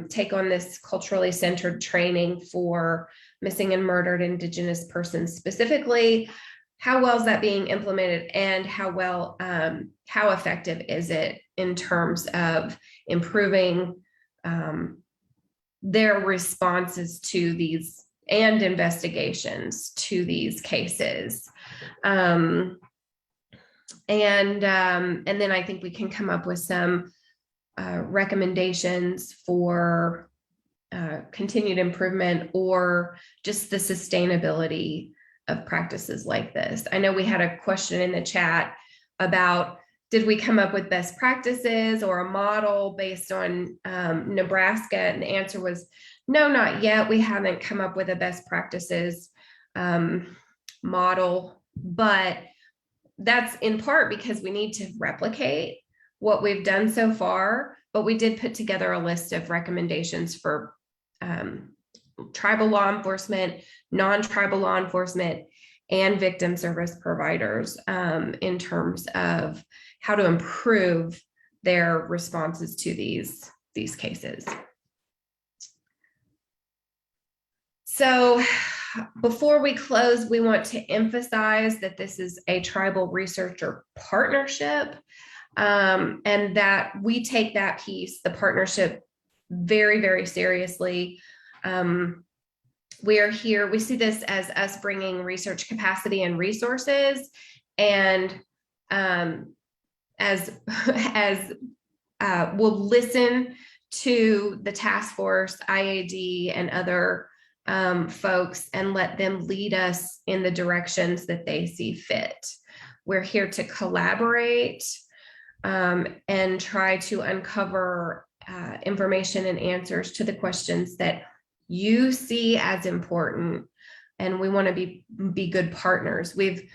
take on this culturally centered training for missing and murdered Indigenous persons specifically, how well is that being implemented, and how effective is it in terms of improving their responses to these and investigations to these cases. And then I think we can come up with some recommendations for continued improvement or just the sustainability of practices like this. I know we had a question in the chat about, did we come up with best practices or a model based on Nebraska? And the answer was no, not yet. We haven't come up with a best practices model, but that's in part because we need to replicate what we've done so far, but we did put together a list of recommendations for tribal law enforcement, non-tribal law enforcement, and victim service providers in terms of how to improve their responses to these cases. So before we close, we want to emphasize that this is a tribal researcher partnership, and that we take that piece, the partnership, very, very seriously. We are here, we see this as us bringing research capacity and resources, and as we'll listen to the task force, IAD, and other folks, and let them lead us in the directions that they see fit. We're here to collaborate and try to uncover information and answers to the questions that you see as important, and we want to be good partners. We've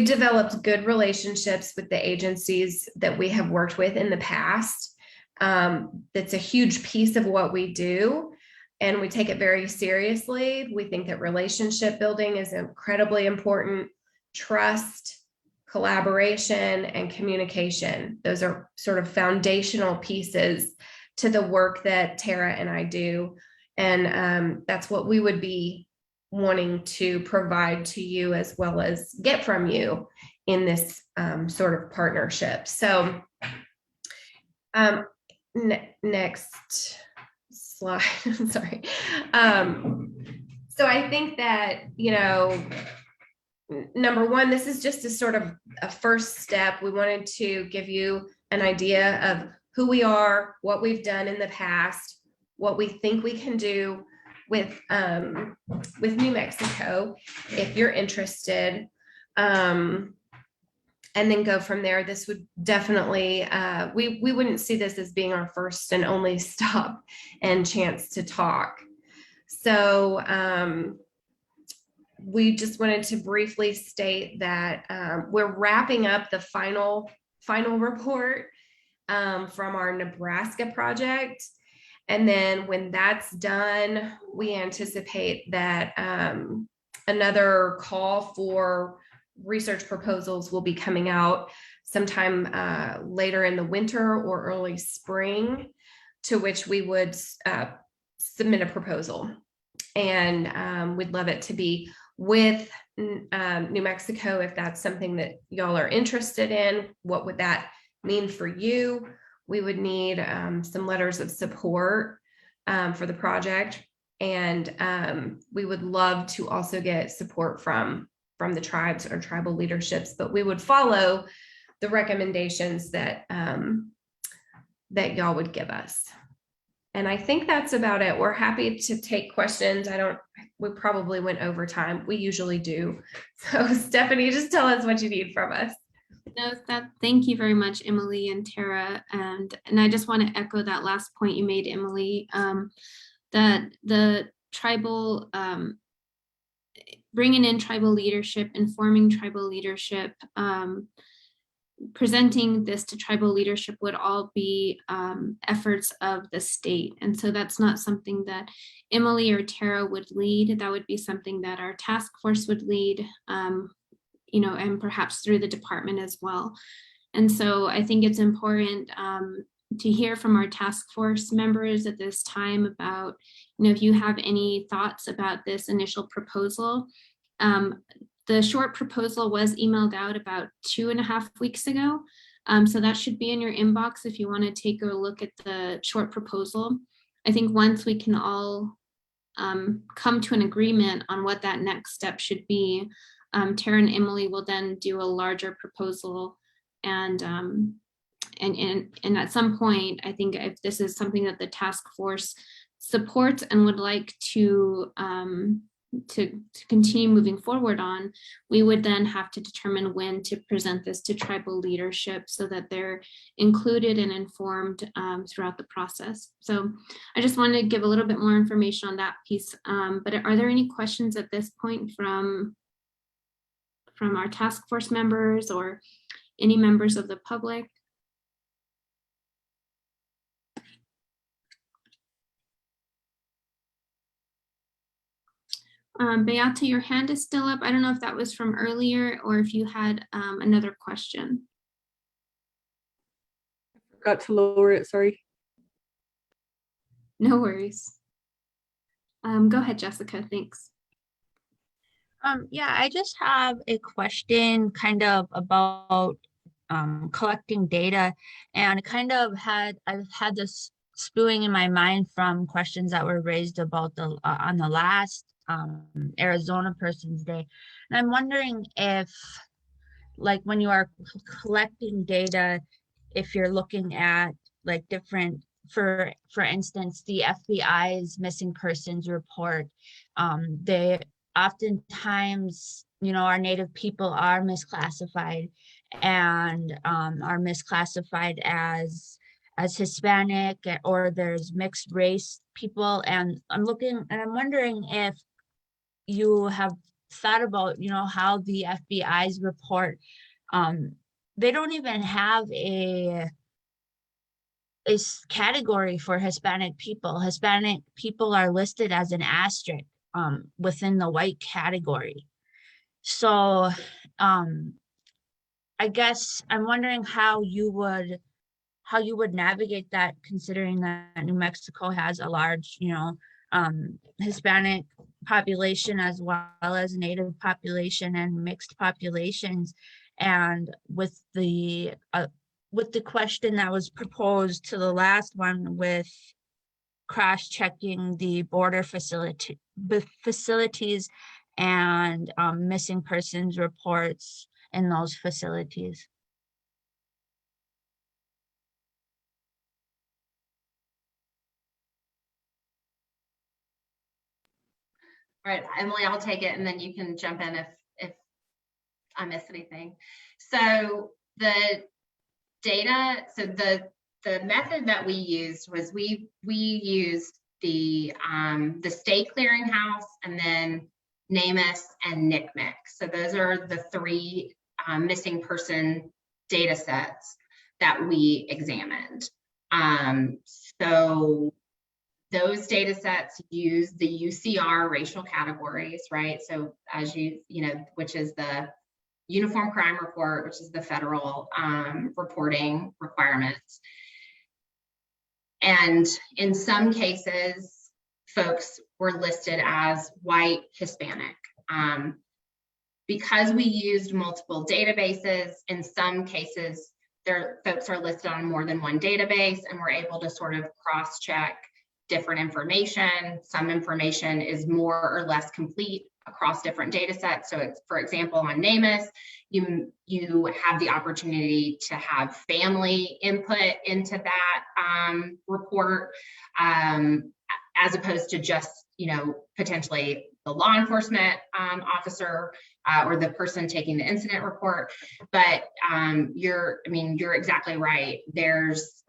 developed good relationships with the agencies that we have worked with in the past. That's a huge piece of what we do, and we take it very seriously. We think that relationship building is incredibly important. Trust, collaboration, and communication. Those are sort of foundational pieces to the work that Tara and I do. And that's what we would be wanting to provide to you as well as get from you in this sort of partnership. So next slide, sorry. So I think that, you know, number one, this is just a sort of a first step. We wanted to give you an idea of who we are, what we've done in the past, what we think we can do with New Mexico, if you're interested, and then go from there. This would definitely, we wouldn't see this as being our first and only stop and chance to talk. So we just wanted to briefly state that we're wrapping up the final report from our Nebraska project. And then when that's done, we anticipate that another call for research proposals will be coming out sometime later in the winter or early spring, to which we would submit a proposal. And we'd love it to be with New Mexico, if that's something that y'all are interested in. What would that mean for you? We would need some letters of support for the project. And we would love to also get support from the tribes or tribal leaderships, but we would follow the recommendations that y'all would give us. And I think that's about it. We're happy to take questions. We probably went over time. We usually do. So Stephanie, just tell us what you need from us. No, thank you very much, Emily and Tara. And I just want to echo that last point you made, Emily, that the tribal, bringing in tribal leadership, informing tribal leadership, presenting this to tribal leadership would all be efforts of the state. And so that's not something that Emily or Tara would lead. That would be something that our task force would lead, you know, and perhaps through the department as well. And so I think it's important to hear from our task force members at this time about, you know, if you have any thoughts about this initial proposal. The short proposal was emailed out about 2.5 weeks ago. So that should be in your inbox if you want to take a look at the short proposal. I think once we can all come to an agreement on what that next step should be, Tara and Emily will then do a larger proposal. And at some point, I think if this is something that the task force supports and would like to continue moving forward on, we would then have to determine when to present this to tribal leadership so that they're included and informed throughout the process. So I just wanted to give a little bit more information on that piece. But are there any questions at this point from our task force members or any members of the public? Beata, your hand is still up. I don't know if that was from earlier or if you had another question. Forgot to lower it, sorry. No worries. Go ahead, Jessica, thanks. Yeah, I just have a question kind of about collecting data, and I've had this spewing in my mind from questions that were raised about the on the last Arizona Person's Day. And I'm wondering if, like, when you are collecting data, if you're looking at like different, for instance, the FBI's missing persons report, they oftentimes, you know, our Native people are misclassified and are misclassified as Hispanic, or there's mixed race people. And I'm wondering if you have thought about, you know, how the FBI's report, they don't even have a category for Hispanic people. Hispanic people are listed as an asterisk within the white category. So I guess I'm wondering how you would navigate that, considering that New Mexico has a large, you know, Hispanic population as well as Native population and mixed populations. And with the question that was proposed to the last one, with cross-checking the border facilities and missing persons reports in those facilities. All right, Emily, I'll take it, and then you can jump in if I miss anything. So the data, so the method that we used was we used the state clearinghouse, and then NamUs and NCMEC. So those are the three missing person data sets that we examined. So those data sets use the UCR racial categories, right? So as you know, which is the Uniform Crime Report, which is the federal reporting requirements. And in some cases, folks were listed as white, Hispanic. Because we used multiple databases, in some cases, folks are listed on more than one database, and we're able to sort of cross-check different information. Some information is more or less complete across different data sets. So it's, for example, on NamUs, you have the opportunity to have family input into that report, as opposed to just, you know, potentially the law enforcement officer or the person taking the incident report. But you're exactly right. There's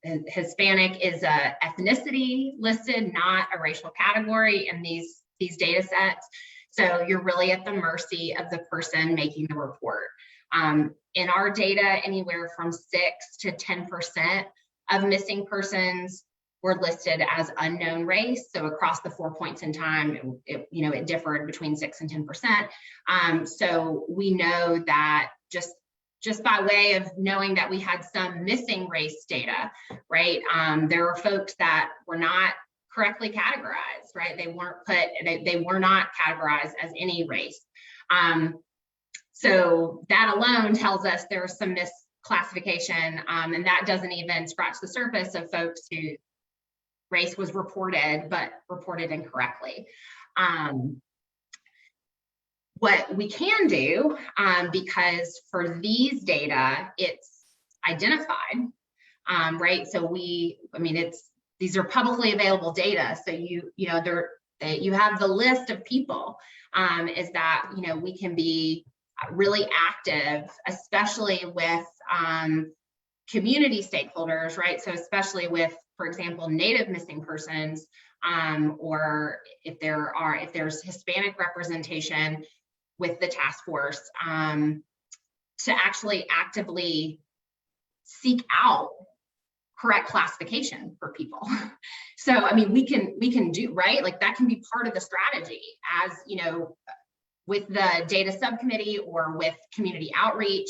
Hispanic is a ethnicity listed, not a racial category in these data sets. So you're really at the mercy of the person making the report. In our data, anywhere from 6 to 10% of missing persons were listed as unknown race. So across the 4 points in time, it differed between 6 and 10%. So we know that just by way of knowing that we had some missing race data, right? There were folks that were not correctly categorized, right? They were not categorized as any race. So that alone tells us there's some misclassification, and that doesn't even scratch the surface of folks who race was reported, but reported incorrectly. What we can do, because for these data, it's identified, right? So these are publicly available data. So you have the list of people, is that, we can be really active, especially with community stakeholders, right? So especially with, for example, Native missing persons, or if there's Hispanic representation with the task force, to actually actively seek out correct classification for people. So, I mean, we can do, right? Like that can be part of the strategy as, you know, with the data subcommittee or with community outreach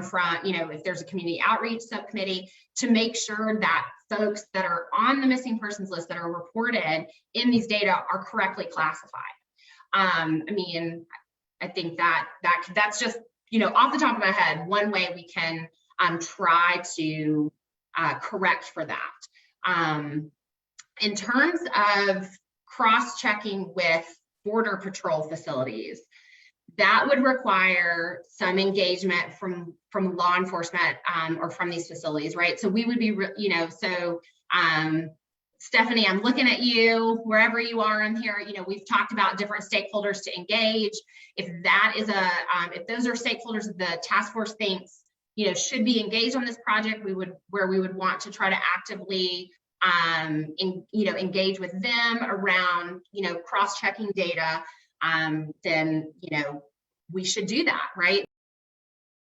from, you know, if there's a community outreach subcommittee, to make sure that folks that are on the missing persons list that are reported in these data are correctly classified. I mean, I think that's just, you know, off the top of my head, one way we can try to correct for that. In terms of cross-checking with Border Patrol facilities, that would require some engagement from law enforcement or from these facilities, right? So we would be, you know, so Stephanie, I'm looking at you, wherever you are in here, you know, we've talked about different stakeholders to engage. If that is if those are stakeholders that the task force thinks, you know, should be engaged on this project, we would want to try to actively engage with them around, you know, cross-checking data, then, you know, we should do that, right?